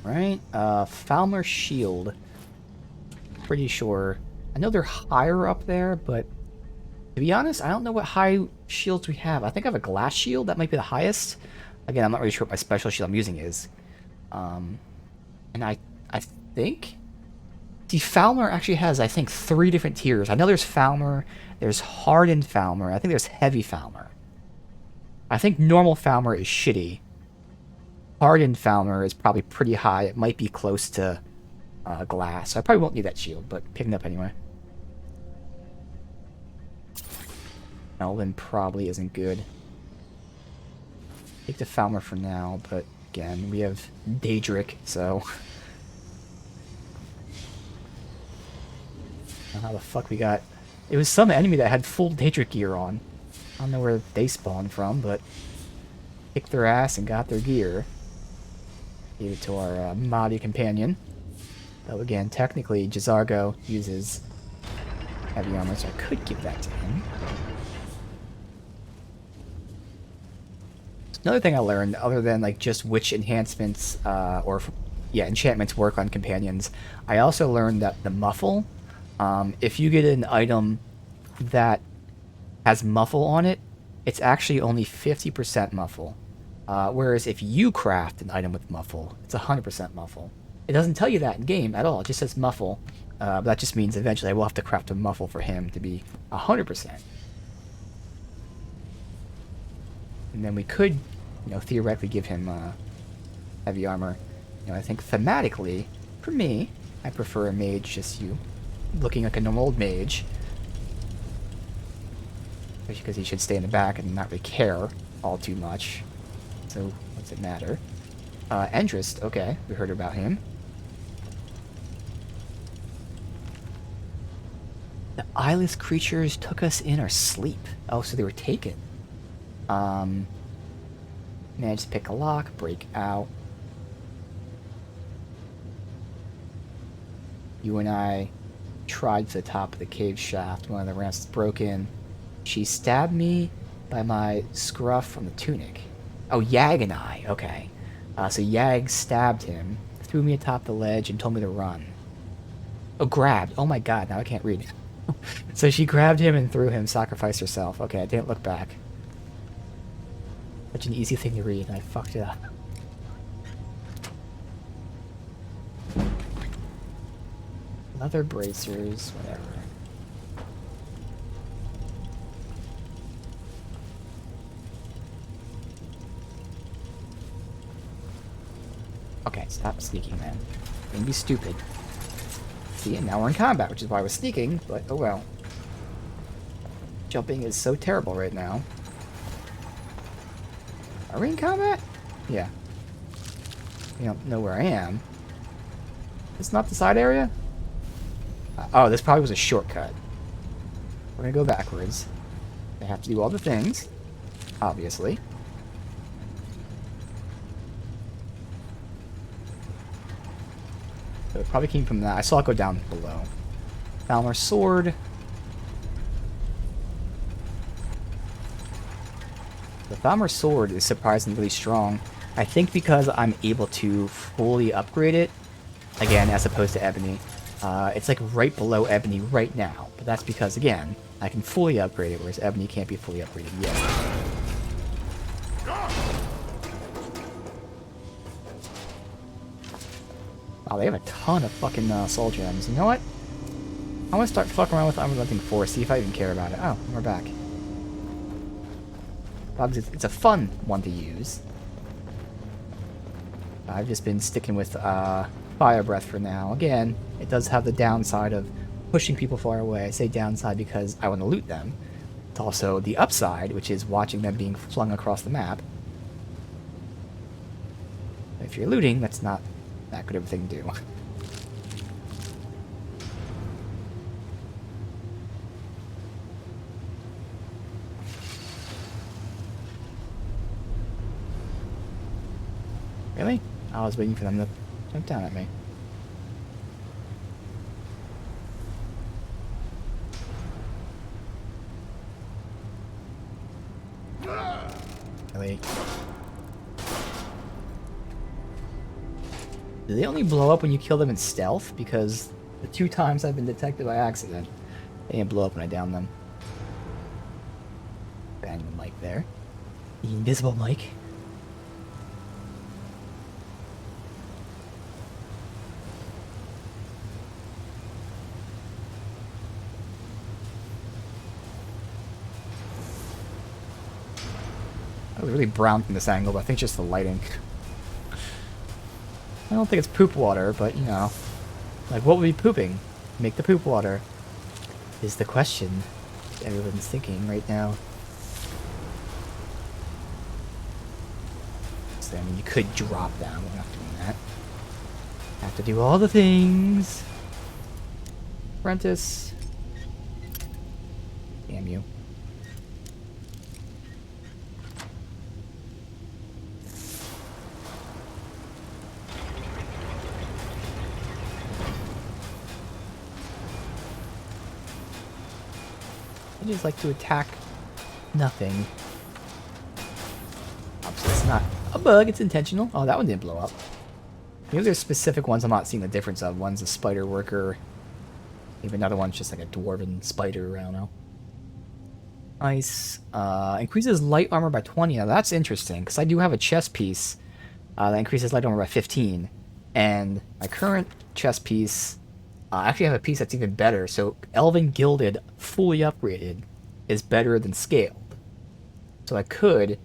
Right, Falmer Shield. Pretty sure. I know they're higher up there, but to be honest, I don't know what high shields we have. I think I have a glass shield. That might be the highest. Again, I'm not really sure what my special shield I'm using is. And I think... See, Falmer actually has, I think, 3 different tiers. I know there's Falmer, there's Hardened Falmer, I think there's Heavy Falmer. I think normal Falmer is shitty. Hardened Falmer is probably pretty high. It might be close to glass. So I probably won't need that shield, but picking it up anyway. Elven probably isn't good. Take the Falmer for now, but again, we have Daedric, so... I don't know how the fuck we got... It was some enemy that had full Daedric gear on. I don't know where they spawned from, but... Kicked their ass and got their gear. Gave it to our Mahdi companion. Though again, technically, Jizargo uses heavy armor, so I could give that to him. Another thing I learned, other than like just which enhancements enchantments work on companions, I also learned that the muffle, if you get an item that has muffle on it, it's actually only 50% muffle. Whereas if you craft an item with muffle, it's 100% muffle. It doesn't tell you that in game at all. It just says muffle. But that just means eventually I will have to craft a muffle for him to be 100%. And then we could, theoretically give him heavy armor. I think thematically, for me, I prefer a mage just looking like a normal old mage. Because he should stay in the back and not really care all too much. So, what's it matter? Endrist, okay, we heard about him. The eyeless creatures took us in our sleep. Oh, so they were taken. Managed to pick a lock, break out. You and I tried to the top of the cave shaft. One of the ramps is broken. She stabbed me by my scruff from the tunic. Oh, Yag and I. Okay. So Yag stabbed him, threw me atop the ledge, and told me to run. Oh, grabbed. Oh my god, now I can't read. So she grabbed him and threw him, sacrificed herself. Okay, I didn't look back. Such an easy thing to read, and I fucked it up. Leather bracers, whatever. Okay, stop sneaking, man. Don't be stupid. See, and now we're in combat, which is why I was sneaking, but oh well. Jumping is so terrible right now. Are we in combat? Yeah. You don't know where I am. It's not the side area? Oh, this probably was a shortcut. We're gonna go backwards. I have to do all the things, obviously. So it probably came from that. I saw it go down below. Falmer's sword. The Falmer's sword is surprisingly strong. I think because I'm able to fully upgrade it, again, as opposed to Ebony. It's like right below Ebony right now. But that's because, again, I can fully upgrade it, whereas Ebony can't be fully upgraded yet. Wow, they have a ton of fucking soul gems. You know what? I want to start fucking around with Unrelenting Force, see if I even care about it. Oh, we're back. It's a fun one to use. I've just been sticking with Fire Breath for now. Again, it does have the downside of pushing people far away. I say downside because I want to loot them. It's also the upside, which is watching them being flung across the map. If you're looting, that's not that good of a thing to do. Really? I was waiting for them to jump down at me. Really? Do they only blow up when you kill them in stealth? Because the 2 times I've been detected by accident, they didn't blow up when I downed them. Bang the mic there. The invisible mic. That was really brown from this angle, but I think just the lighting. I don't think it's poop water, but you know. Like, what would be pooping? Make the poop water. Is the question everyone's thinking right now. So, I mean, you could drop down. We're not doing that. Have to do all the things. Apprentice. Damn you. I just like to attack nothing. Obviously, it's not a bug, it's intentional. Oh, that one didn't blow up. Maybe there's specific ones I'm not seeing the difference of. One's a spider worker. Maybe another one's just like a dwarven spider, I don't know. Nice. Increases light armor by 20. Now that's interesting, because I do have a chest piece that increases light armor by 15. And my current chest piece... I actually have a piece that's even better. So Elven Gilded, fully upgraded, is better than Scaled. So I could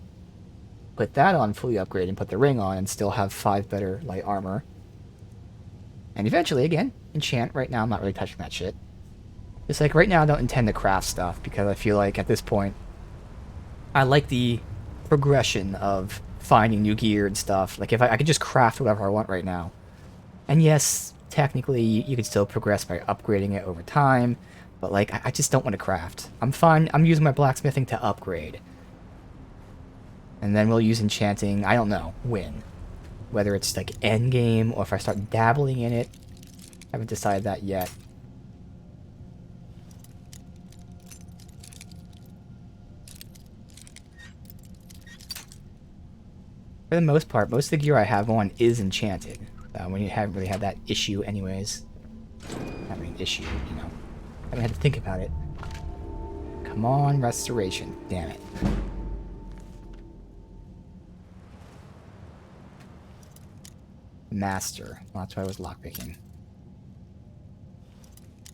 put that on fully upgraded and put the ring on and still have 5 better light armor. And eventually, again, enchant. Right now, I'm not really touching that shit. Just like right now, I don't intend to craft stuff because I feel like at this point, I like the progression of finding new gear and stuff. Like if I could just craft whatever I want right now. And yes, technically, you can still progress by upgrading it over time, but like, I just don't want to craft. I'm fine. I'm using my blacksmithing to upgrade. And then we'll use enchanting, I don't know, when. Whether it's like endgame or if I start dabbling in it. I haven't decided that yet. For the most part, most of the gear I have on is enchanted. When you haven't really had that issue anyways. Not really an issue, you know. Haven't had to think about it. Come on, restoration. Damn it. Master. Well, that's why I was lockpicking.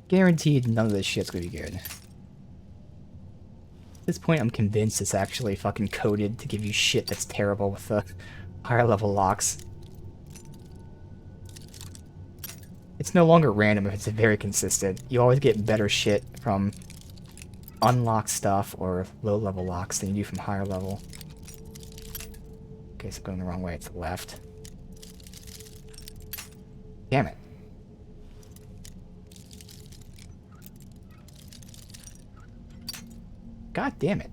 Guaranteed none of this shit's gonna be good. At this point, I'm convinced it's actually fucking coded to give you shit that's terrible with the higher level locks. It's no longer random if it's very consistent. You always get better shit from unlocked stuff or low level locks than you do from higher level. Okay, so going the wrong way, it's the left. Damn it. God damn it.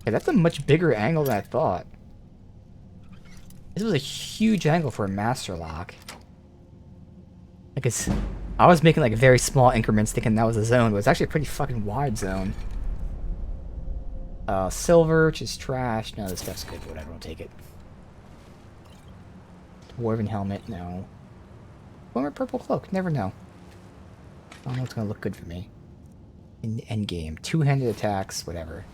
Okay, that's a much bigger angle than I thought. This was a huge angle for a master lock. I was making like very small increments thinking that was a zone, but it's actually a pretty fucking wide zone. Silver, which is trash. No, this stuff's good. Whatever, I'll take it. Dwarven helmet, no. Former purple cloak, never know. I don't know what's gonna look good for me. In the endgame. Two-handed attacks, whatever.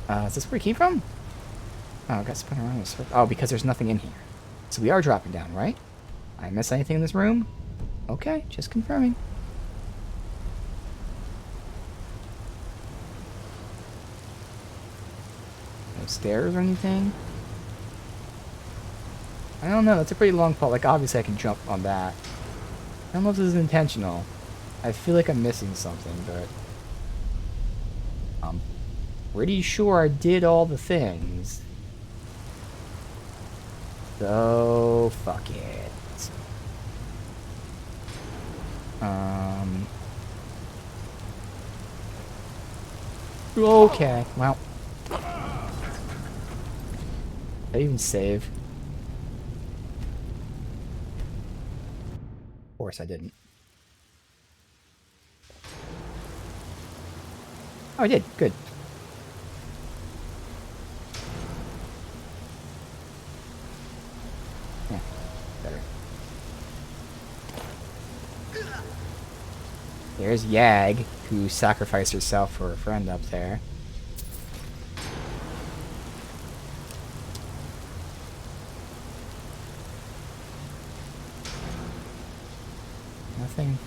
Is this where we came from? Oh, I got spun around in a circle. Oh, because there's nothing in here. So we are dropping down, right? I miss anything in this room? Okay, just confirming. No stairs or anything? I don't know, that's a pretty long fall. Like, obviously I can jump on that. I don't know if this is intentional. I feel like I'm missing something, but... I'm pretty sure I did all the things. So, fuck it. Okay, well. Did I even save? Of course I didn't. Oh, I did. Good. Yeah, better. There's Yag, who sacrificed herself for a friend up there. Nothing.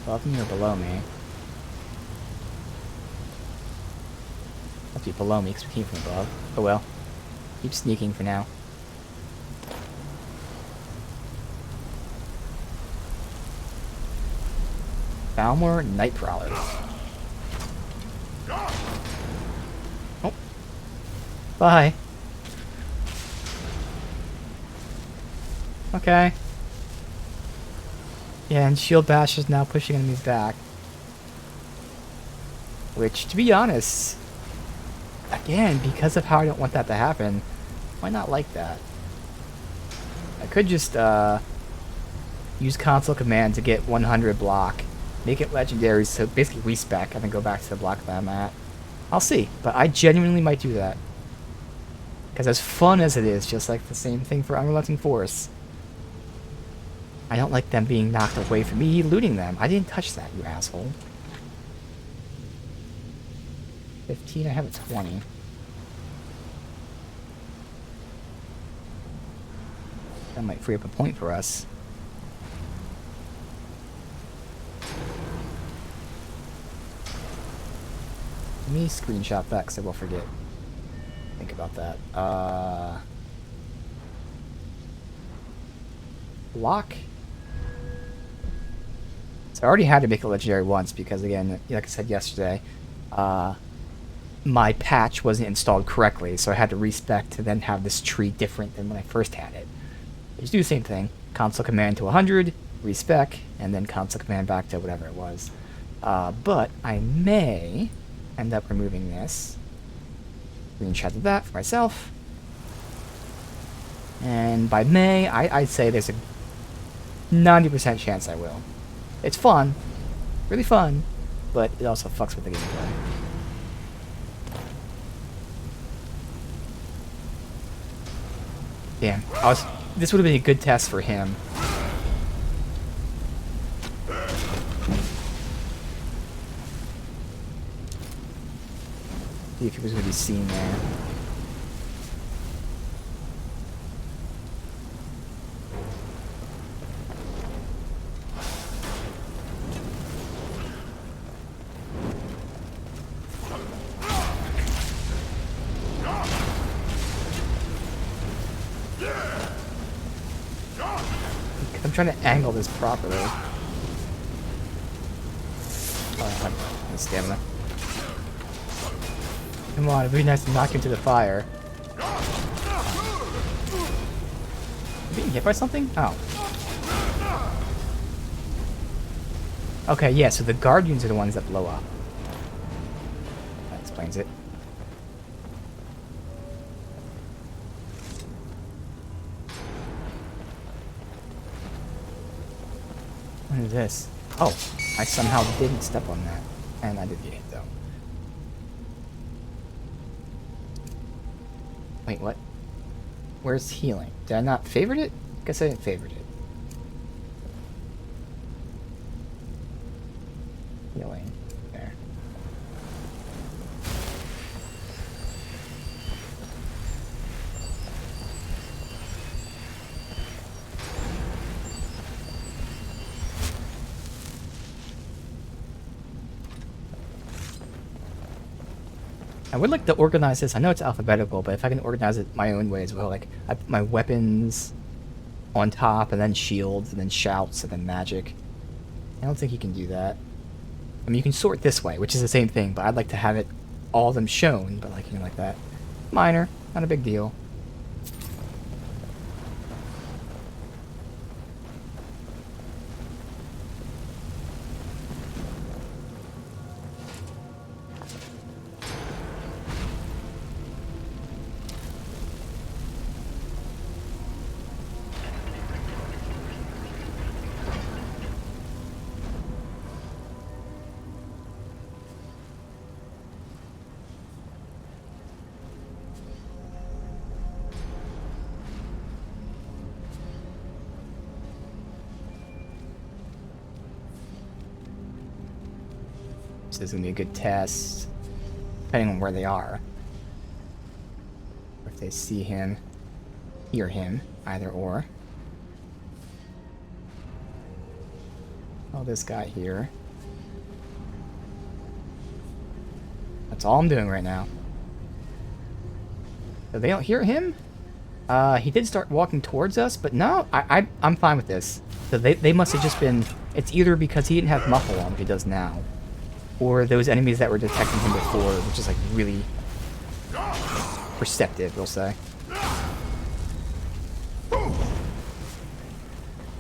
Above me or below me? Must be below me because we came from above. Oh well. Keep sneaking for now. Balmor Night Prowlers. Oh. Bye. Okay. Yeah, and Shield Bash is now pushing enemies back. Which, to be honest, again, because of how I don't want that to happen, why not like that? I could just use console command to get 100 block, make it legendary, so basically respec, and then go back to the block that I'm at. I'll see, but I genuinely might do that. Because as fun as it is, just like the same thing for Unrelenting Force, I don't like them being knocked away from me looting them. I didn't touch that, you asshole. 15, I have a 20. That might free up a point for us. Let me screenshot that because I will forget. Think about that. Lock. So I already had to make it legendary once because, again, like I said yesterday, my patch wasn't installed correctly, so I had to respec to then have this tree different than when I first had it. Just do the same thing. Console command to 100, respec, and then console command back to whatever it was. But I may end up removing this. Screenshot of that for myself. And by May, I'd say there's a 90% chance I will. It's fun. Really fun. But it also fucks with the gameplay. Damn. This would have been a good test for him. See if he was going to be seen there. I'm trying to angle this properly. Oh, my stamina. Come on, it'd be nice to knock into the fire. You being hit by something? Oh. Okay, yeah, so the guardians are the ones that blow up. That explains it. What is this? Oh, I somehow didn't step on that. And I did get hit, though. Wait, what? Where's healing? Did I not favorite it? Guess I didn't favorite it. Healing. There. I would like to organize this. I know it's alphabetical, but if I can organize it my own way as well, like I put my weapons on top, and then shields, and then shouts, and then magic. I don't think you can do that. I mean, you can sort this way, which is the same thing, but I'd like to have it all of them shown, but like, you know, like that. Minor, not a big deal. So this is gonna be a good test, depending on where they are. Or if they see him, hear him, either or. Oh, this guy here. That's all I'm doing right now. So they don't hear him? He did start walking towards us, but no, I'm fine with this. So they must have just been... It's either because he didn't have muffle on, which he does now, or those enemies that were detecting him before, which is like really perceptive, we'll say.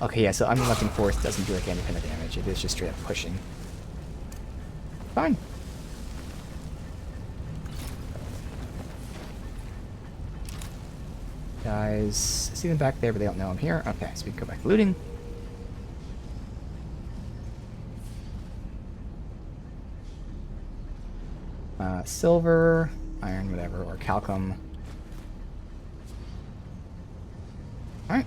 Okay, yeah, so unrelenting force doesn't do like any kind of damage. It is just straight up pushing. Fine. Guys, I see them back there, but they don't know I'm here. Okay, so we can go back to looting. Silver, iron, whatever, or calcum. Alright.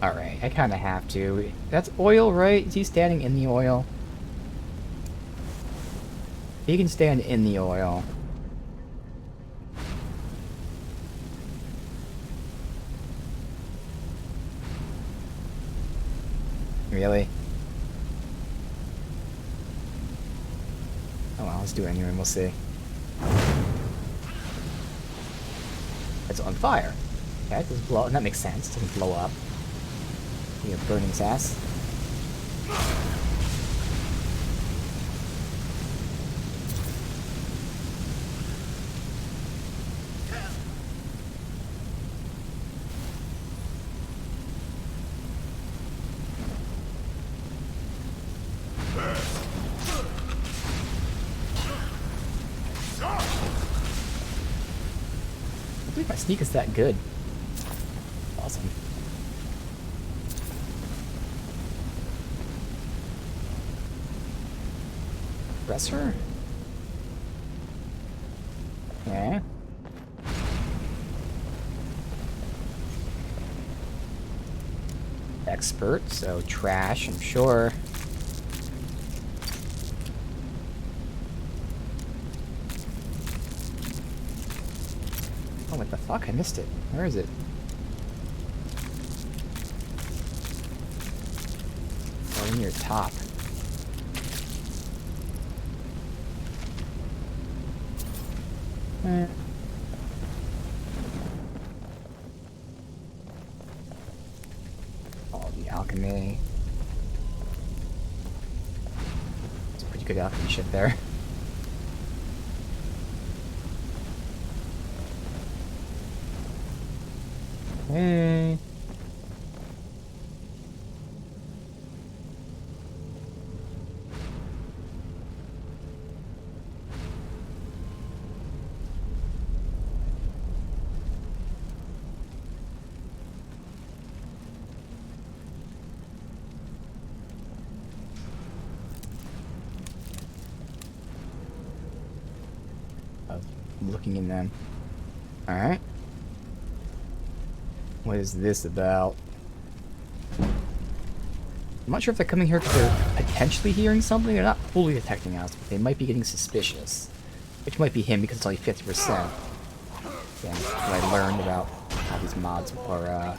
Alright, I kind of have to. That's oil, right? Is he standing in the oil? He can stand in the oil. Really? Oh well, let's do it anyway and we'll see. It's on fire. Okay, it doesn't blow. That makes sense. It doesn't blow up. You're burning his ass. I believe my sneak is that good. Awesome. Press her? Okay. Expert, so trash, I'm sure. Oh, what the fuck? I missed it. Where is it? Oh, near top. Oh, the alchemy. It's pretty good alchemy shit there. Hey. Looking in them. Alright. What is this about? I'm not sure if they're coming here because they're potentially hearing something. They're not fully detecting us, but they might be getting suspicious. Which might be him because it's only 50%. Yeah, that's what I learned about how these mods or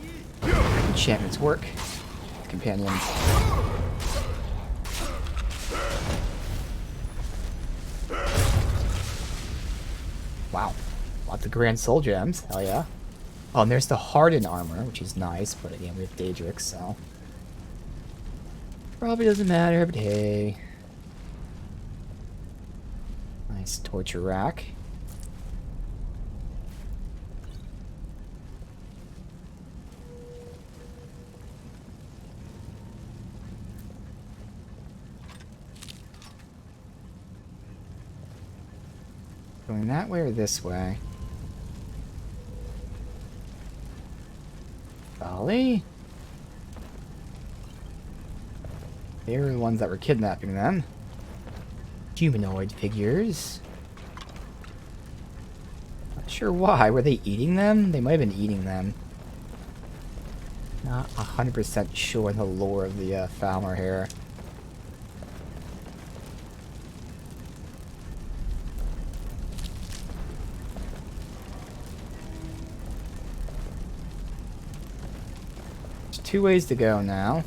enchantments work. Companions. Wow. Lots of Grand Soul Gems. Hell yeah. Oh, and there's the Hardened armor, which is nice, but again, we have Daedric, so... Probably doesn't matter, but hey. Nice torture rack. Going that way or this way? Golly. They were the ones that were kidnapping them. Humanoid figures. Not sure why. Were they eating them? They might have been eating them. Not 100% sure in the lore of the Falmer here. There's 2 ways to go now.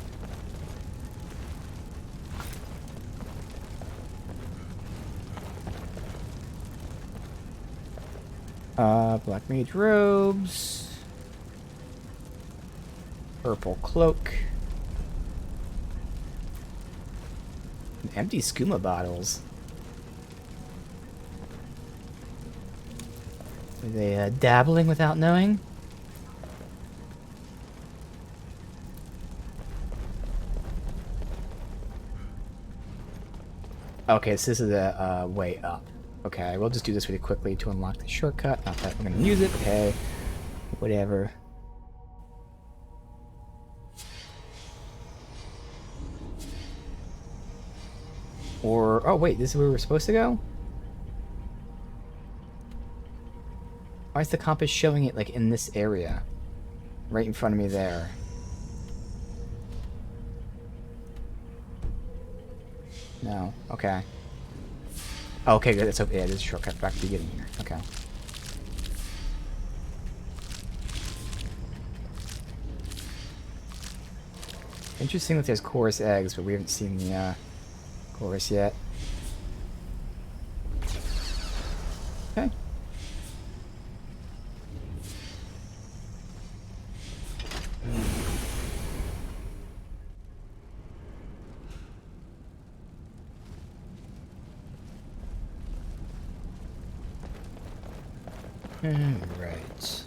Black mage robes. Purple cloak. And empty skooma bottles. Are they dabbling without knowing? Okay, so this is the way up. Okay, we'll just do this really quickly to unlock the shortcut. Not that we're gonna use it, but hey, whatever. Or, oh wait, this is where we're supposed to go? Why is the compass showing it like in this area? Right in front of me there. No. Okay. Okay, good. It's okay. Yeah, it is a shortcut back to the beginning here. Okay. Interesting that there's chorus eggs, but we haven't seen the chorus yet. Okay. Right.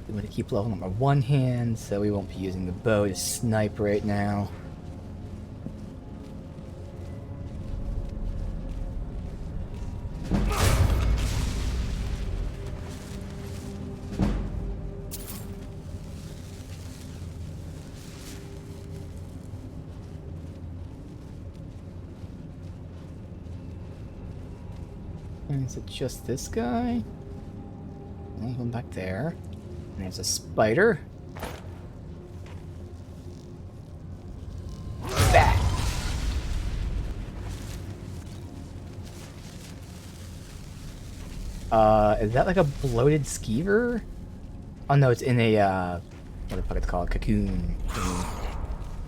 We want to keep leveling up our one hand, so we won't be using the bow to snipe right now. And is it just this guy? One back there. And there's a spider. Bah! Is that like a bloated skeever? Oh no, it's in a, what the fuck it's called? Cocoon.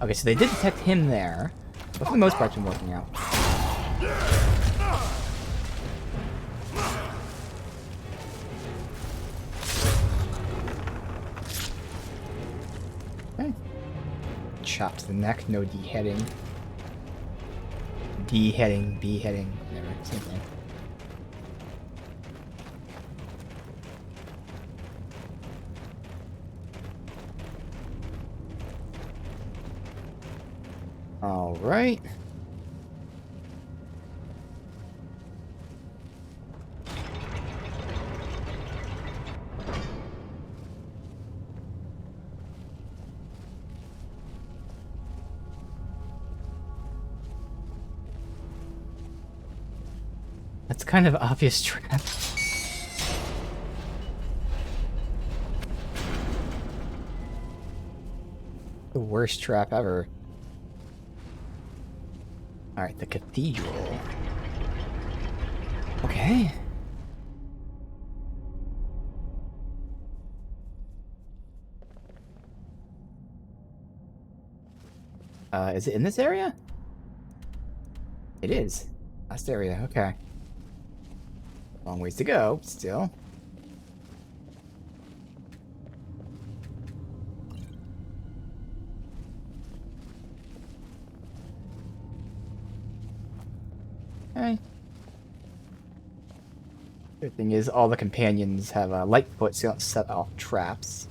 Okay, so they did detect him there. But for the most part, it's been working out. Okay. Chop to the neck, no deheading. Deheading, beheading, whatever, same thing. All right. That's kind of obvious trap. The worst trap ever. Alright, the cathedral. Okay. Is it in this area? It is. Last area, okay. Long ways to go, still. Okay. Good thing is, all the companions have a light foot, so you don't set off traps.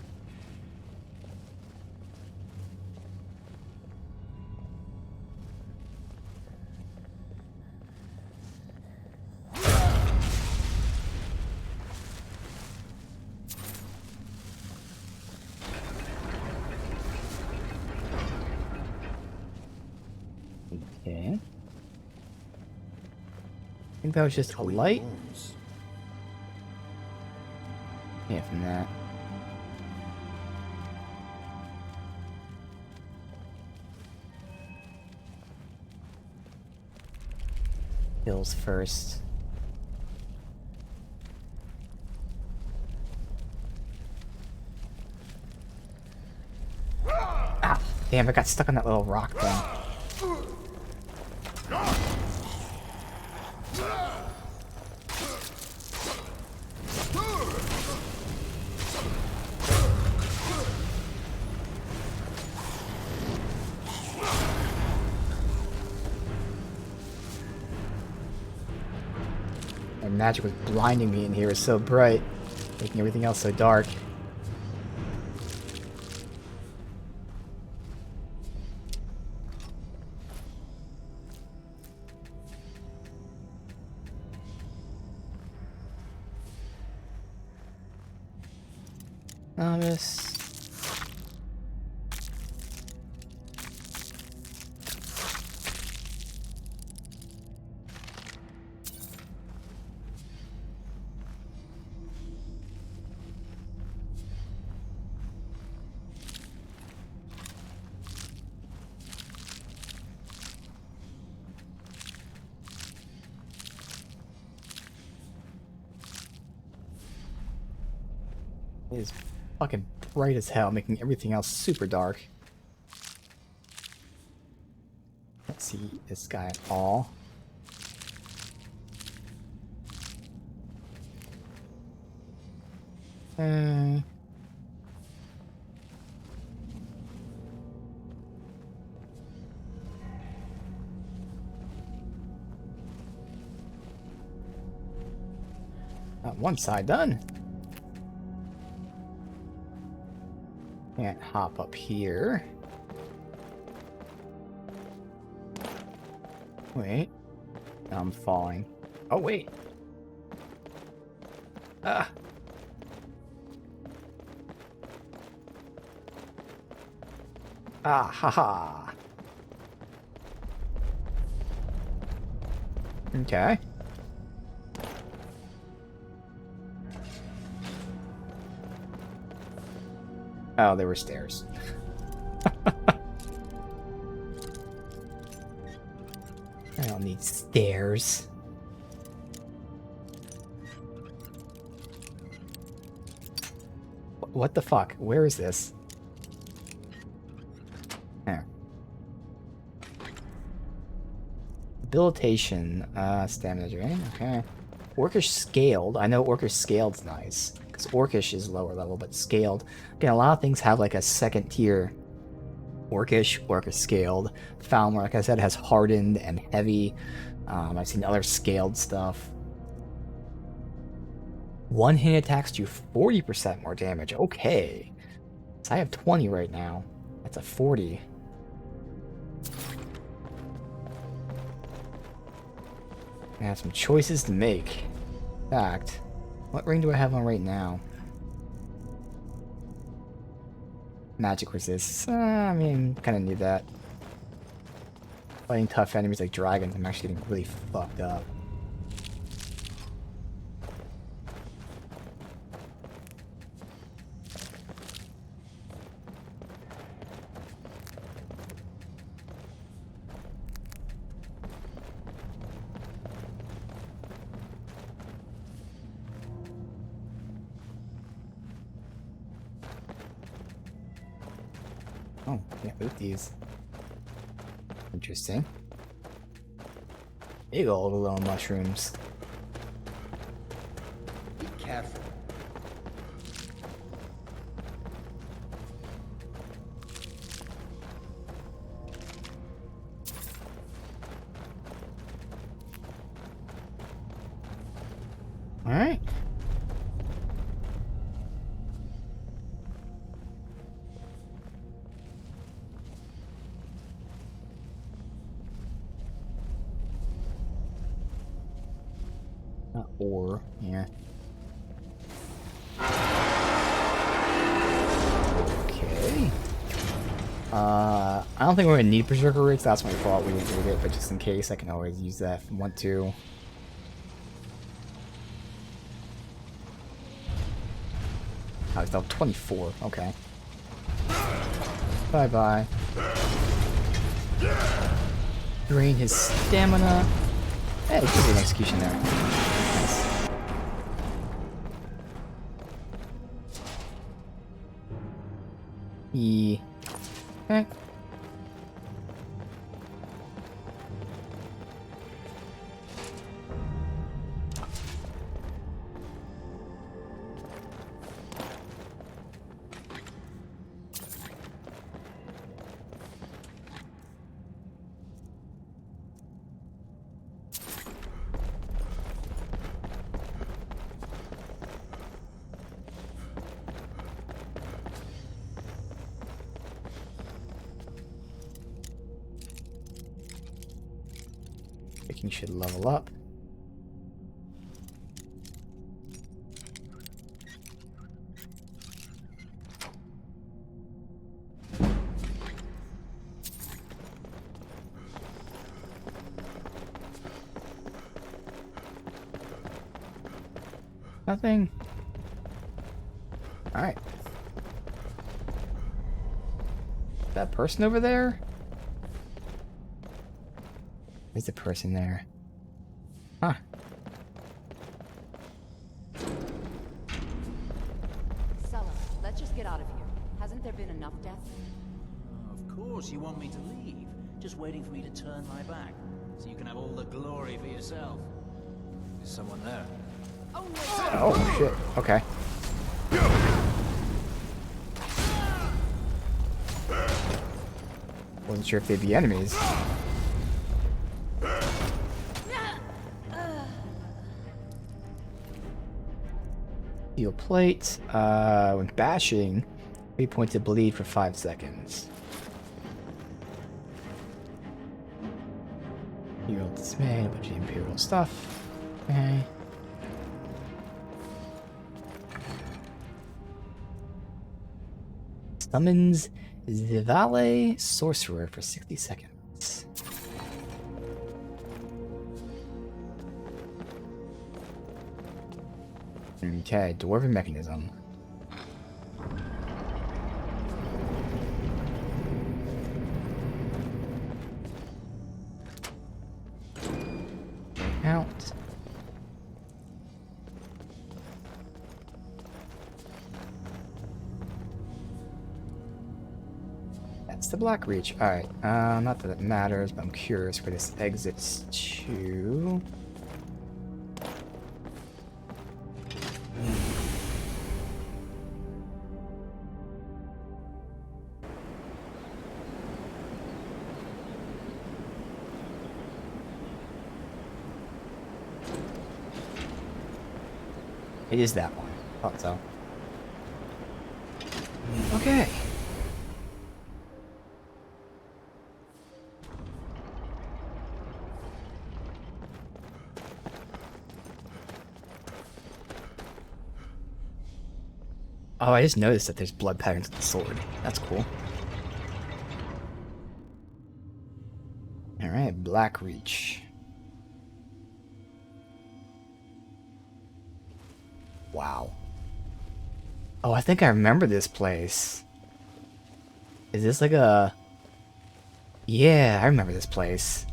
Okay. I think that was just a light. Yeah, from that. Kills first. Ah, damn, I got stuck on that little rock thing. And magic was blinding me in here. It's so bright, making everything else so dark. Novice. It is fucking bright as hell, making everything else super dark. Can't see this guy at all. Got one side done. Can't hop up here. Wait. Now I'm falling. Oh, wait. Ah. Ah, haha. Okay. Oh, there were stairs. I don't need stairs. What the fuck? Where is this? There. Debilitation. Stamina drain. Okay. Orcish scaled. I know Orcish scaled's nice. Because Orcish is lower level, but scaled. Again, a lot of things have like a second tier. Orcish scaled. Falmer, like I said, has hardened and heavy. I've seen other scaled stuff. One hit attacks do 40% more damage. Okay. So I have 20 right now. That's a 40. I have some choices to make. In fact, what ring do I have on right now? Magic resist. I mean, kind of need that. Fighting tough enemies like dragons, I'm actually getting really fucked up. Oh, can't loot these. Interesting. Big old little mushrooms. Be careful. Alright. Or, yeah. Okay. I don't think we're gonna need Berserker Rigs, that's my fault, we didn't need it, but just in case, I can always use that if I want to. Oh, it's now 24, okay. Bye-bye. Drain his stamina. Hey, it could be an execution there. Nice. Okay. Viking should level up. Nothing. Alright. That person over there? There's a person there. Huh. Sella, Let's get out of here. Hasn't there been enough deaths? Of course you want me to leave. Just waiting for me to turn my back, so you can have all the glory for yourself. Is someone there? Oh, no. Oh, shit. Okay. Wasn't sure if they'd be enemies. Steel plate. When bashing, 3 points of bleed for 5 seconds. Imperial dismay, a bunch of Imperial stuff. Okay. Summons Zivale Sorcerer for 60 seconds. Okay, Dwarven Mechanism. Out. That's the Black Reach. Alright, not that it matters, but I'm curious where this exits to. It is that one. Thought so. Okay. Oh, I just noticed that there's blood patterns on the sword. That's cool. Alright, Black Reach. Wow. Oh, I think I remember this place. Is this like a... Yeah, I remember this place.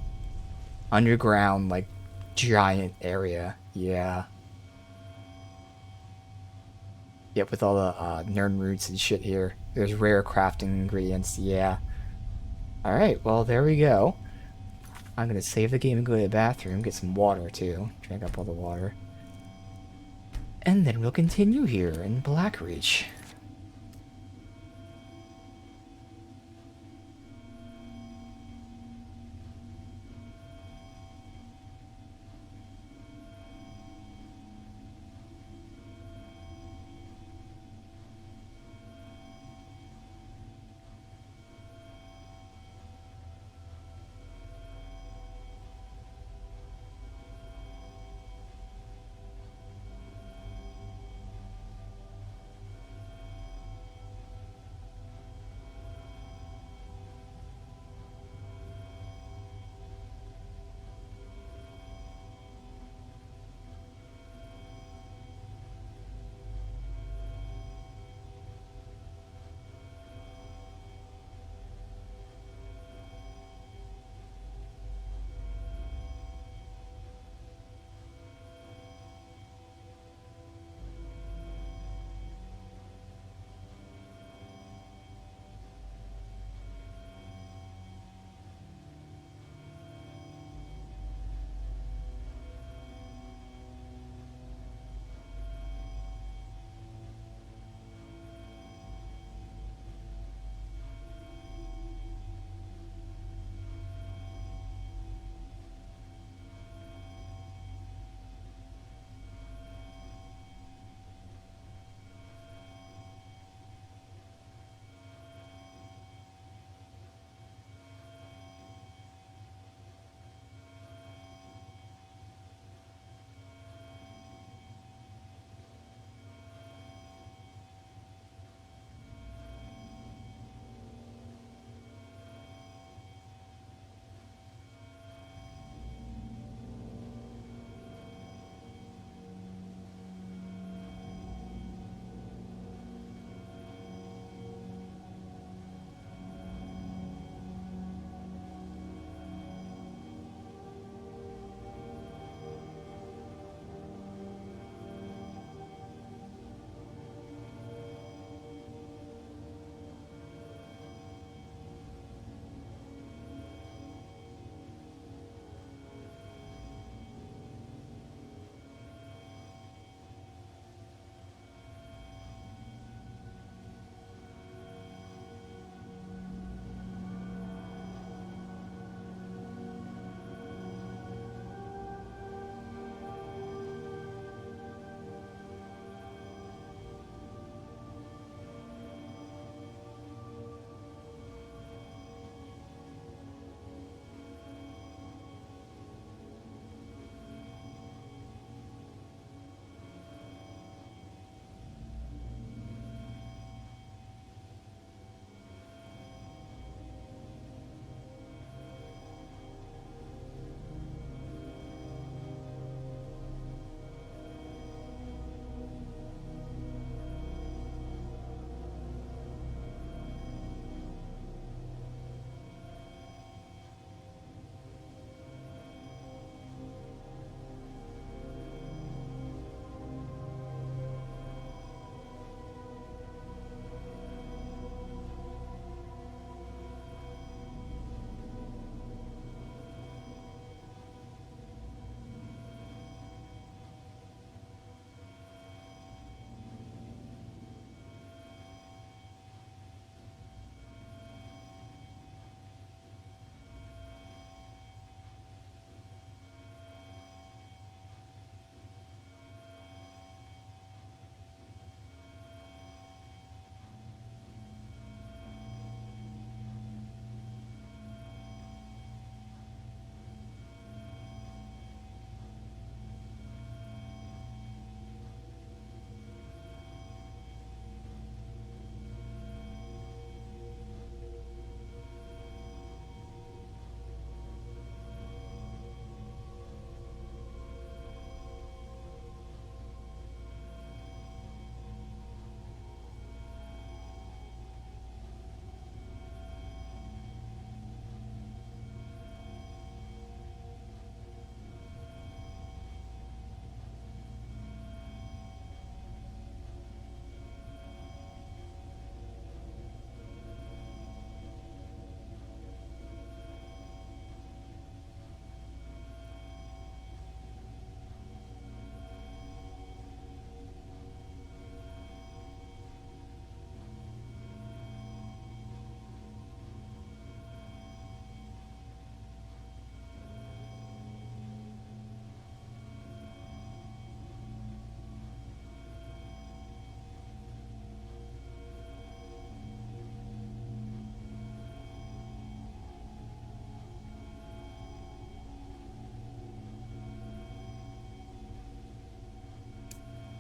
Underground, like, giant area. Yeah. Yep, with all the nerd roots and shit here. There's rare crafting ingredients, yeah. Alright, well, there we go. I'm gonna save the game and go to the bathroom, get some water, too. Drink up all the water. And then we'll continue here in Blackreach.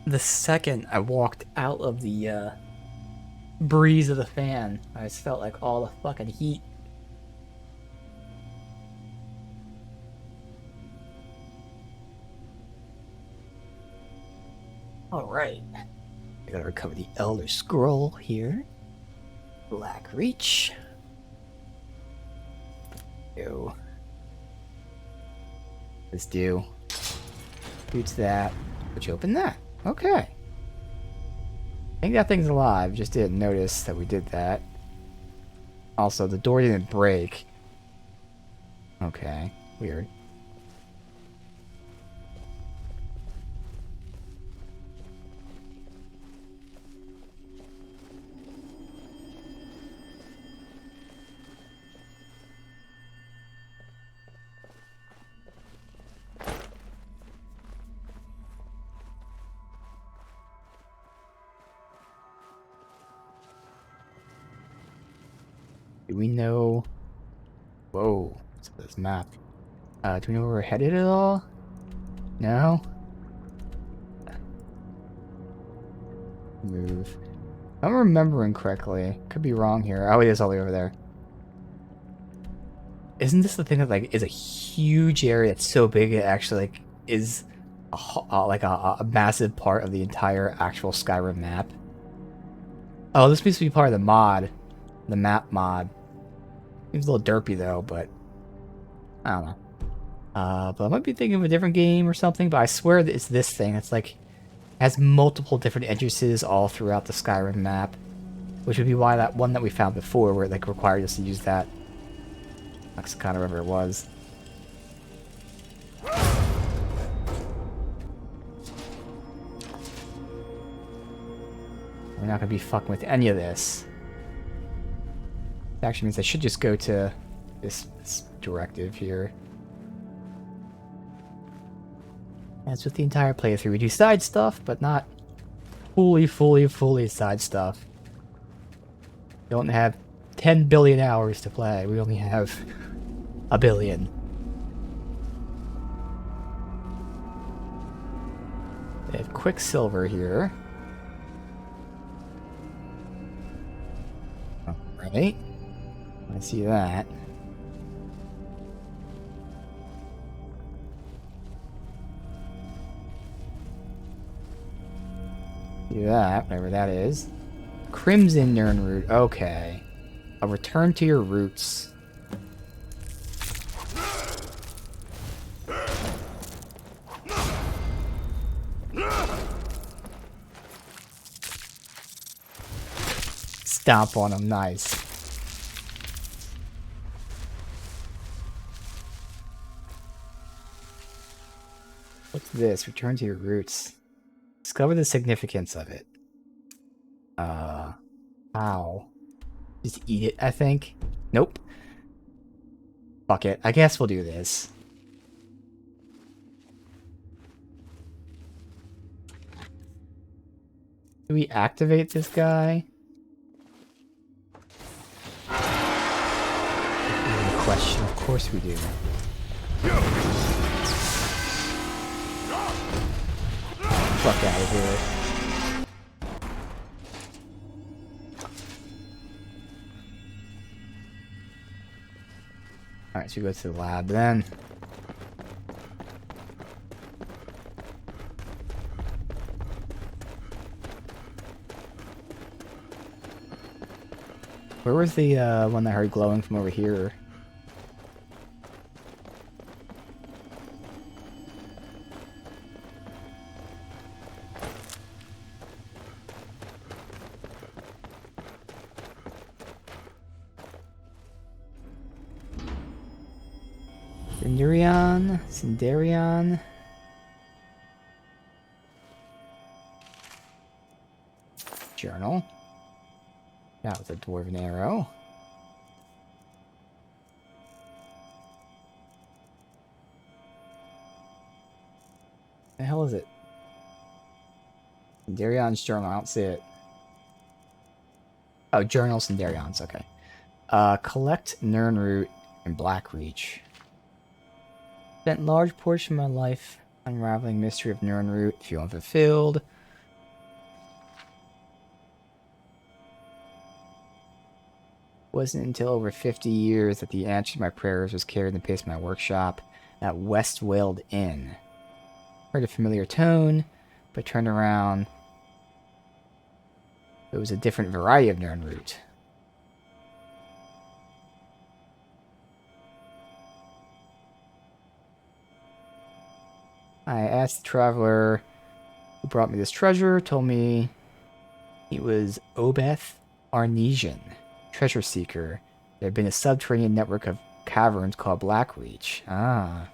the second I walked out of the breeze of the fan, I just felt like all the fucking heat. Alright. I gotta recover the Elder Scroll here. Black Reach. Ew. Let's do. Shoots that. Would you open that? Okay. I think that thing's alive. Just didn't notice that we did that. Also, the door didn't break. Okay. Weird. Do we know... Whoa. What's this map? Do we know where we're headed at all? No? Move. If I'm remembering correctly. Could be wrong here. Oh, it is all the way over there. Isn't this the thing that, like, is a huge area that's so big it actually, like, is a massive part of the entire actual Skyrim map? Oh, this needs to be part of the mod. The map mod. Seems a little derpy though, but I don't know. But I might be thinking of a different game or something, but I swear that it's this thing. It's like has multiple different entrances all throughout the Skyrim map. Which would be why that one that we found before where it like required us to use that. I kind of remember it was. We're not gonna be fucking with any of this. It actually means I should just go to this directive here. That's with the entire playthrough. We do side stuff, but not fully side stuff. We don't have 10 billion hours to play. We only have a billion. They have Quicksilver here. Alright. I see that. See that, whatever that is. Crimson Nirnroot, okay. A return to your roots. Stomp on him, nice. What's this? Return to your roots. Discover the significance of it. How? Just eat it, I think? Nope. Fuck it. I guess we'll do this. Do we activate this guy? Question. Of course we do. Fuck out of here. Alright, so we go to the lab then. Where was the one that I heard glowing from over here? Sindarion. Journal. That was a dwarven arrow. The hell is it? Sindarion's journal, I don't see it. Oh, journal Sindarion's, okay. Collect Nirnroot and Blackreach. Spent large portion of my life unraveling mystery of Nirnroot, feel unfulfilled. Wasn't until over 50 years that the answer to my prayers was carried in the pace of my workshop at Westweld Inn. Heard a familiar tone, but turned around. It was a different variety of Nirnroot. I asked the traveler who brought me this treasure, told me he was Obeth Arnesian, treasure seeker. There had been a subterranean network of caverns called Blackreach. Ah.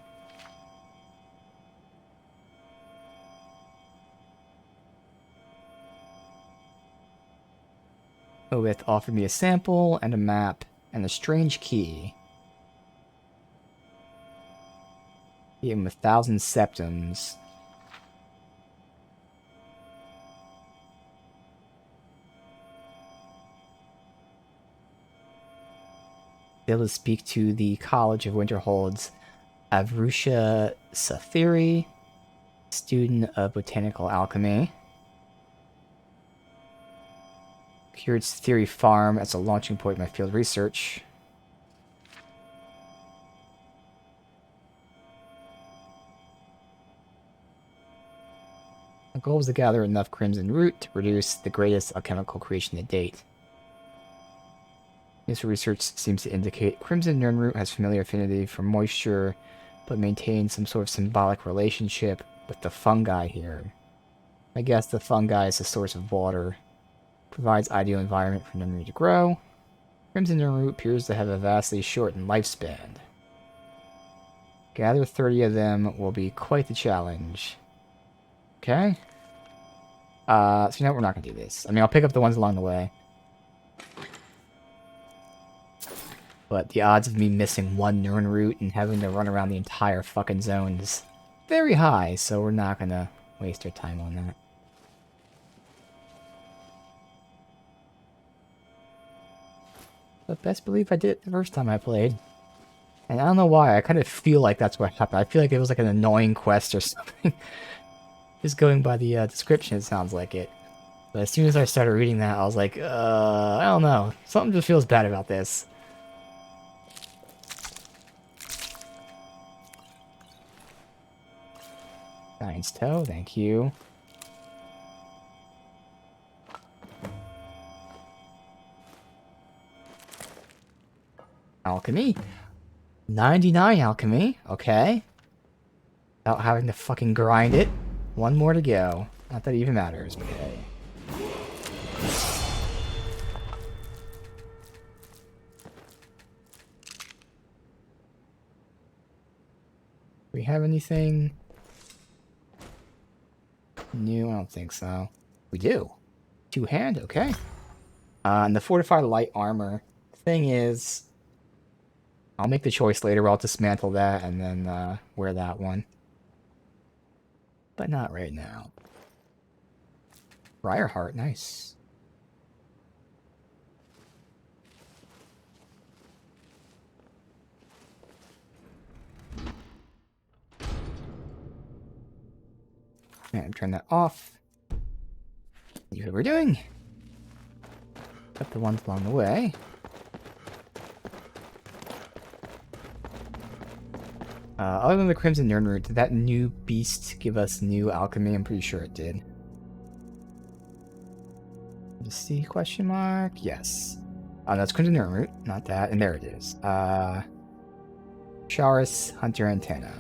Obeth offered me a sample and a map and a strange key. He gave him 1,000 septums. Able to speak to the College of Winterhold's Avrusha Sathiri, student of botanical alchemy. Secured Theory Farm as a launching point in my field research. The goal was to gather enough crimson root to produce the greatest alchemical creation to date. This research seems to indicate crimson nirnroot has familiar affinity for moisture, but maintains some sort of symbolic relationship with the fungi here. I guess the fungi is the source of water. Provides ideal environment for nirnroot to grow. Crimson nirnroot appears to have a vastly shortened lifespan. Gather 30 of them will be quite the challenge. Okay. So you know what, we're not gonna do this. I mean, I'll pick up the ones along the way. But the odds of me missing one nirnroot and having to run around the entire fucking zone is very high, so we're not gonna waste our time on that. But best believe I did it the first time I played. And I don't know why, I kind of feel like that's what happened. I feel like it was like an annoying quest or something. Just going by the description, it sounds like it. But as soon as I started reading that, I was like, I don't know. Something just feels bad about this. Giant's Toe, thank you. Alchemy. 99 alchemy, okay. Without having to fucking grind it. One more to go. Not that it even matters, but hey. Do we have anything new? I don't think so. We do. Two-hand, okay. And the fortified light armor. Thing is, I'll make the choice later. I'll dismantle that and then wear that one. But not right now. Briarheart, nice. And turn that off. See what we're doing. Got the ones along the way. Other than the Crimson Nirnroot, did that new beast give us new alchemy? I'm pretty sure it did. Let's see, question mark? Yes. That's Crimson Nirnroot, not that. And there it is. Charis Hunter Antenna.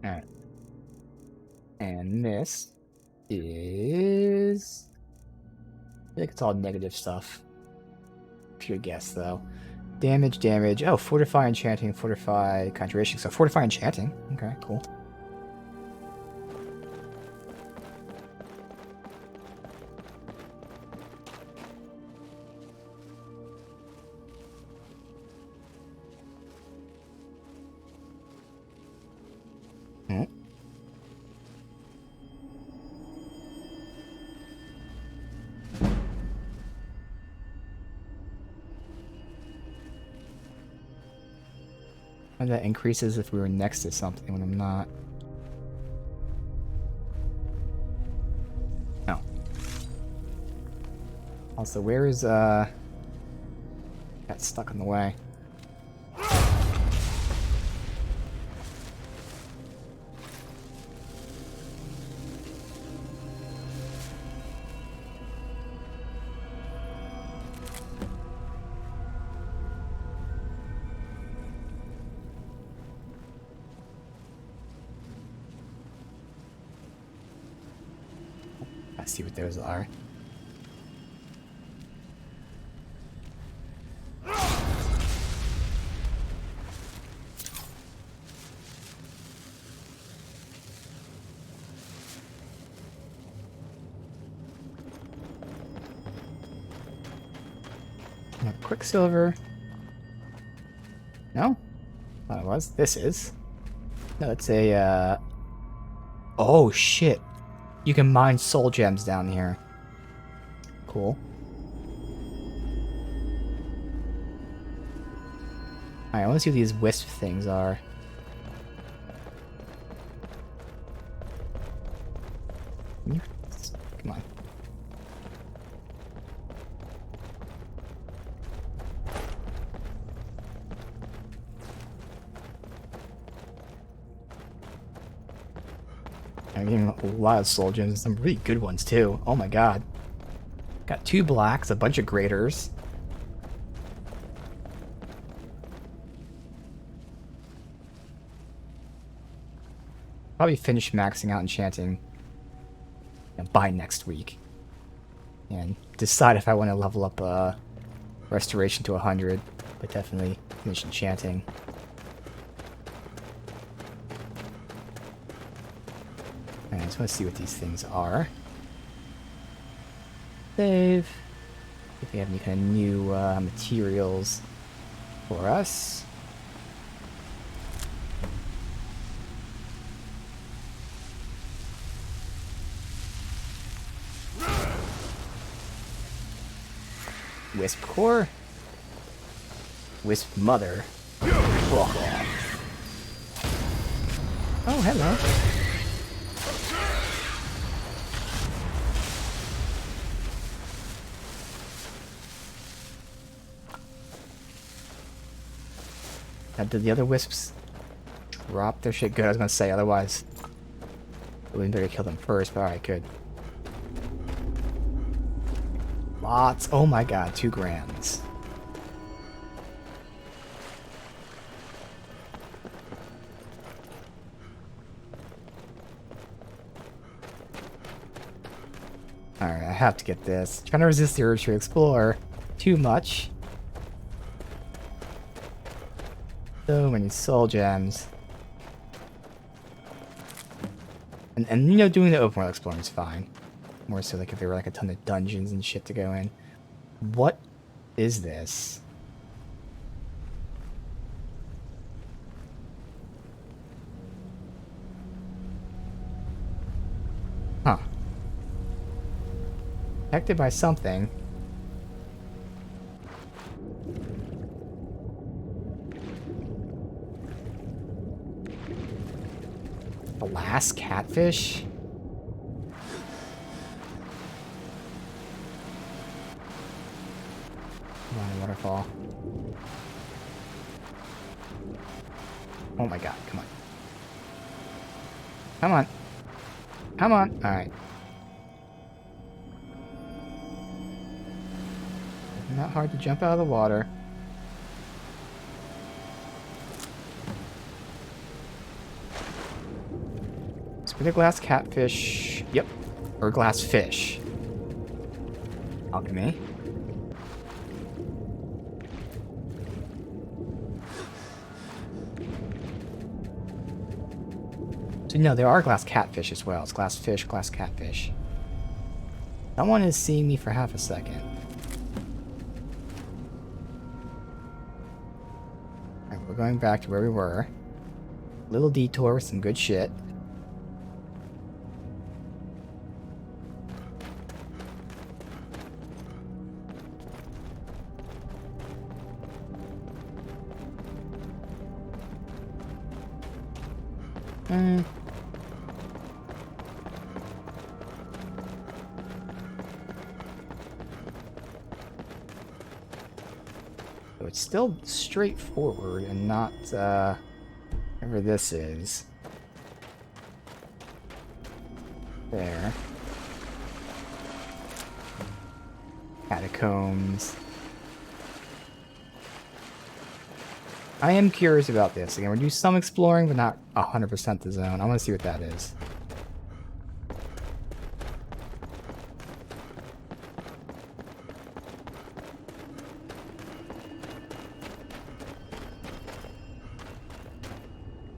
Alright. And this is... I think it's all negative stuff. Pure guess, though. Damage, damage. Oh, Fortify Enchanting, Fortify Conjuration. So Fortify Enchanting. Okay, cool. And that increases if we were next to something when I'm not. No. Also, where is, got stuck in the way. I see what those are. Quicksilver. No? Thought it was. This is. No, it's a, Oh, shit. You can mine soul gems down here. Cool. Alright, I want to see what these wisp things are. Come on. I'm getting a lot of soul gems and some really good ones too. Oh my god. Got 2 blacks, a bunch of graders. Probably finish maxing out enchanting by next week. And decide if I want to level up restoration to 100. But definitely finish enchanting. I just want to see what these things are. Save. If we have any kind of new materials for us. Wisp core. Wisp mother. Oh, hello. Now, did the other wisps drop their shit? Good, I was gonna say, otherwise we better kill them first, but alright, good. Lots. Oh my god, 2 grands. Alright, I have to get this. Trying to resist the urge to explore too much. So many soul gems. And you know, doing the open world exploring is fine. More so like if there were like a ton of dungeons and shit to go in. What is this? Huh. Protected by something. Glass catfish? Come on, waterfall. Oh my god, come on. Come on. Come on. Alright. Not hard to jump out of the water. Spin a glass catfish. Yep. Or glass fish. Alchemy. So no, there are glass catfish as well. It's glass fish, glass catfish. Someone is seeing me for half a second. Alright, we're going back to where we were. Little detour with some good shit. So it's still straightforward and not, whatever this is. There. Catacombs. I am curious about this. Again, we're doing some exploring, but not 100% the zone. I want to see what that is.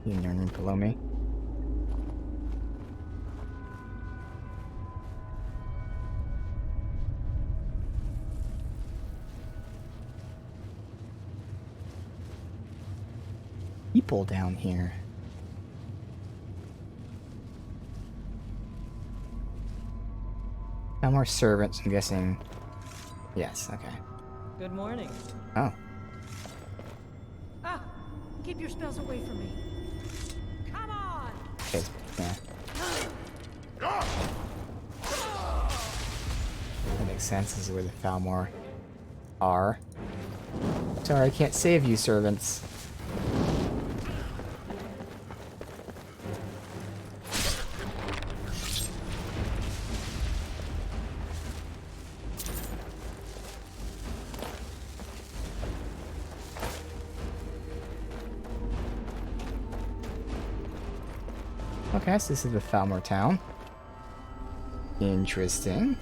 Room below me. People down here. No more servants, I'm guessing. Yes, okay. Good morning. Oh. Ah! Keep your spells away from me. Come on! Okay, yeah. That makes sense. This is where the Falmor are. Sorry, I can't save you, servants. Okay, so this is the Falmor town. Interesting.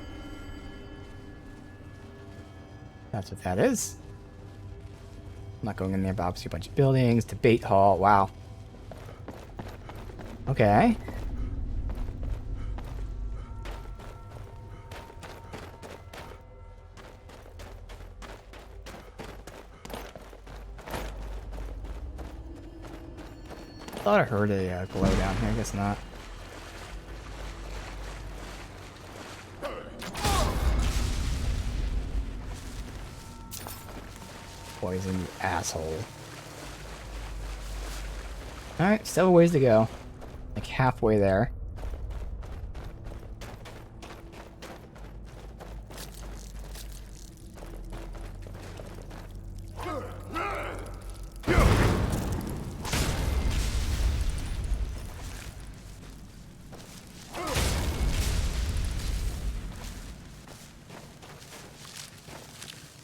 That's what that is. I'm not going in there, but obviously a bunch of buildings, debate hall, wow. Okay. Thought I heard a glow down here, I guess not. Poison, you asshole. Alright, still a ways to go. Like halfway there.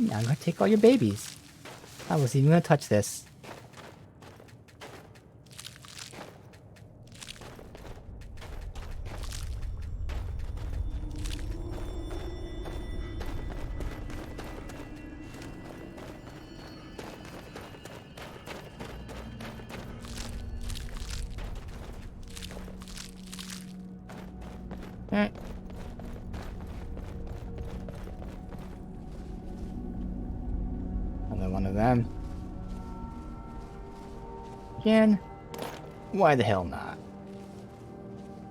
Now I'm gonna take all your babies. I wasn't even gonna touch this. Alright. Another one of them. Again? Why the hell not?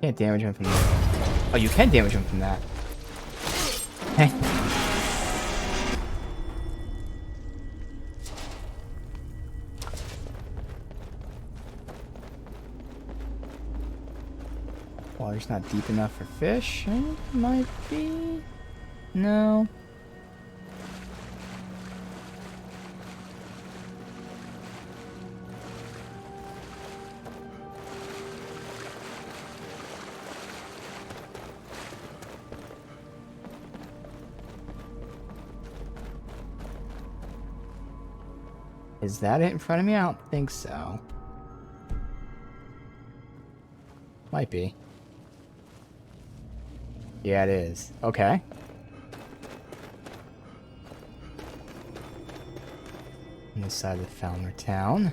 Can't damage him from that. Oh, you can damage him from that. Hey. Water's not deep enough for fish. It might be. No. Is that it in front of me? I don't think so. Might be. Yeah, it is. Okay. On this side of the Falmor town.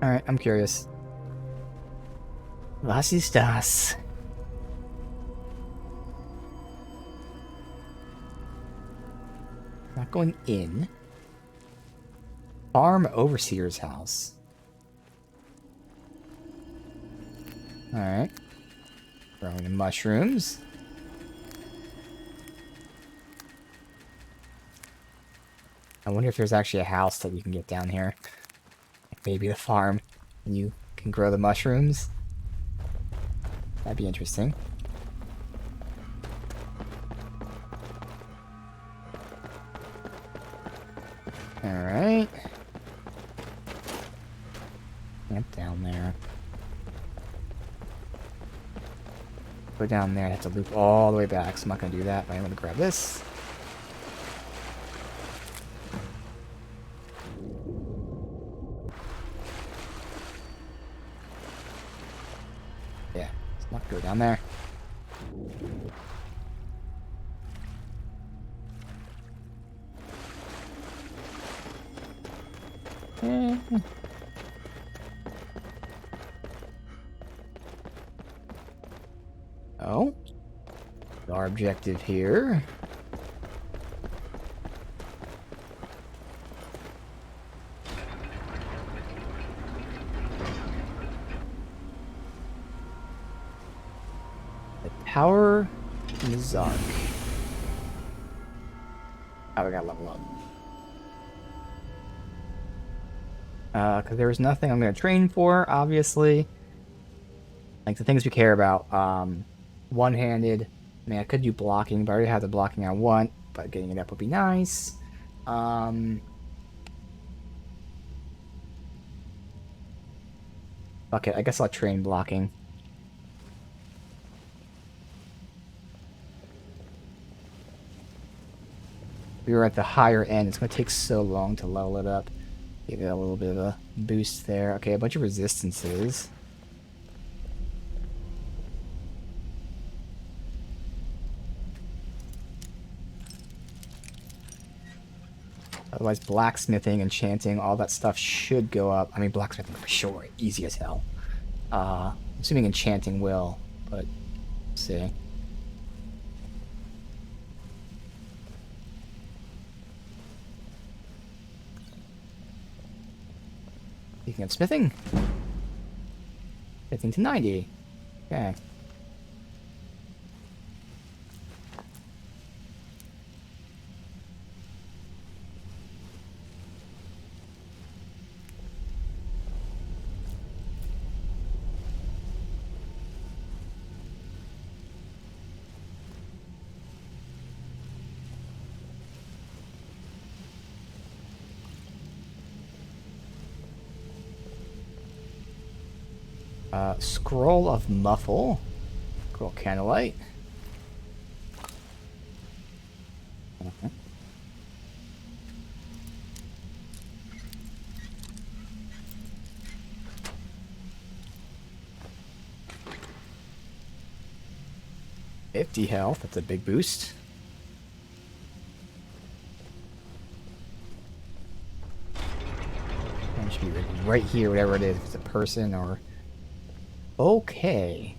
Alright, I'm curious. Was ist das? Not going in. Farm Overseer's house. Alright. Growing the mushrooms. I wonder if there's actually a house that you can get down here. Maybe the farm. And you can grow the mushrooms. That'd be interesting. Alright. Camp down there. Go down there, I have to loop all the way back, so I'm not gonna do that, but I'm gonna grab this. Yeah, let's not go down there. Oh, our objective here. The Tower in the Zark. Oh, we gotta level up. Because there was nothing I'm gonna train for, obviously. Like the things we care about. One-handed. I mean, I could do blocking, but I already have the blocking I want. But getting it up would be nice. Fuck it. I guess I'll train blocking. We were at the higher end. It's going to take so long to level it up. Give it a little bit of a boost there. Okay, a bunch of resistances. Otherwise, blacksmithing, enchanting, all that stuff should go up. I mean, blacksmithing for sure, easy as hell. Assuming enchanting will, but let's see. Speaking of smithing, 15 to 90. Okay. Scroll of Muffle. Cool candlelight. Okay. $50 health, that's a big boost. And it should be right here, whatever it is, if it's a person or... Okay.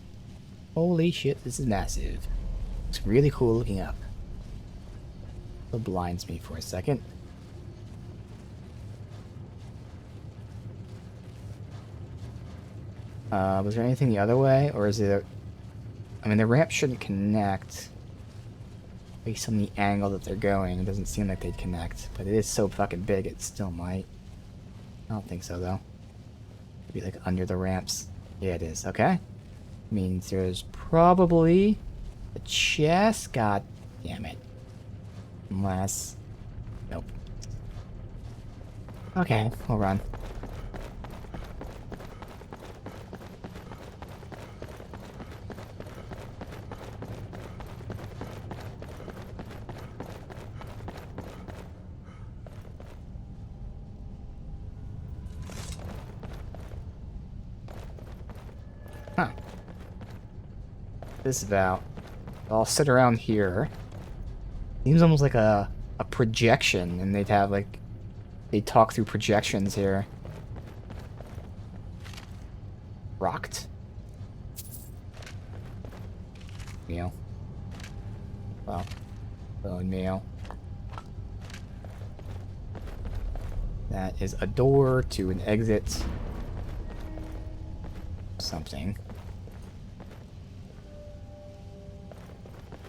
Holy shit, this is massive. It's really cool looking up. It blinds me for a second. Was there anything the other way? Or is it... I mean, the ramp shouldn't connect. Based on the angle that they're going, it doesn't seem like they'd connect. But it is so fucking big, it still might. I don't think so, though. Maybe like under the ramps. Yeah, it is. Okay. Means there's probably a chest. God damn it. Unless... Nope. Okay, we'll run. Huh. This about. I'll sit around here. Seems almost like a projection, and they'd have like they talk through projections here. Rocked. Meal. Well, bone meal. That is a door to an exit. Something.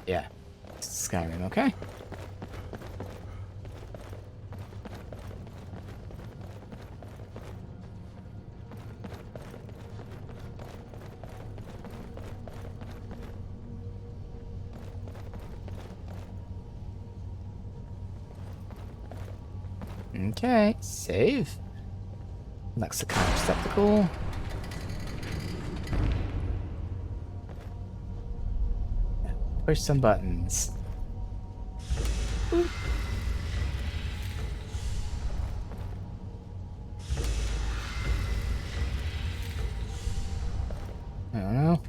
Yeah. Skyrim, okay. Okay, save. Lexicon receptacle. Push some buttons. Boop. I don't know.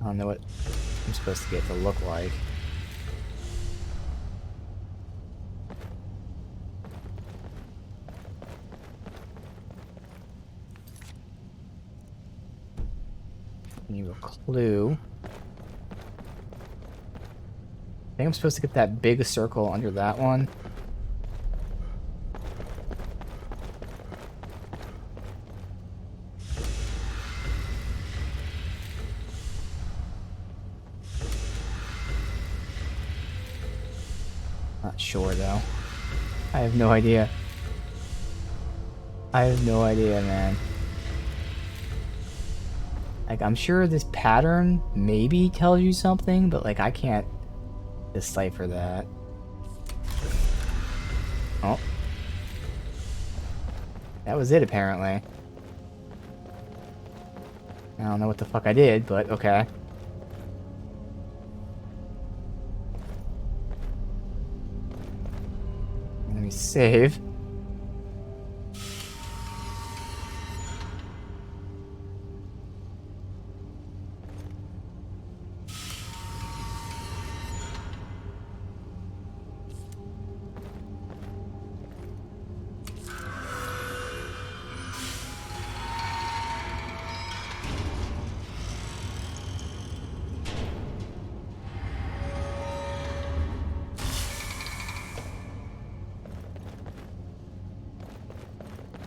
I don't know what I'm supposed to get to look like. Need a clue. I think I'm supposed to get that big circle under that one. Not sure though. I have no idea. I have no idea, man. Like, I'm sure this pattern maybe tells you something, but like I can't decipher that. Oh. That was it, apparently. I don't know what the fuck I did, but okay. Let me save.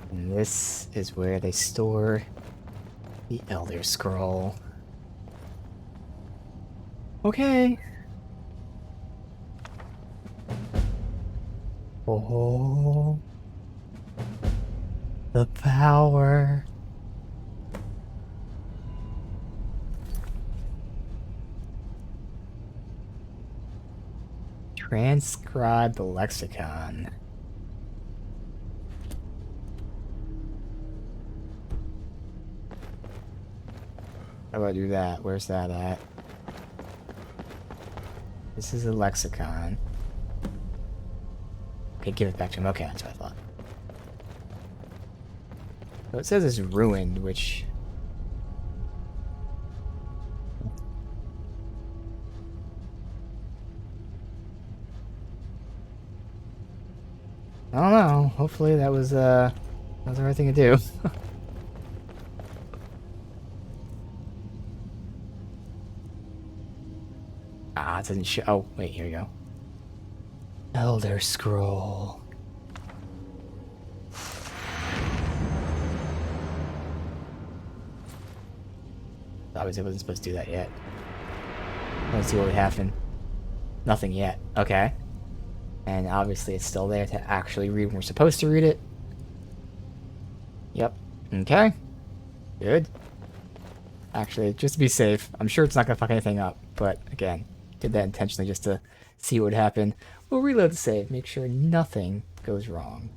And this is where they store the Elder Scroll. Okay. Oh. The power. Transcribe the lexicon. How about I do that? Where's that at? This is a lexicon. Okay, give it back to him. Okay, that's what I thought. So it says it's ruined, which... I don't know. Hopefully that was the right thing to do. Ah, it doesn't show. Oh, wait, here we go. Elder Scroll. Obviously, I wasn't supposed to do that yet. Let's see what would happen. Nothing yet. Okay. And obviously, it's still there to actually read when we're supposed to read it. Yep. Okay. Good. Actually, just to be safe, I'm sure it's not gonna fuck anything up. But again, did that intentionally just to see what would happen. We'll reload the save, make sure nothing goes wrong.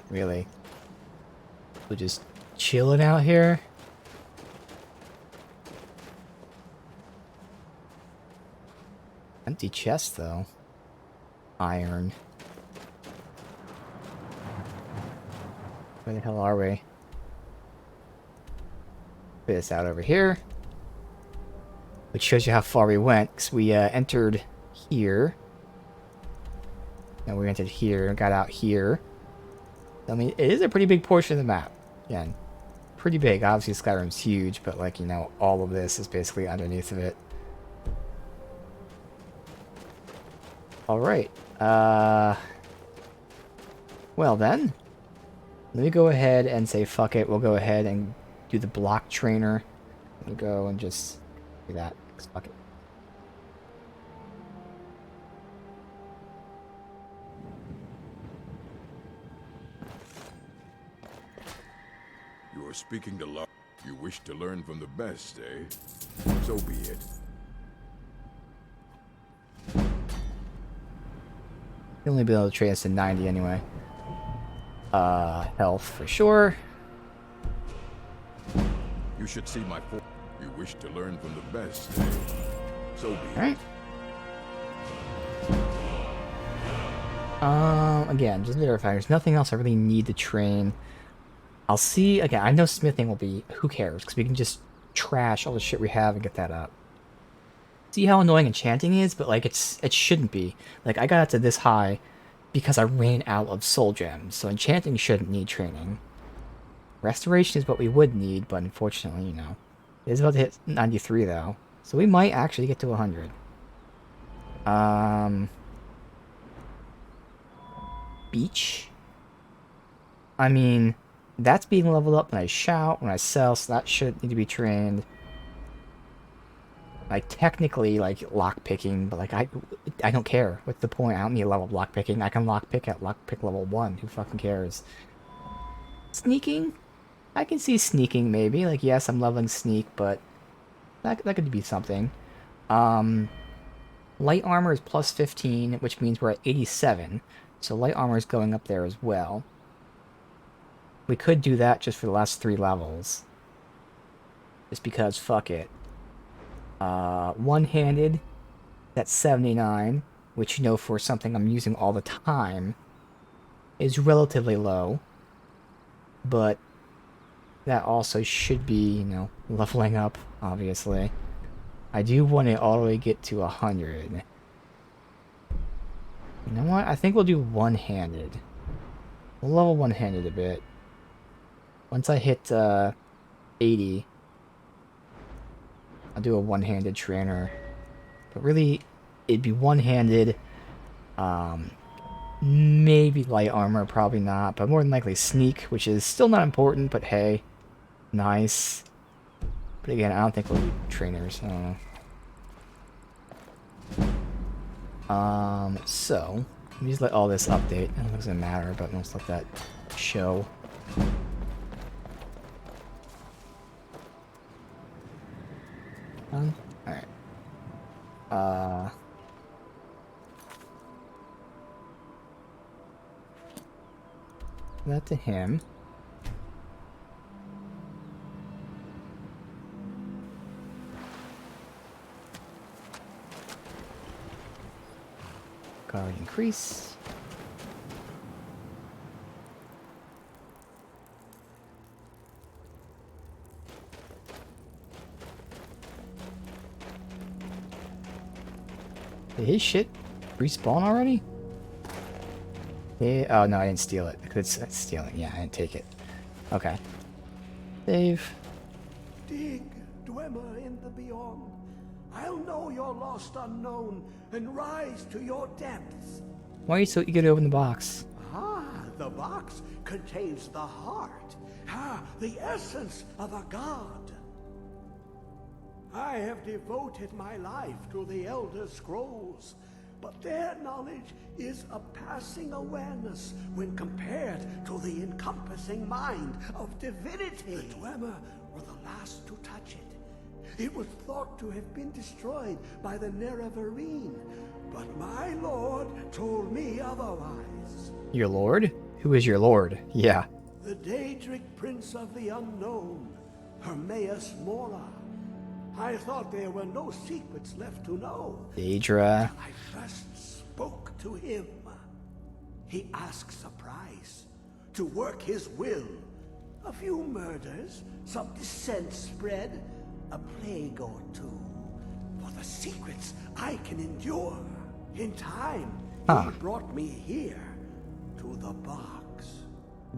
really. We're just chilling out here. Empty chest, though. Iron. Where the hell are we? Put this out over here. Which shows you how far we went, because we entered here. And we entered here and got out here. I mean, it is a pretty big portion of the map. Again, pretty big. Obviously, Skyrim's huge, but, like, you know, all of this is basically underneath of it. Alright. Well then. Let me go ahead and say fuck it. We'll go ahead and do the block trainer. Let me go and just do that. Fuck it. You are speaking to Lar. You wish to learn from the best, eh? So be it. You'll only be able to trade us to 90 anyway. Health for sure. You should see my form. You wish to learn from the best, eh? So be it. Alright. Again, just verifying. There's nothing else I really need to train. I'll see. Again, I know smithing will be. Who cares? Because we can just trash all the shit we have and get that up. See how annoying enchanting is, but like it shouldn't be. Like I got it to this high because I ran out of soul gems, so enchanting shouldn't need training. Restoration is what we would need, but unfortunately, you know, it is about to hit 93 though, so we might actually get to 100. Beach. I mean, that's being leveled up when I shout, when I sell, so that should need to be trained. Like, technically, like, lockpicking, but, like, I don't care. What's the point? I don't need a level of lockpicking. I can lockpick at lockpick level 1. Who fucking cares? Sneaking? I can see sneaking, maybe. Like, yes, I'm leveling sneak, but that could be something. Light armor is plus 15, which means we're at 87. So light armor is going up there as well. We could do that just for the last 3 levels. Just because, fuck it. One-handed, that's 79, which, you know, for something I'm using all the time, is relatively low. But that also should be, you know, leveling up, obviously. I do want to all the way get to 100. You know what? I think we'll do one-handed. We'll level one-handed a bit. Once I hit 80, I'll do a one-handed trainer. But really, it'd be one-handed. Maybe light armor, probably not. But more than likely sneak, which is still not important, but hey. Nice. But again, I don't think we'll be trainers. I don't know. So, let me just let all this update. I don't think it's gonna matter, but let's let that show. Alright. That to him. Guard increase. Did his shit respawn already? Yeah, oh no, I didn't steal it. It's stealing. Yeah, I didn't take it. Okay. Save. Dig, Dwemer in the beyond. I'll know your lost unknown and rise to your depths. Why are you so eager to open the box? Ah, the box contains the heart. Ah, the essence of a god. I have devoted my life to the Elder Scrolls, but their knowledge is a passing awareness when compared to the encompassing mind of divinity. The Dwemer were the last to touch it. It was thought to have been destroyed by the Nerevarine, but my lord told me otherwise. Your lord? Who is your lord? Yeah. The Daedric Prince of the Unknown, Hermaeus Mora. I thought there were no secrets left to know. Daedra. I first spoke to him. He asks a price to work his will. A few murders, some dissent spread, a plague or two. For the secrets I can endure. In time, he brought me here, to the box.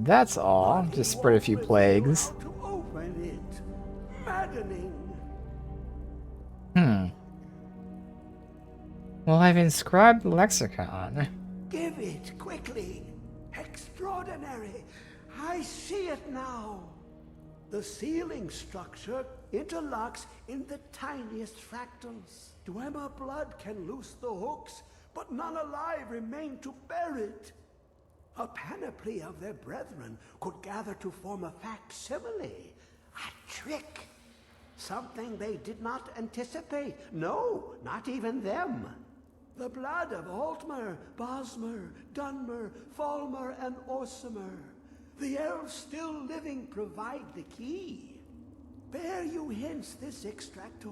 That's all. Just spread a few plagues. To open it. Maddening. Well, I've inscribed the lexicon. Give it quickly. Extraordinary. I see it now. The ceiling structure interlocks in the tiniest fractals. Dwemer blood can loose the hooks, but none alive remain to bear it. A panoply of their brethren could gather to form a facsimile. A trick. Something they did not anticipate. No, not even them. The blood of Altmer, Bosmer, Dunmer, Falmer, and Orsimer. The elves still living provide the key. Bear you hence this extractor.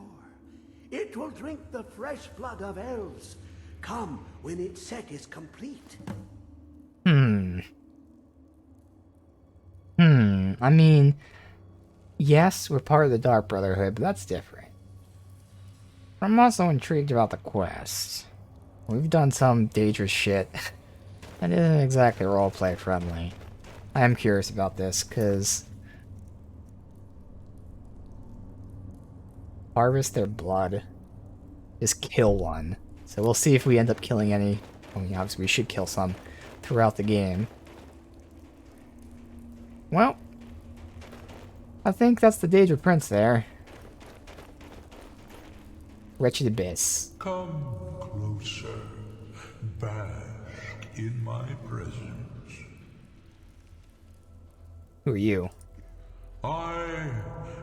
It will drink the fresh blood of elves. Come when its set is complete. I mean, yes, we're part of the Dark Brotherhood, but that's different. I'm also intrigued about the quest. We've done some dangerous shit that isn't exactly roleplay friendly. I am curious about this, because harvest their blood. Just kill one. So we'll see if we end up killing any. I mean, obviously we should kill some throughout the game. Well, I think that's the Daedra Prince there. Wretched Abyss. Come closer. Bask in my presence. Who are you? I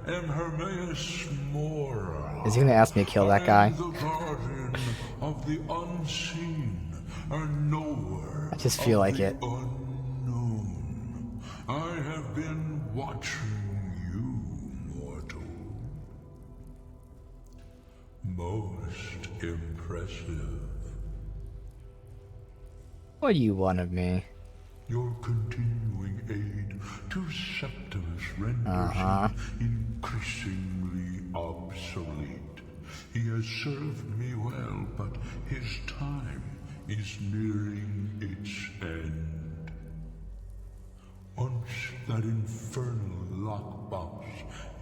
am Hermaeus Mora. Is he gonna ask me to kill that guy? The guardian of the unseen, a knower. I just feel like it. Unknown. I have been watching you, mortal. Most impressive. What do you want of me? Your continuing aid to Septimus renders him increasingly obsolete. He has served me well, but his time is nearing its end. Once that infernal lockbox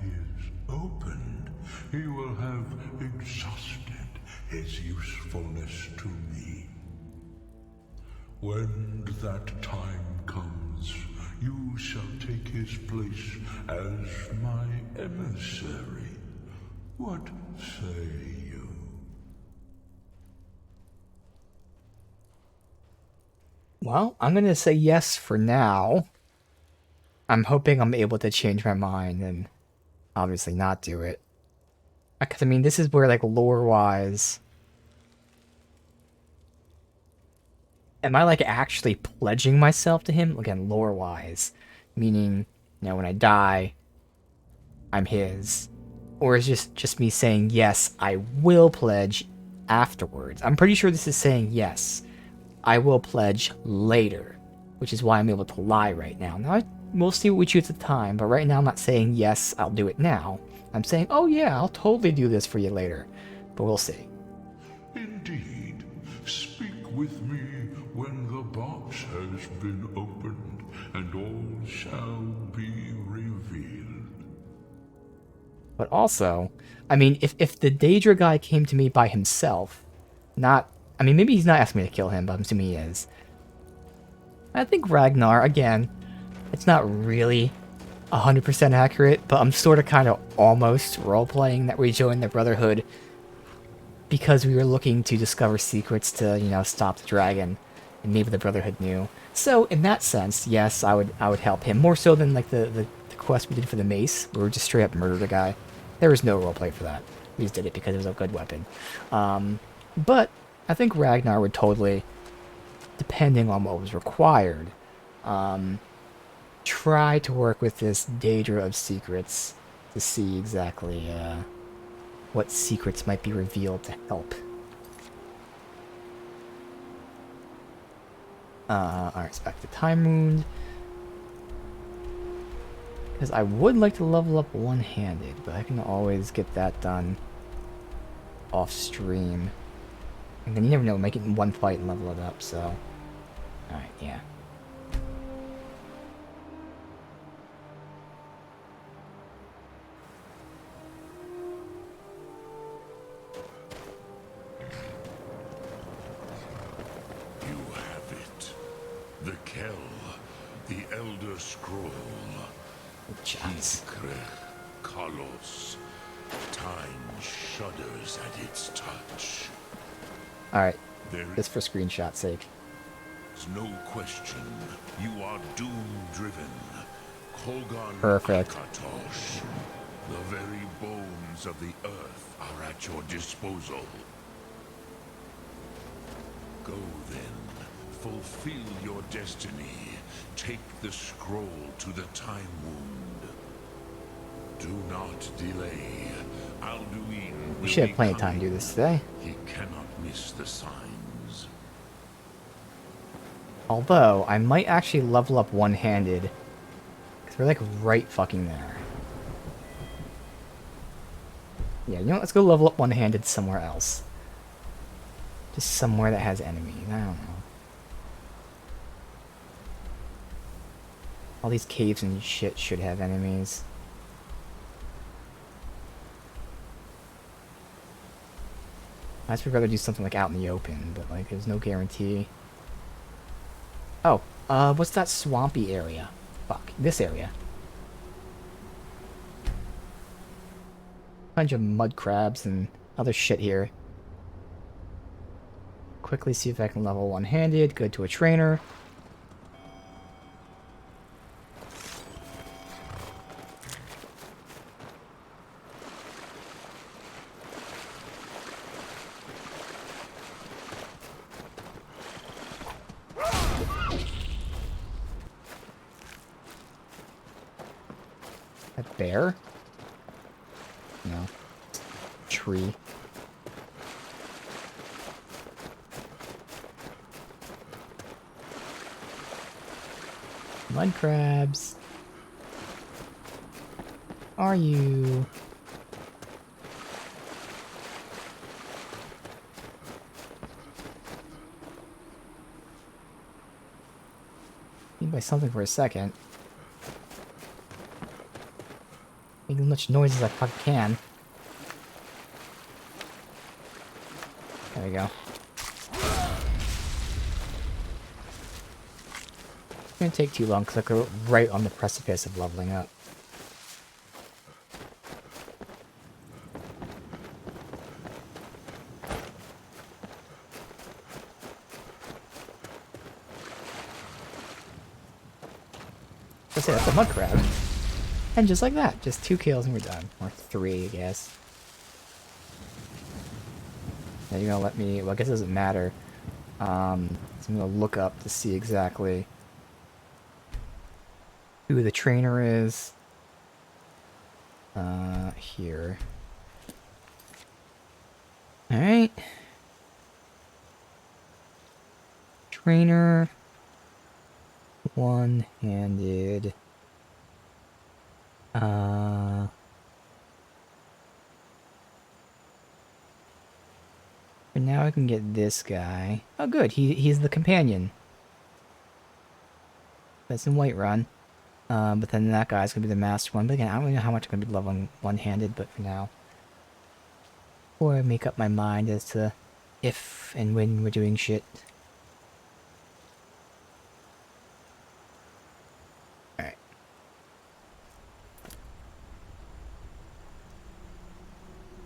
is opened, he will have exhausted his usefulness to me. When that time comes, you shall take his place as my emissary. What say you? Well, I'm gonna say yes for now. I'm hoping I'm able to change my mind and obviously not do it. Because, I mean, this is where, like, lore-wise... Am I, like, actually pledging myself to him? Again, lore-wise. Meaning, you know, when I die, I'm his. Or is it just me saying, yes, I will pledge afterwards? I'm pretty sure this is saying, yes, I will pledge later. Which is why I'm able to lie right now. Now, we'll see what we choose at the time. But right now, I'm not saying, yes, I'll do it now. I'm saying, oh yeah, I'll totally do this for you later. But we'll see. Indeed. Speak with me when the box has been opened, and all shall be revealed. But also, I mean, if the Daedra guy came to me by himself, not... I mean, maybe he's not asking me to kill him, but I'm assuming he is. I think Ragnar, again, it's not really 100% accurate, but I'm sort of kind of almost role-playing that we joined the Brotherhood because we were looking to discover secrets to, you know, stop the dragon, and maybe the Brotherhood knew. So, in that sense, yes, I would help him, more so than, like, the quest we did for the mace, where we just straight up murdered a guy. There was no roleplay for that. We just did it because it was a good weapon. But I think Ragnar would totally, depending on what was required, try to work with this Daedra of Secrets to see exactly what secrets might be revealed to help. Alright, it's back to Time Wound. Because I would like to level up one-handed, but I can always get that done off stream. And then you never know, make it in one fight and level it up, so... Alright, yeah. You have it. The Kell, the Elder Scroll. Chance. Hikrech Kalos. Time shudders at its touch. Alright, There just for screenshot's sake. is no question. You are doom-driven. Kogan Perfect. Akatosh. The very bones of the earth are at your disposal. Go then. Fulfill your destiny. Take the scroll to the Time Wound. Do not delay. Alduin will We should be have plenty of time to do coming. this today. He cannot miss the signs. Although, I might actually level up one-handed. Because we're like right fucking there. Yeah, you know what? Let's go level up one-handed somewhere else. Just somewhere that has enemies. I don't know. All these caves and shit should have enemies. I'd just rather do something like out in the open, but like there's no guarantee. Oh, what's that swampy area? Fuck, this area. Bunch of mud crabs and other shit here. Quickly see if I can level one-handed. Go to a trainer. A bear? No. Tree. Mud crabs. Are you? Need by something for a second. Make as much noise as I fucking can. There we go. It's gonna take too long because we're right on the precipice of leveling up. That's it, that's a mud crab. And just like that, just 2 kills and we're done. Or 3, I guess. Now you're gonna let me, well I guess it doesn't matter. So I'm gonna look up to see exactly who the trainer is. Here. Alright. Trainer. One-handed. And now I can get this guy. Oh good, he's the companion. That's in Whiterun. But then that guy's gonna be the master one. But again, I don't know how much I'm gonna be leveling one-handed, but for now. Before I make up my mind as to if and when we're doing shit. Alright.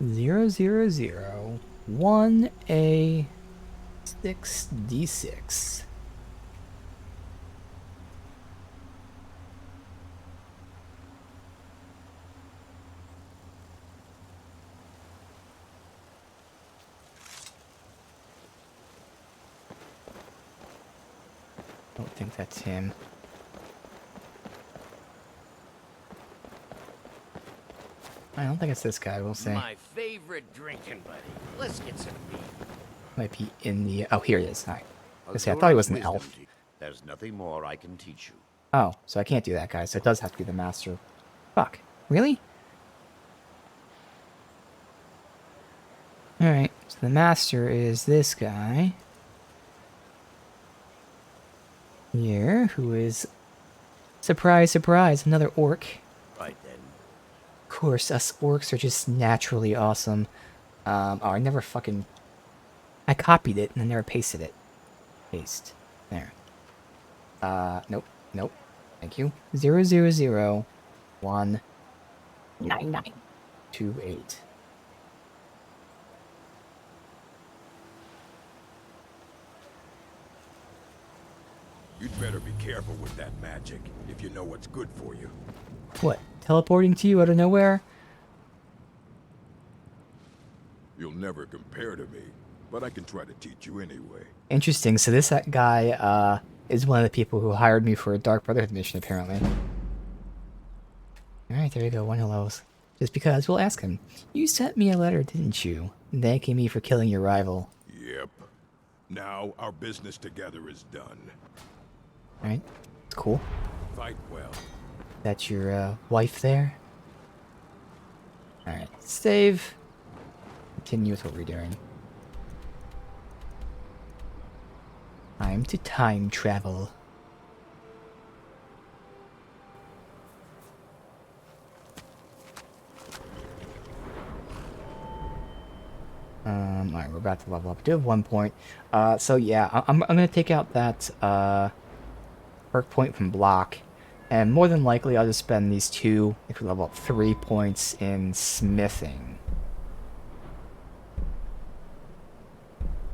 Zero, zero, zero. 1A 6D6. Don't think that's him. I don't think it's this guy. We'll see. My favorite drinking buddy. Let's get some beer. Might be in the... Oh, here he is. All right. I thought he was an elf. There's nothing more I can teach you. Oh, so I can't do that, guys. So it does have to be the master. Fuck. Really? Alright, so the master is this guy. Here, who is... Surprise, surprise, another orc. Right then. Of course, us orcs are just naturally awesome. Oh, I never fucking... I copied it and I never pasted it. Paste. There. Nope. Nope. Thank you. 000199928. You'd better be careful with that magic, if you know what's good for you. What? Teleporting to you out of nowhere? You'll never compare to me, but I can try to teach you anyway. Interesting. So this guy, is one of the people who hired me for a Dark Brotherhood mission, apparently. Alright, there you go. One hellos. Just because, we'll ask him. You sent me a letter, didn't you? Thanking me for killing your rival. Yep. Now, our business together is done. Alright. It's cool. Fight well. That's your, wife there? Alright. Save. Continue with what we're doing. Time to time travel. Alright, we're about to level up. We do have 1 point. So yeah, I'm gonna take out that, perk point from block. And more than likely, I'll just spend these 2, if we level up, 3 points in smithing.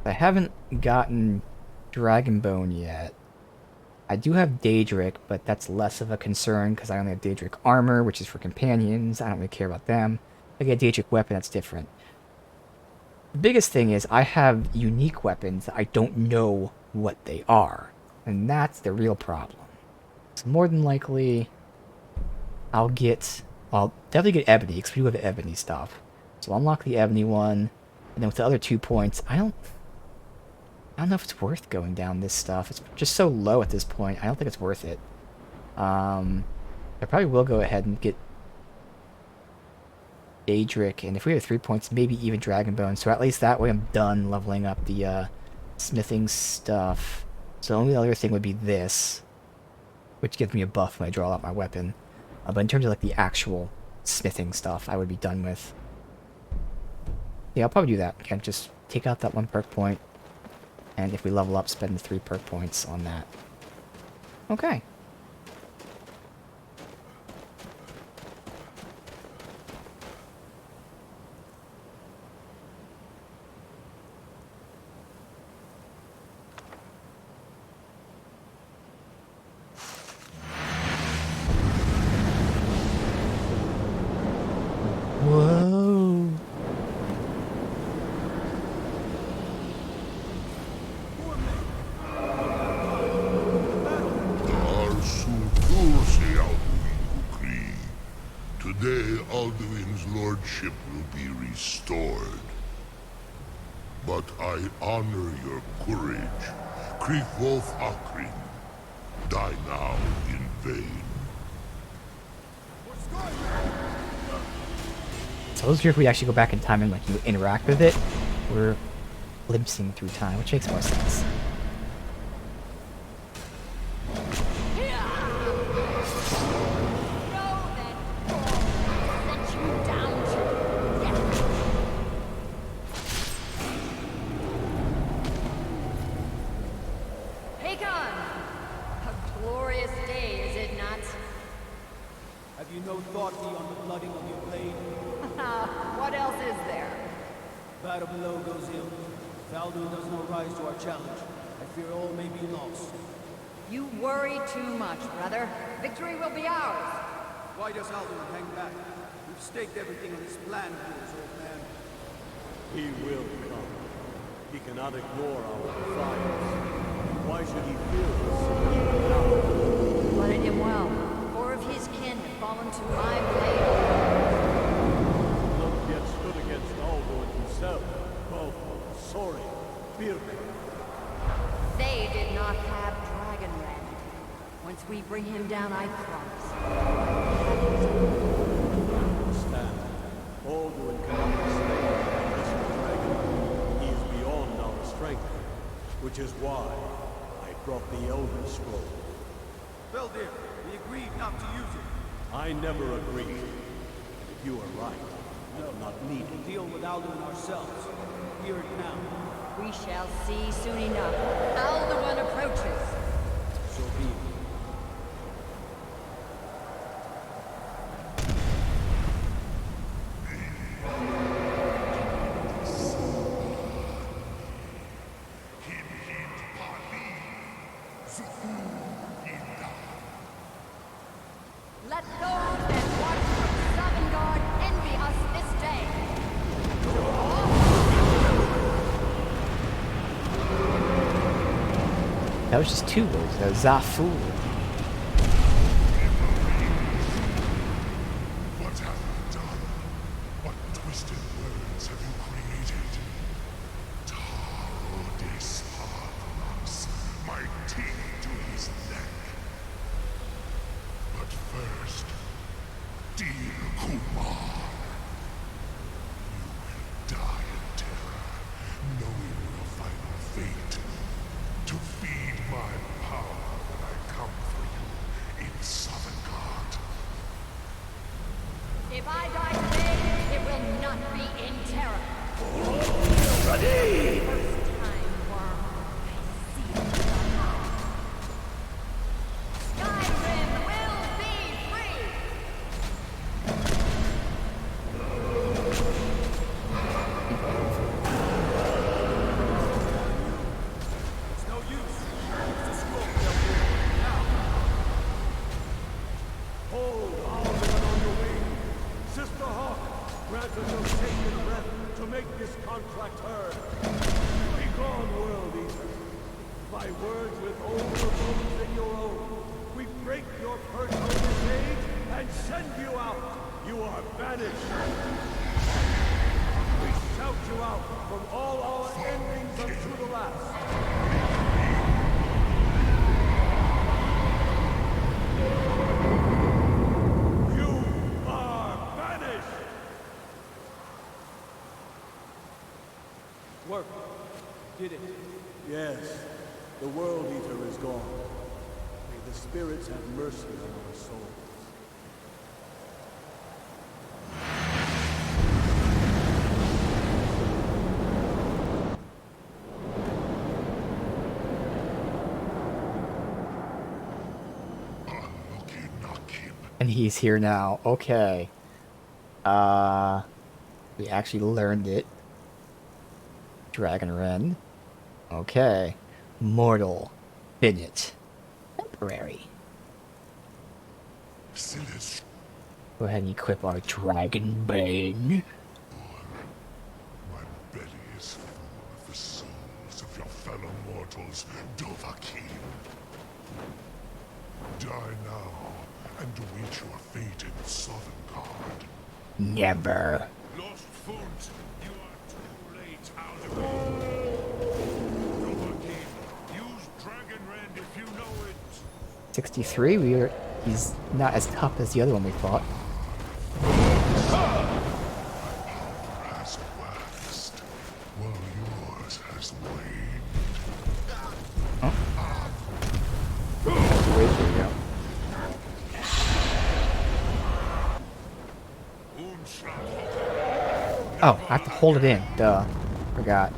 I haven't gotten Dragonbone yet. I do have Daedric, but that's less of a concern because I only have Daedric armor, which is for companions. I don't really care about them. If I get Daedric weapon, that's different. The biggest thing is I have unique weapons that I don't know what they are. And that's the real problem. So more than likely, I'll definitely get Ebony, because we do have Ebony stuff. So I'll unlock the Ebony one, and then with the other 2 points, I don't know if it's worth going down this stuff. It's just so low at this point. I don't think it's worth it. I probably will go ahead and get Daedric, and if we have 3 points, maybe even Dragonbone. So at least that way I'm done leveling up the smithing stuff. So the only other thing would be this, which gives me a buff when I draw out my weapon. But in terms of like the actual smithing stuff, I would be done with. Yeah, I'll probably do that. Again, just take out that 1 perk point. And if we level up, spend the 3 perk points on that. Okay. Whoa. Today, Alduin's lordship will be restored. But I honor your courage. Kriegwolf Akrin. Die now in vain. So those here, if we actually go back in time and like you interact with it, we're glimpsing through time, which makes more sense. You worry too much, brother. Victory will be ours. Why does Alduin hang back? We've staked everything on his plan for this old man. He will come. He cannot ignore our defiance. Why should he fear us even now? Blooded him well. 4 of his kin have fallen to my blade. Once we bring him down, I promise. Stand. Alduin cannot be slain by this dragon. He is beyond our strength, which is why I brought the Elder Scroll. Veldir, we agreed not to use it. I never agreed. If you are right, I do not need We'll it. deal with Alduin ourselves. Here and now. We shall see soon enough. Alduin approaches. So be it. Let those that watch from Sovngarde envy us this day. That was just 2 words. That was Zafu. What have you done? What twisted words have you created? Tarodis Harthras, my teeth to his neck. But first, dear Kumar, you will die in terror, knowing your final fate. To feed my power when I come for you in Sovngarde. If I die today, it will not be in terror. Ready! First time, worm. I see it. Skyrim will be free! It's no use. Use the scroll, Veldir. Now. Hold Alduin on your wing. Sister Hawk, grant us your sacred breath to make this contract heard. Be gone, world eaters. By words with older bones than your own, we break your perch on this age and send you out. You are banished. We shout you out from all our endings unto the last. You are banished! Work. Did it. Yes, the World Eater is gone. May the spirits have mercy on our souls. And he's here now. Okay. We actually learned it. Dragon Ren. Okay. Mortal. Fidget. Temporary. Go ahead and equip our Dragon Bane. My belly is full of the souls of your fellow mortals, Dovahkiin. Die now, and await your fate in Sovngarde. Never. Lost Funt, you are too late, Alduin. Dovahkiin, use Dragon Rend if you know it. 63, he's not as tough as the other one we fought. Has waxed, while yours has waned. Wait, there we go. Oh, I have to hold it in. Duh. Forgot.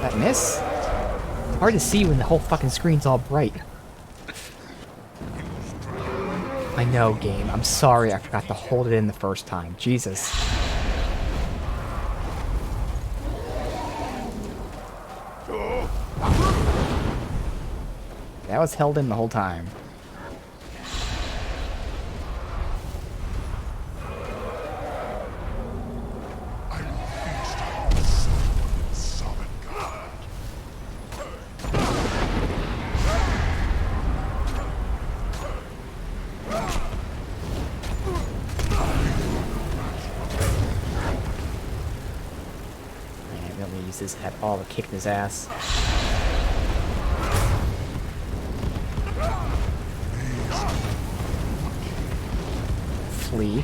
That miss? It's hard to see when the whole fucking screen's all bright. I know, game. I'm sorry I forgot to hold it in the first time. Jesus. That was held in the whole time. use this at all to kick his ass. Flee.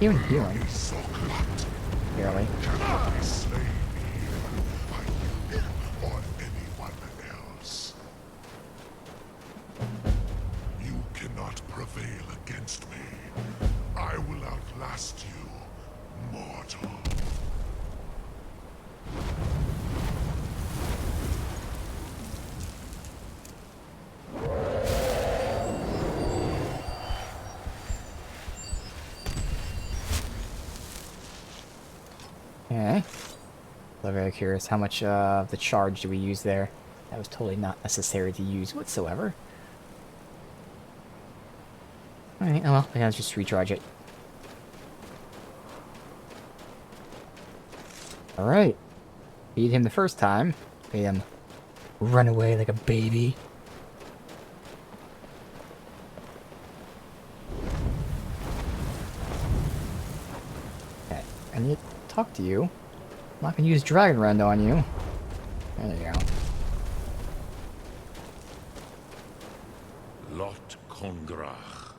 Even healing. Barely. You cannot prevail against me. I will outlast you, mortal. Okay. I'm very curious, how much of the charge do we use there? That was totally not necessary to use whatsoever. Alright, oh well, I gotta just recharge it. Alright. Beat him the first time. Made him run away like a baby. Okay, I need to talk to you. I'm not gonna use Dragon Rend on you. There you go. Lot Kongrach,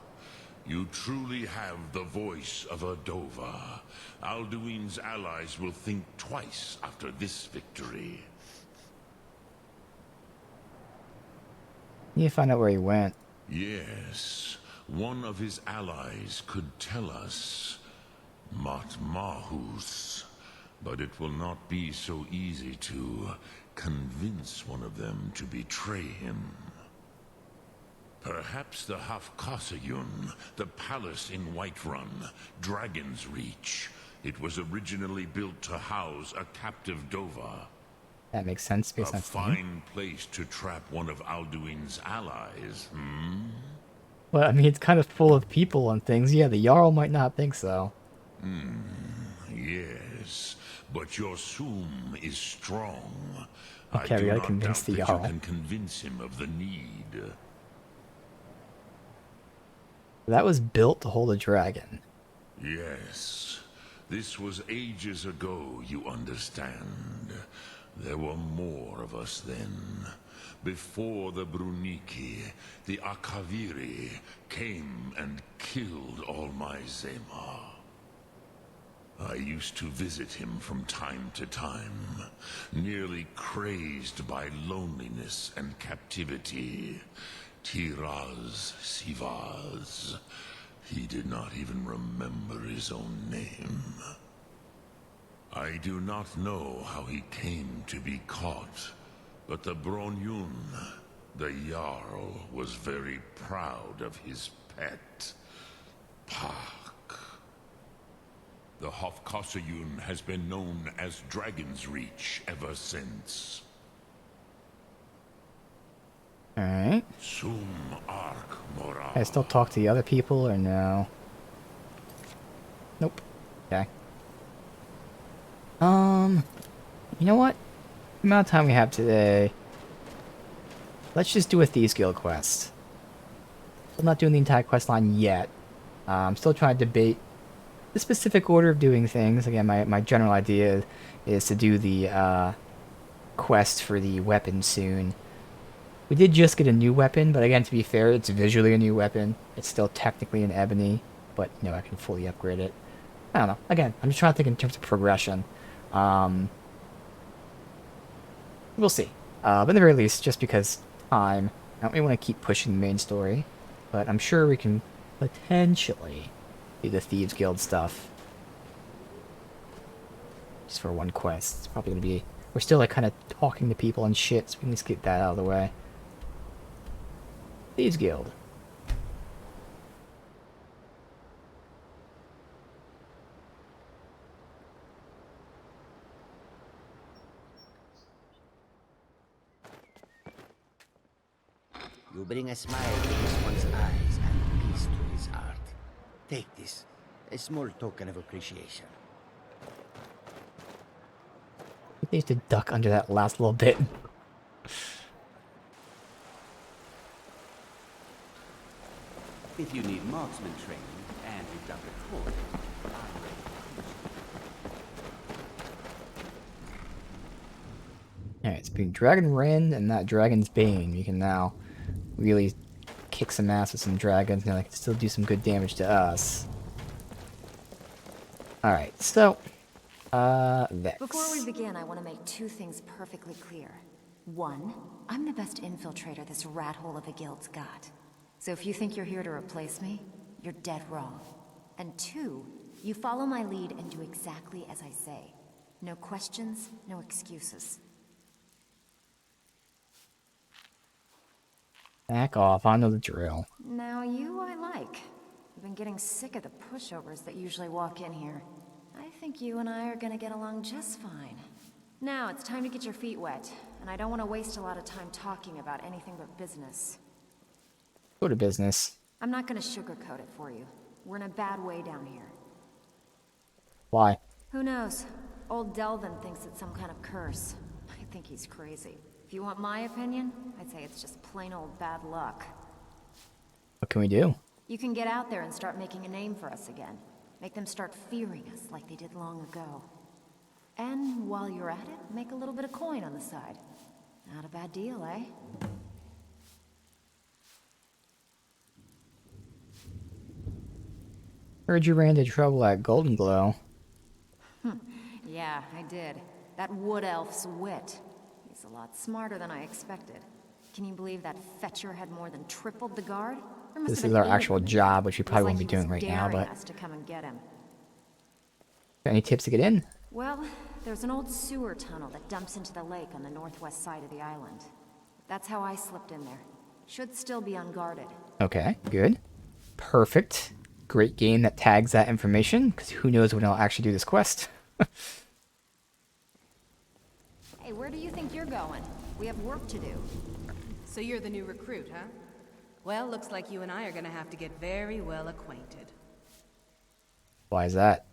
you truly have the voice of a Dova. Alduin's allies will think twice after this victory. Need to find out where he went. Yes, one of his allies could tell us. Matmahus. But it will not be so easy to convince one of them to betray him. Perhaps the Hafkasayun, the palace in Whiterun, Dragon's Reach. It was originally built to house a captive Dova. That makes sense based on A fine place to trap one of Alduin's allies, hmm? Well, I mean, it's kind of full of people and things. Yeah, the Jarl might not think so. Yes, but your Sum is strong. Okay, I we do gotta not convince doubt the that Jarl. you can convince him of the need. That was built to hold a dragon. Yes, this was ages ago, you understand. There were more of us then. Before the Bruniki, the Akaviri came and killed all my Zema. I used to visit him from time to time, nearly crazed by loneliness and captivity. Tiraz Sivaz. He did not even remember his own name. I do not know how he came to be caught, but the Bronyun, the Jarl, was very proud of his pet, Pak. The Hofkasayun has been known as Dragon's Reach ever since. Alright. Sum Ark Mora. I still talk to the other people or no? Nope. Okay. You know what? The amount of time we have today, let's just do a Thieves Guild quest. I'm not doing the entire quest line yet. I'm still trying to debate the specific order of doing things. Again, my general idea is to do the quest for the weapon soon. We did just get a new weapon, but again, to be fair, it's visually a new weapon. It's still technically an ebony, but you know, I can fully upgrade it. I don't know. Again, I'm just trying to think in terms of progression. We'll see. But at the very least, just because time, I don't really want to keep pushing the main story, but I'm sure we can potentially do the Thieves Guild stuff. Just for one quest. It's probably going to be... We're still like kind of talking to people and shit, so we can just get that out of the way. Thieves Guild. You bring a smile to this one's eyes and peace to his heart. Take this, a small token of appreciation. He needs to duck under that last little bit. If you need marksman training and you've got the coin, I'm ready to teach you. Alright, it's between Dragon Ren and that Dragon's Bane. We can now really kick some ass with some dragons, and they can still do some good damage to us. Alright, so, Vex. Before we begin, I want to make two things perfectly clear. One, I'm the best infiltrator this rat hole of a guild's got. So if you think you're here to replace me, you're dead wrong. And two, you follow my lead and do exactly as I say. No questions, no excuses. Back off, I know the drill. Now you I like. I've been getting sick of the pushovers that usually walk in here. I think you and I are gonna get along just fine. Now it's time to get your feet wet, and I don't want to waste a lot of time talking about anything but business. Go to business. I'm not gonna sugarcoat it for you. We're in a bad way down here. Why? Who knows? Old Delvin thinks it's some kind of curse. I think he's crazy. If you want my opinion, I'd say it's just plain old bad luck. What can we do? You can get out there and start making a name for us again. Make them start fearing us like they did long ago. And while you're at it, make a little bit of coin on the side. Not a bad deal, eh? Heard you ran into trouble at Golden Glow. Yeah, I did. That wood elf's wit. He's a lot smarter than I expected. Can you believe that fetcher had more than tripled the guard? This is our actual job, which we probably won't be doing right now, but... us to come and get him. Any tips to get in? Well, there's an old sewer tunnel that dumps into the lake on the northwest side of the island. That's how I slipped in there. Should still be unguarded. Okay, good. Perfect. Great game that tags that information, because who knows when I'll actually do this quest. Hey, where do you think you're going? We have work to do. So you're the new recruit, huh? Well, looks like you and I are gonna have to get very well acquainted. Why is that?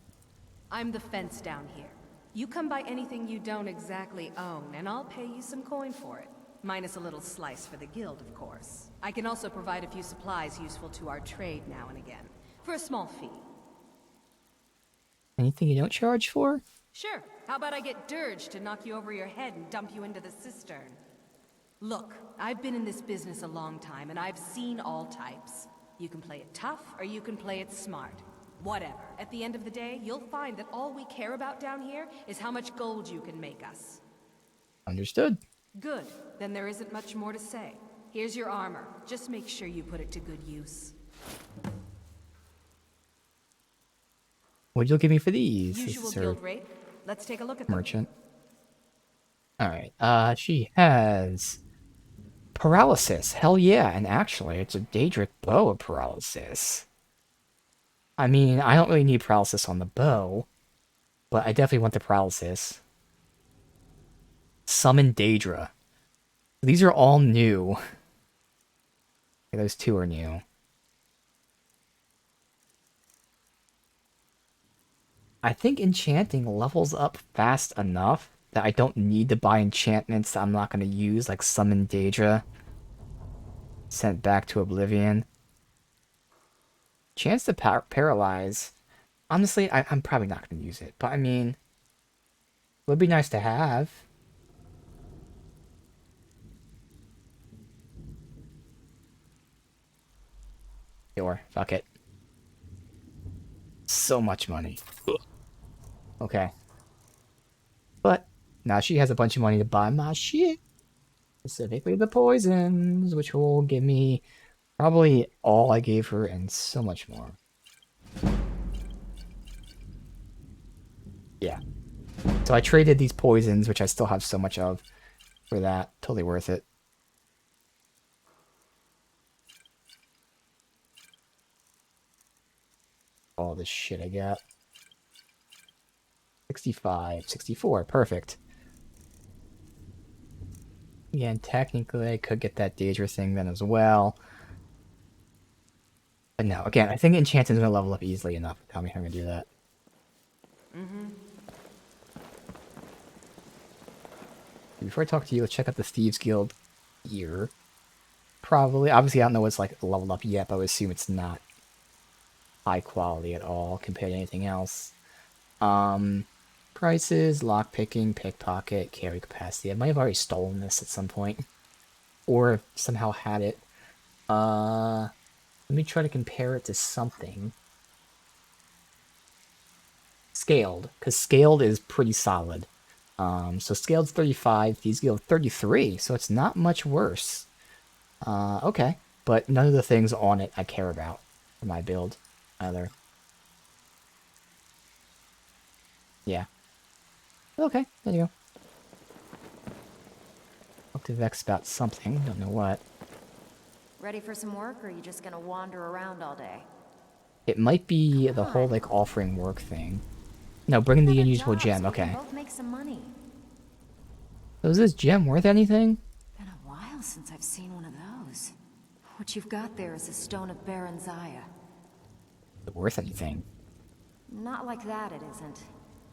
I'm the fence down here. You come by anything you don't exactly own, and I'll pay you some coin for it. Minus a little slice for the guild, of course. I can also provide a few supplies useful to our trade now and again, for a small fee. Anything you don't charge for? Sure. How about I get Dirge to knock you over your head and dump you into the cistern? Look, I've been in this business a long time, and I've seen all types. You can play it tough, or you can play it smart. Whatever. At the end of the day, you'll find that all we care about down here is how much gold you can make us. Understood. Good. Then there isn't much more to say. Here's your armor. Just make sure you put it to good use. What'd you give me for these? Usual guild rate. Let's take a look at them. Merchant. Alright, she has... paralysis. Hell yeah, and actually, it's a Daedric bow of paralysis. I mean, I don't really need paralysis on the bow, but I definitely want the paralysis. Summon Daedra. These are all new. Okay, those two are new. I think enchanting levels up fast enough that I don't need to buy enchantments that I'm not going to use, like Summon Daedra. Sent back to Oblivion. Chance to paralyze. Honestly, I'm probably not going to use it, but I mean, it would be nice to have. Sure, fuck it. So much money. Ugh. Okay. But now she has a bunch of money to buy my shit. Specifically the poisons, which will give me probably all I gave her and so much more. Yeah. So I traded these poisons, which I still have so much of, for that. Totally worth it. All this shit I got. 65, 64, perfect. Again, technically I could get that Daedra thing then as well. But no, again, I think Enchanting's gonna level up easily enough. Tell me how I'm gonna do that. Before I talk to you, let's check out the Thieves Guild here. Probably. Obviously, I don't know what's like leveled up yet, but I would assume it's not high quality at all compared to anything else. Prices, lockpicking, pickpocket, carry capacity. I might have already stolen this at some point. Or somehow had it. Let me try to compare it to something. Scaled, because scaled is pretty solid. So scaled's 35, these go 33, so it's not much worse. Okay, but none of the things on it I care about for my build either. Yeah. Okay, there you go. Hope to vex about something, don't know what. Ready for some work, or are you just gonna wander around all day? It might be the whole, like, offering work thing. No, bringing the unusual gem, So we can okay. both make some money. So is this gem worth anything? Been a while since I've seen one of those. What you've got there is a stone of Baron Zaya. Is it worth anything? Not like that, it isn't.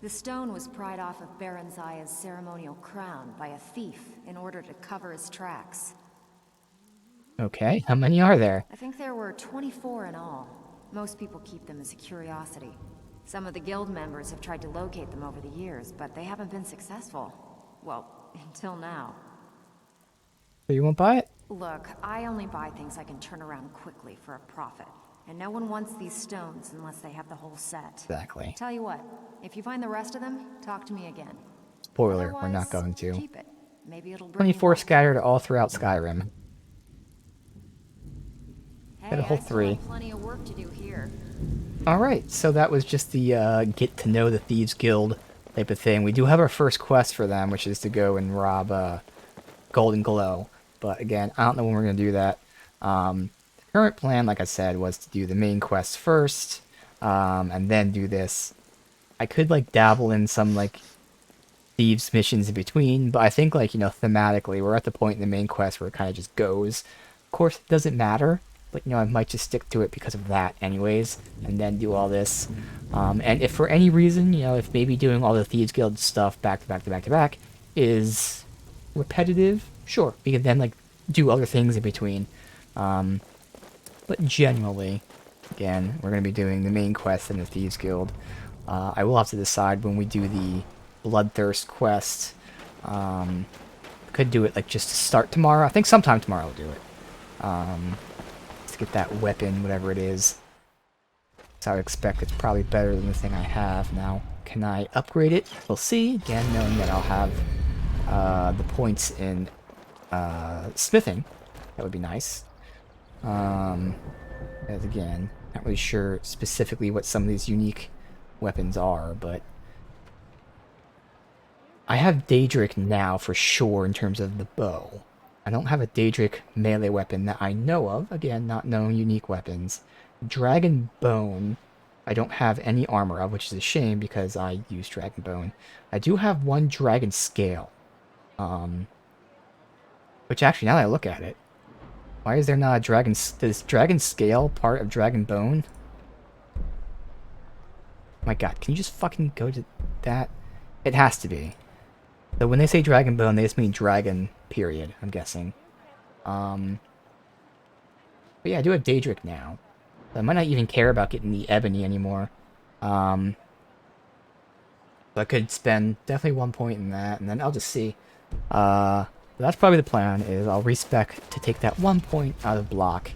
The stone was pried off of Baron Zaya's ceremonial crown by a thief in order to cover his tracks. Okay, how many are there? I think there were 24 in all. Most people keep them as a curiosity. Some of the guild members have tried to locate them over the years, but they haven't been successful. Well, until now. So you won't buy it? Look, I only buy things I can turn around quickly for a profit. And no one wants these stones unless they have the whole set. Exactly. Tell you what, if you find the rest of them, talk to me again. Spoiler, we're not Otherwise, going to. keep it. Maybe it'll bring 24 scattered all throughout Skyrim. Got a whole 3. Plenty of work to do here. Alright, so that was just the get to know the Thieves Guild type of thing. We do have our first quest for them, which is to go and rob Golden Glow. But again, I don't know when we're going to do that. The current plan, like I said, was to do the main quest first, and then do this. I could, like, dabble in some, like, Thieves missions in between, but I think, like, you know, thematically, we're at the point in the main quest where it kind of just goes. Of course, it doesn't matter. But, you know, I might just stick to it because of that anyways, and then do all this. And if for any reason, you know, if maybe doing all the Thieves Guild stuff back to back to back to back is repetitive, sure, we can then, like, do other things in between. But generally, again, we're going to be doing the main quest in the Thieves Guild. I will have to decide when we do the Bloodthirst quest. Could do it, like, just to start tomorrow. I think sometime tomorrow I'll do it. To get that weapon, whatever it is. So I would expect it's probably better than the thing I have now. Can I upgrade it? We'll see. Again, knowing that I'll have the points in smithing. That would be nice. As again, not really sure specifically what some of these unique weapons are, but I have Daedric now for sure in terms of the bow. I don't have a Daedric melee weapon that I know of. Again, not known unique weapons. Dragon Bone, I don't have any armor of, which is a shame because I use Dragon Bone. I do have one Dragon Scale. Which actually, now that I look at it, why is there not a Dragon... Is Dragon Scale part of Dragon Bone? My god, can you just fucking go to that? It has to be. So when they say Dragon Bone, they just mean dragon, period, I'm guessing. But yeah, I do have Daedric now. So I might not even care about getting the Ebony anymore. So I could spend definitely 1 point in that, and then I'll just see. That's probably the plan, is I'll respec to take that 1 point out of block,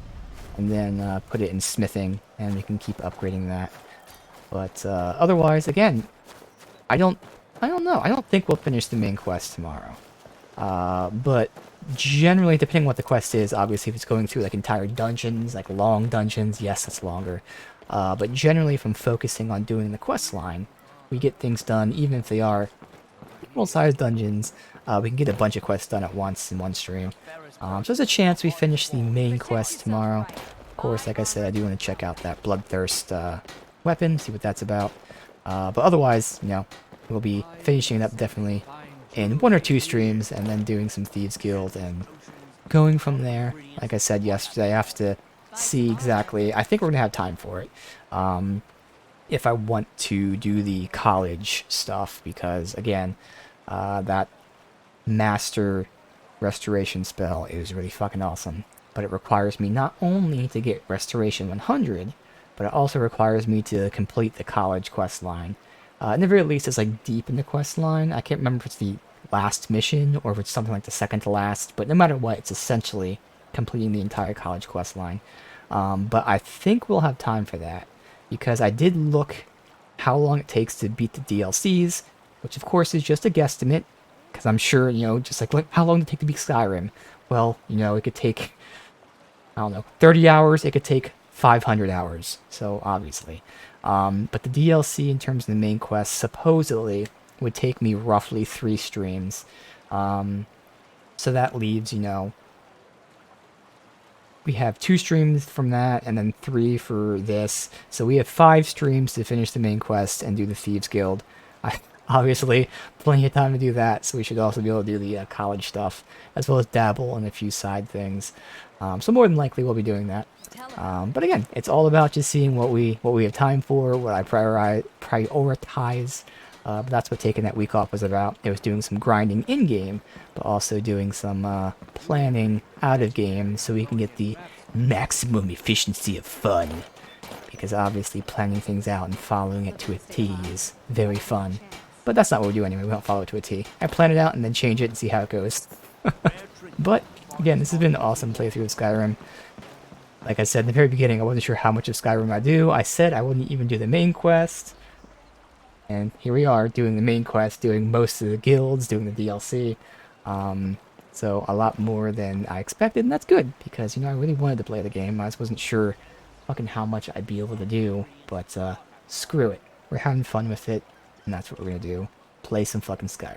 and then put it in smithing, and we can keep upgrading that. But otherwise, again, I don't know. I don't think we'll finish the main quest tomorrow. But generally, depending on what the quest is, obviously if it's going through like entire dungeons, like long dungeons, yes, it's longer. But generally, if I'm focusing on doing the quest line, we get things done, even if they are small-sized dungeons. We can get a bunch of quests done at once in one stream. So there's a chance we finish the main quest tomorrow. Of course, like I said, I do want to check out that Bloodthirst weapon, see what that's about. But otherwise, you know, we'll be finishing it up definitely in 1 or 2 streams, and then doing some Thieves Guild and going from there. Like I said yesterday, I have to see exactly. I think we're gonna have time for it. If I want to do the college stuff, because again, that master restoration spell. It was really fucking awesome. But it requires me not only to get Restoration 100, but it also requires me to complete the college quest line. At the very least, it's like deep in the quest line. I can't remember if it's the last mission or if it's something like the second to last, but no matter what, it's essentially completing the entire college quest line. But I think we'll have time for that, because I did look how long it takes to beat the DLCs, which of course is just a guesstimate, because I'm sure, you know, just like how long did it take to beat Skyrim? Well, you know, it could take, I don't know, 30 hours, it could take 500 hours, so obviously. But the DLC in terms of the main quest supposedly would take me roughly 3 streams. So that leaves, you know, we have 2 streams from that and then 3 for this. So we have 5 streams to finish the main quest and do the Thieves Guild. Obviously, plenty of time to do that, so we should also be able to do the college stuff, as well as dabble in a few side things. So more than likely we'll be doing that. But again, it's all about just seeing what we have time for, what I prioritize. But that's what taking that week off was about. It was doing some grinding in-game, but also doing some planning out-of-game so we can get the maximum efficiency of fun. Because obviously planning things out and following it to a T is very fun. But that's not what we do anyway, we don't follow it to a T. I plan it out and then change it and see how it goes. But, again, this has been an awesome playthrough of Skyrim. Like I said in the very beginning, I wasn't sure how much of Skyrim I do. I said I wouldn't even do the main quest. And here we are, doing the main quest, doing most of the guilds, doing the DLC. So a lot more than I expected, and that's good, because, you know, I really wanted to play the game. I just wasn't sure fucking how much I'd be able to do, but screw it. We're having fun with it, and that's what we're gonna do. Play some fucking Skyrim.